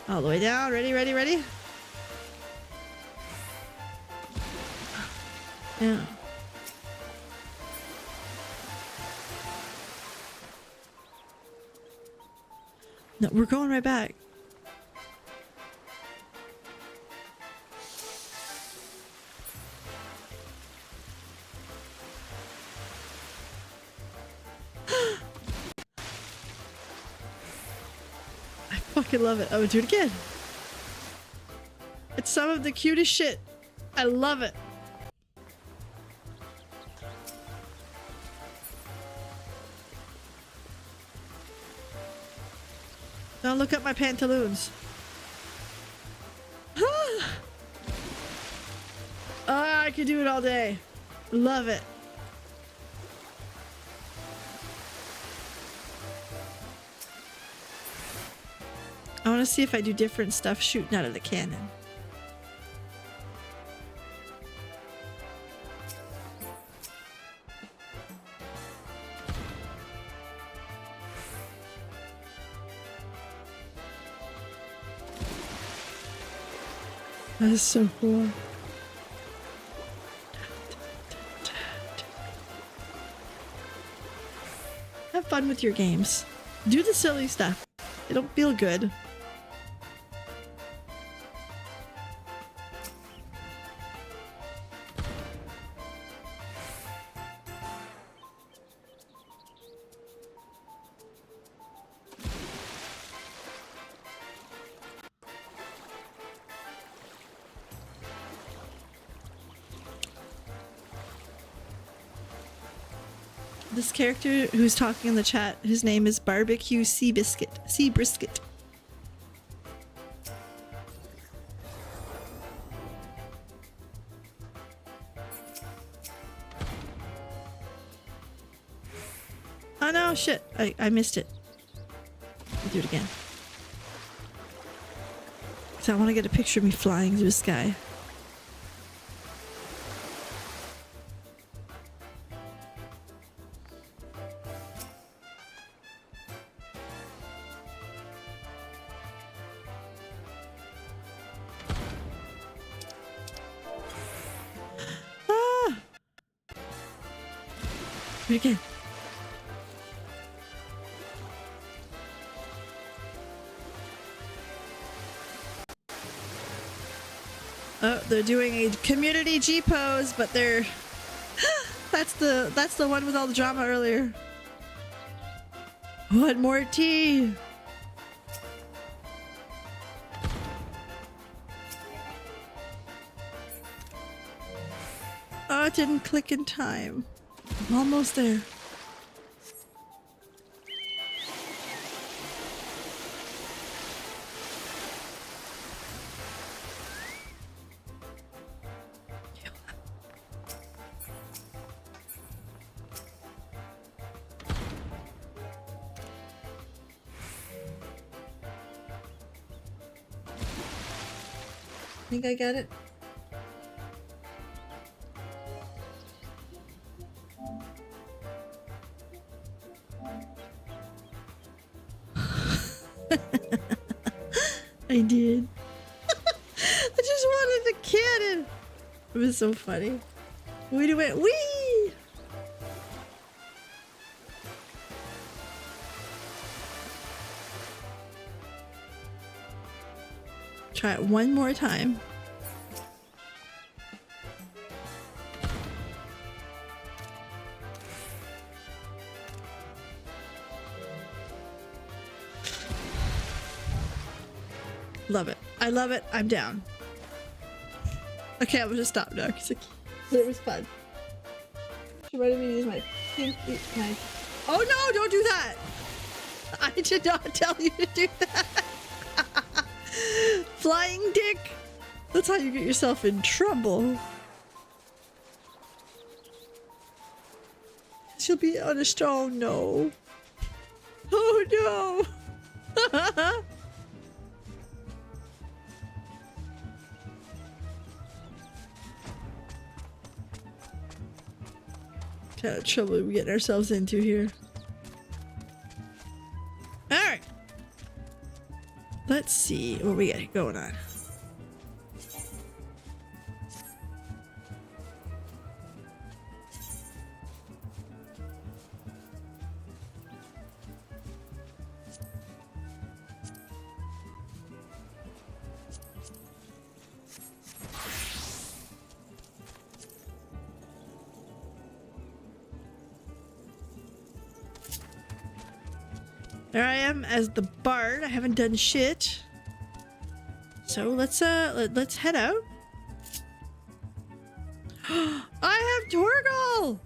All the way down. Ready, ready, ready? Yeah. No, we're going right back. I fucking love it. I would do it again. It's some of the cutest shit. I love it. Don't look up my pantaloons. I could do it all day. Love it. I want to see if I do different stuff shooting out of the cannon. That is so cool. Have fun with your games. Do the silly stuff. It'll feel good. This character who's talking in the chat, his name is Barbecue Seabrisket. Oh no, shit. I missed it. I'll do it again. So I want to get a picture of me flying through the sky. Do it again. Oh, they're doing a community G pose, but they're that's the one with all the drama earlier. One more tea. Oh, it didn't click in time. I'm almost there. Think I got it? I did. I just wanted the cannon. It was so funny. We went wee. Try it one more time. Love it. I love it. I'm down. Okay, I'm gonna stop now because it was fun. She wanted me to use my pinky knife. Oh no, don't do that! I did not tell you to do that! Flying dick! That's how you get yourself in trouble. She'll be on a stone. No. Oh no! What kind of trouble are we getting ourselves into here? Alright. Let's see what we got going on. There I am as the bard. I haven't done shit. So let's head out. I have Torgal!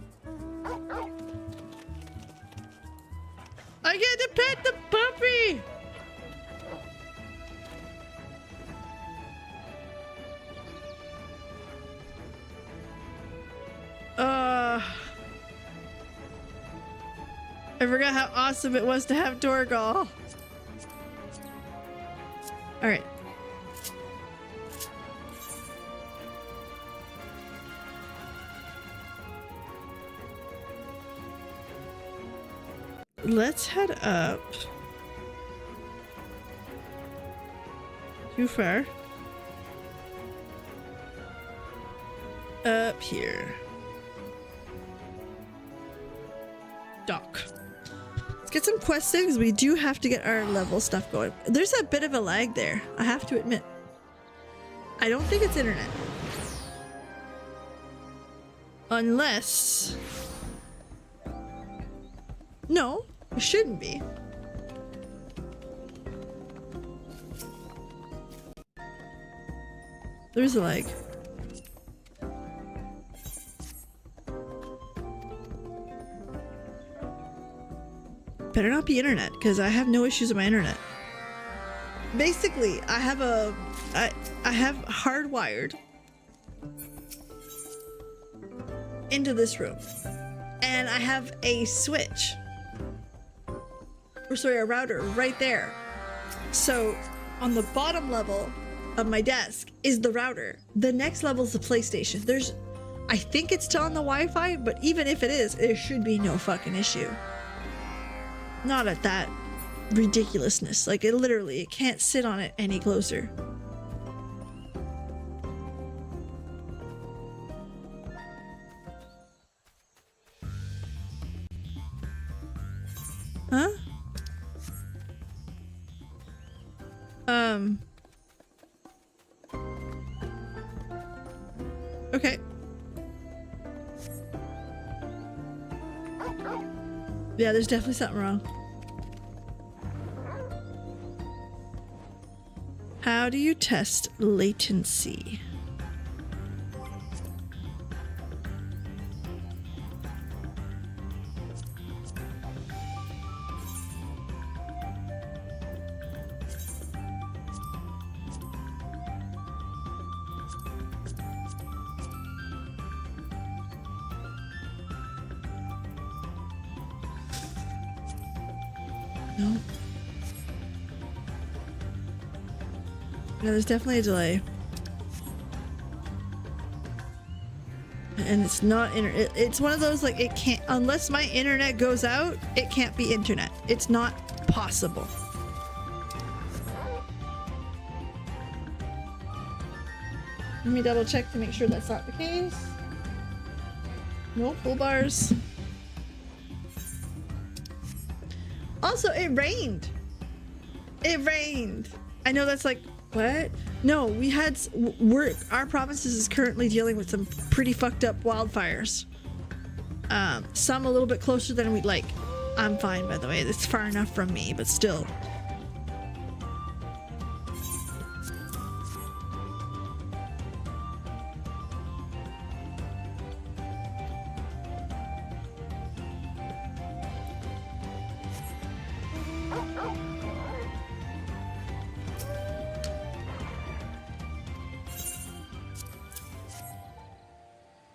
I get to pet the puppy! I forgot how awesome it was to have Dorgal. Alright. Let's head up. Too far. Up here. Dock. Let's get some quests in because we do have to get our level stuff going. There's a bit of a lag there, I have to admit. I don't think it's internet. Unless... No, it shouldn't be. There's a lag. Better not be internet, because I have no issues with my internet. Basically, I have hardwired into this room, and I have a switch, or sorry, a router right there. So on the bottom level of my desk is the router. The next level is the PlayStation. I think it's still on the Wi-Fi, but even if it is, it should be no fucking issue. Not at that ridiculousness. Like, it can't sit on it any closer. Huh? Okay. Yeah, there's definitely something wrong. How do you test latency? No. Yeah, there's definitely a delay. And it's not it's one of those, like, it can't, unless my internet goes out, it can't be internet. It's not possible. Let me double check to make sure that's not the case. No full bars. Also, it rained. It rained. I know that's like, what? No, we had work. Our province is currently dealing with some pretty fucked up wildfires. Some a little bit closer than we'd like. I'm fine, by the way. It's far enough from me, but still.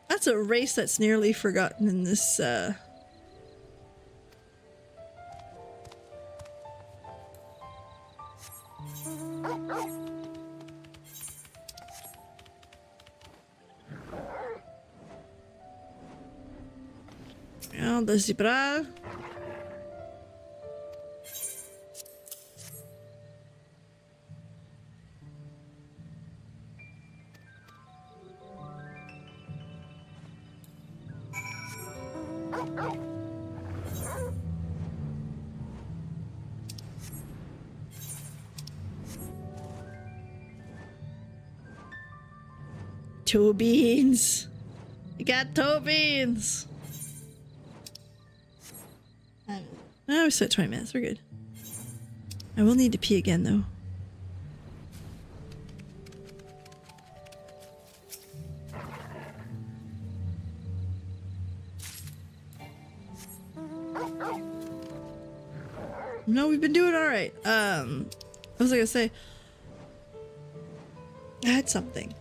That's a race that's nearly forgotten in this, the zebra. Toe beans. You got toe beans. Oh, we still at 20 minutes. We're good. I will need to pee again, though. No, we've been doing all right. What was I gonna say? I had something.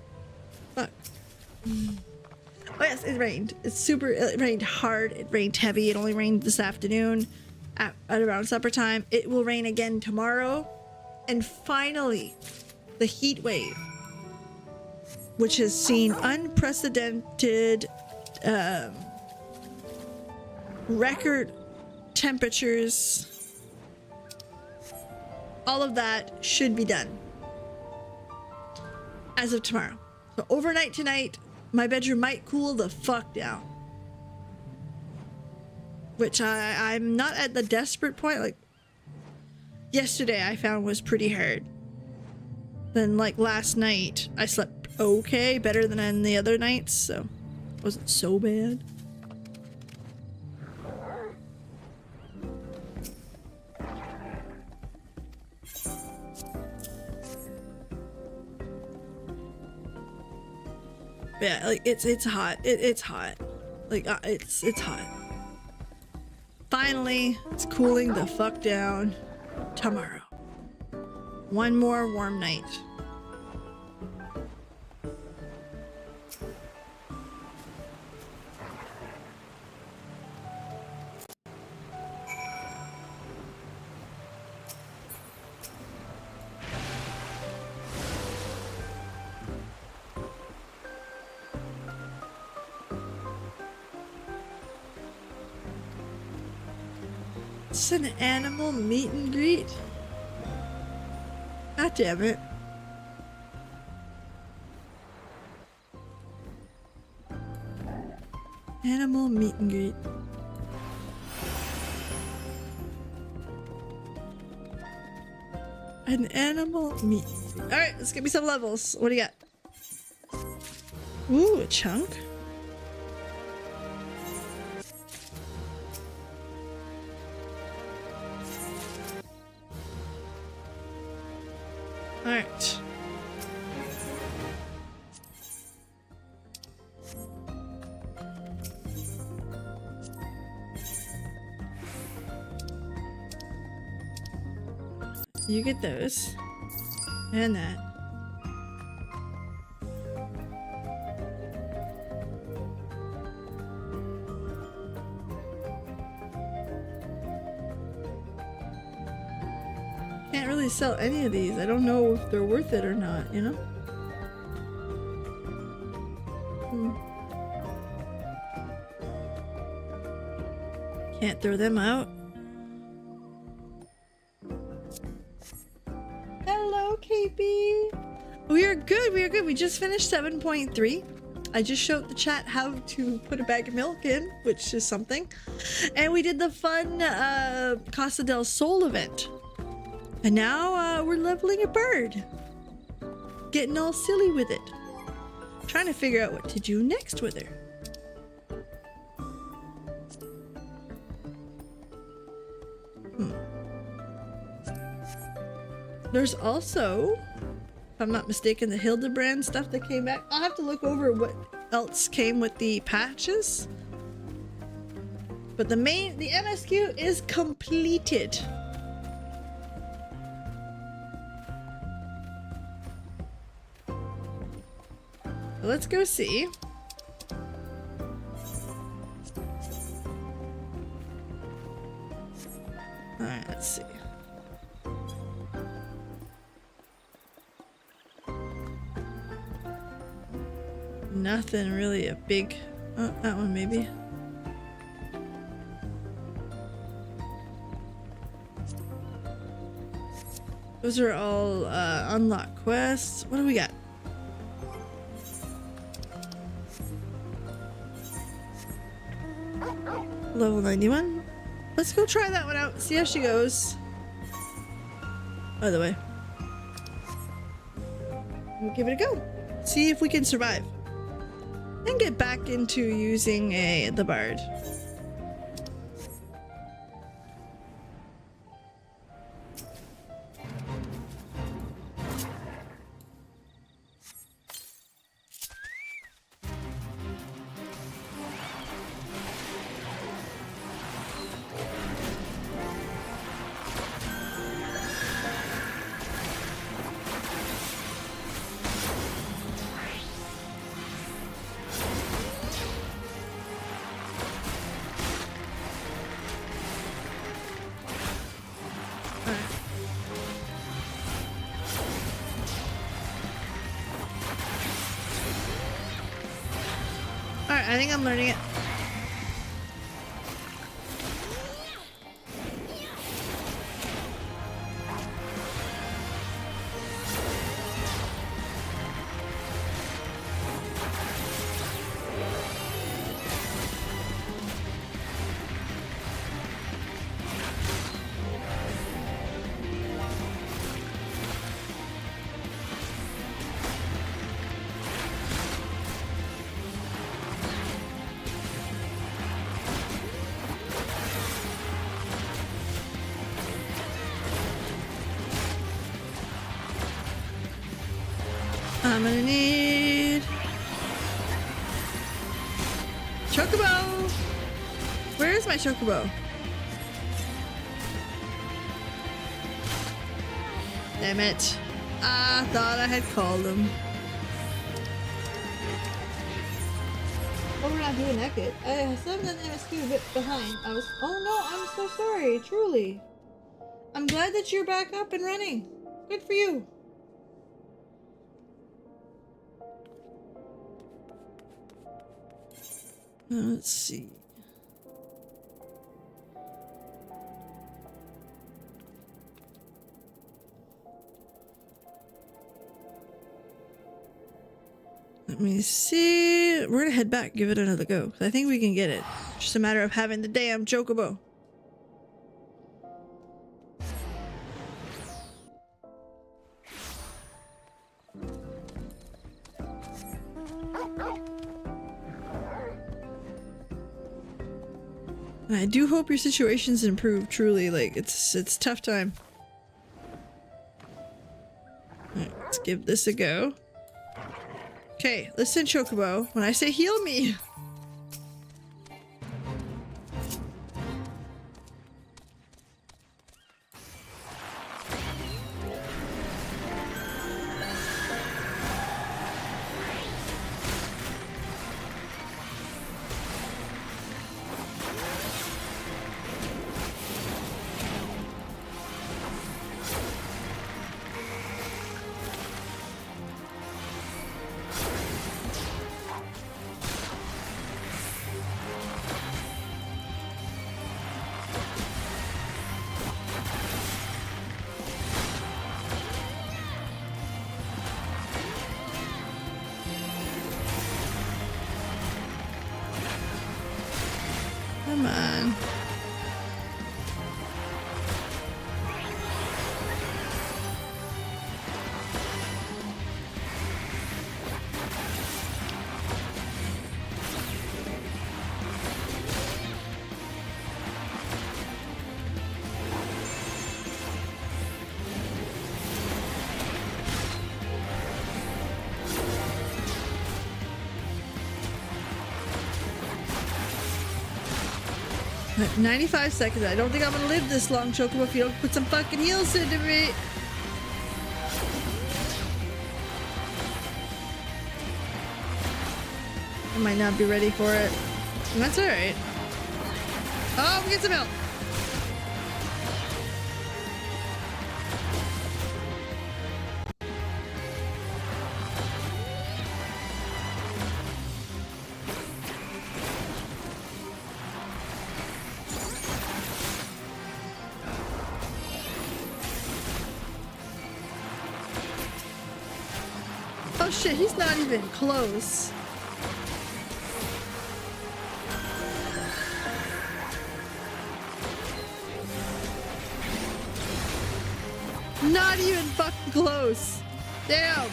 Fuck. Oh yes, it rained. It rained hard. It rained heavy. It only rained this afternoon. at around supper time. It will rain again tomorrow. And finally, the heat wave, which has seen unprecedented record temperatures. All of that should be done as of tomorrow. So overnight tonight, my bedroom might cool the fuck down. Which I'm not at the desperate point. Like, yesterday I found was pretty hard. Then like last night, I slept okay, better than in the other nights, so it wasn't so bad. Yeah, like it's hot. It's hot. Like it's hot. Finally, it's cooling the fuck down tomorrow. One more warm night. It's an animal meet and greet. God damn it. Animal meet and greet. An animal meet. Alright, let's get me some levels. What do you got? Ooh, a chunk. Alright. You get those. And that. Can't really sell any of these. I don't know if they're worth it or not, you know? Can't throw them out. Hello, KP. We are good. We are good. We just finished 7.3. I just showed the chat how to put a bag of milk in, which is something. And we did the fun Casa del Sol event. And now we're leveling a bird. Getting all silly with it. Trying to figure out what to do next with her. There's also, if I'm not mistaken, the Hildebrand stuff that came back. I'll have to look over what else came with the patches. But the MSQ is completed. Let's go see. Alright, let's see. Nothing really a big... Oh, that one maybe. Those are all unlocked quests. What do we got? Level 91. Let's go try that one out. See how she goes. By the way. We'll give it a go. See if we can survive. And get back into using the bard. Alright, I think I'm learning it. I'm gonna need Chocobo. Where is my Chocobo? Damn it. I thought I had called him. Oh, we're not doing that good. I still haven't done MSQ a bit behind. Oh no, I'm so sorry, truly. I'm glad that you're back up and running. Good for you. Let's see. Let me see. We're gonna head back, give it another go. I think we can get it. Just a matter of having the damn Chocobo. And I do hope your situation's improved, truly. Like, it's tough time. Alright, let's give this a go. Okay, listen, Chocobo. When I say heal me... Come on. At 95 seconds. I don't think I'm gonna live this long, Chocobo, if you don't put some fucking heals into me. I might not be ready for it. That's alright. Oh, we get some help. Oh shit, he's not even close. Not even fucking close. Damn.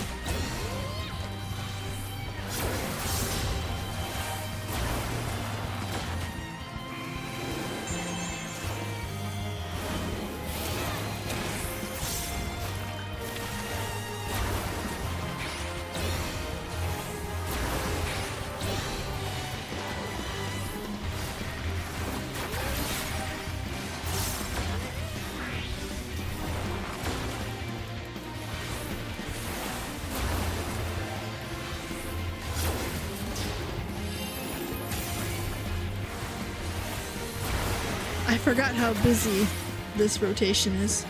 I forgot how busy this rotation is.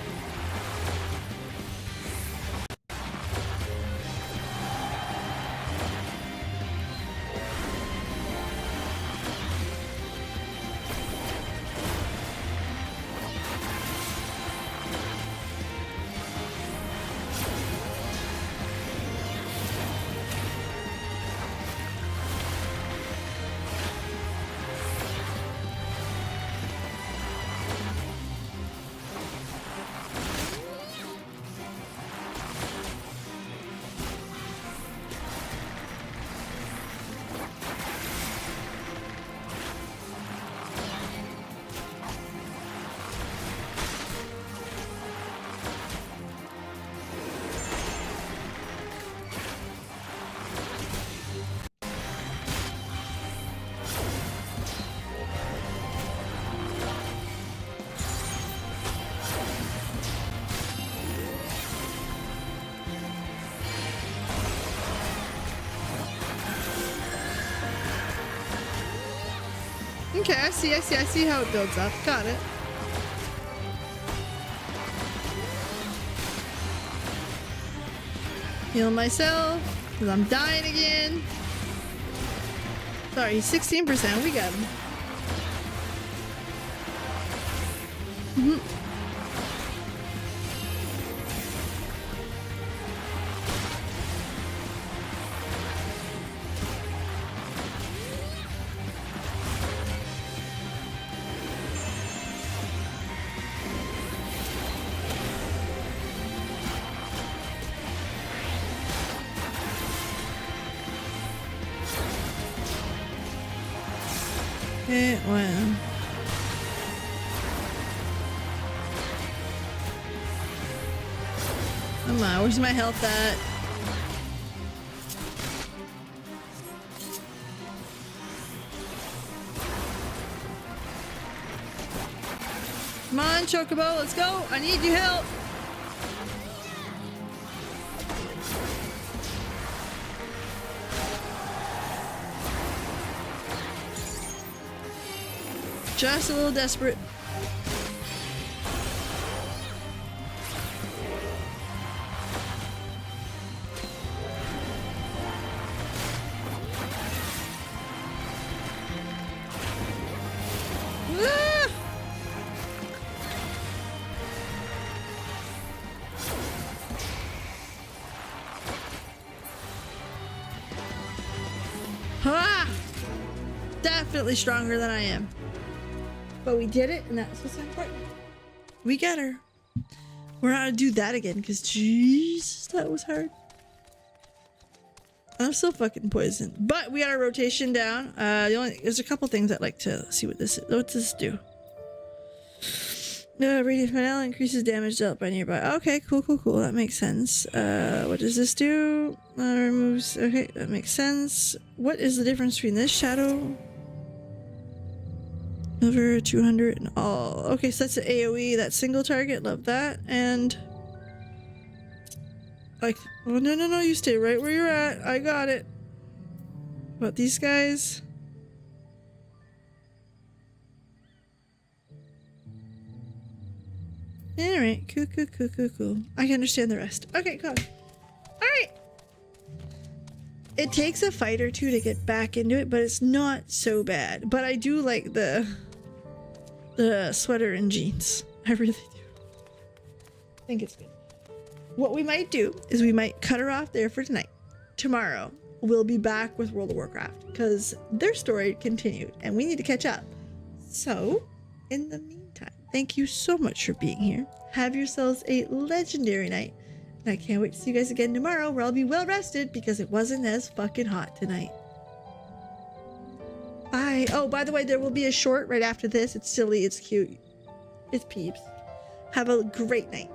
Okay, I see how it builds up. Got it. Heal myself, because I'm dying again. Sorry, 16%. We got him. Okay, well. Come on, where's my health at? Come on, Chocobo, let's go. I need your help. Just a little desperate. Ah! Definitely stronger than I am. But we did it, and that's what's important. We get her. We're not gonna do that again, because Jesus, that was hard. I'm still fucking poisoned. But we got our rotation down. There's a couple things I'd like to see what this is. What's this do? Radiant finale increases damage dealt by nearby. Okay, cool. That makes sense. What does this do? Removes. Okay, that makes sense. What is the difference between this shadow? Over 200 and all. Okay, so that's an AoE, that single target. Love that. And like, oh no, you stay right where you're at. I got it. What, these guys? Alright, cool. I can understand the rest. Okay, cool. Alright. It takes a fight or two to get back into it, but it's not so bad. But I do like the sweater and jeans. I really do. I think it's good. What we might do is we might cut her off there for tonight. Tomorrow, we'll be back with World of Warcraft because their story continued and we need to catch up. So, in the meantime, thank you so much for being here. Have yourselves a legendary night. And I can't wait to see you guys again tomorrow where I'll be well rested because it wasn't as fucking hot tonight. Bye. Oh, by the way, there will be a short right after this. It's silly. It's cute. It's peeps. Have a great night.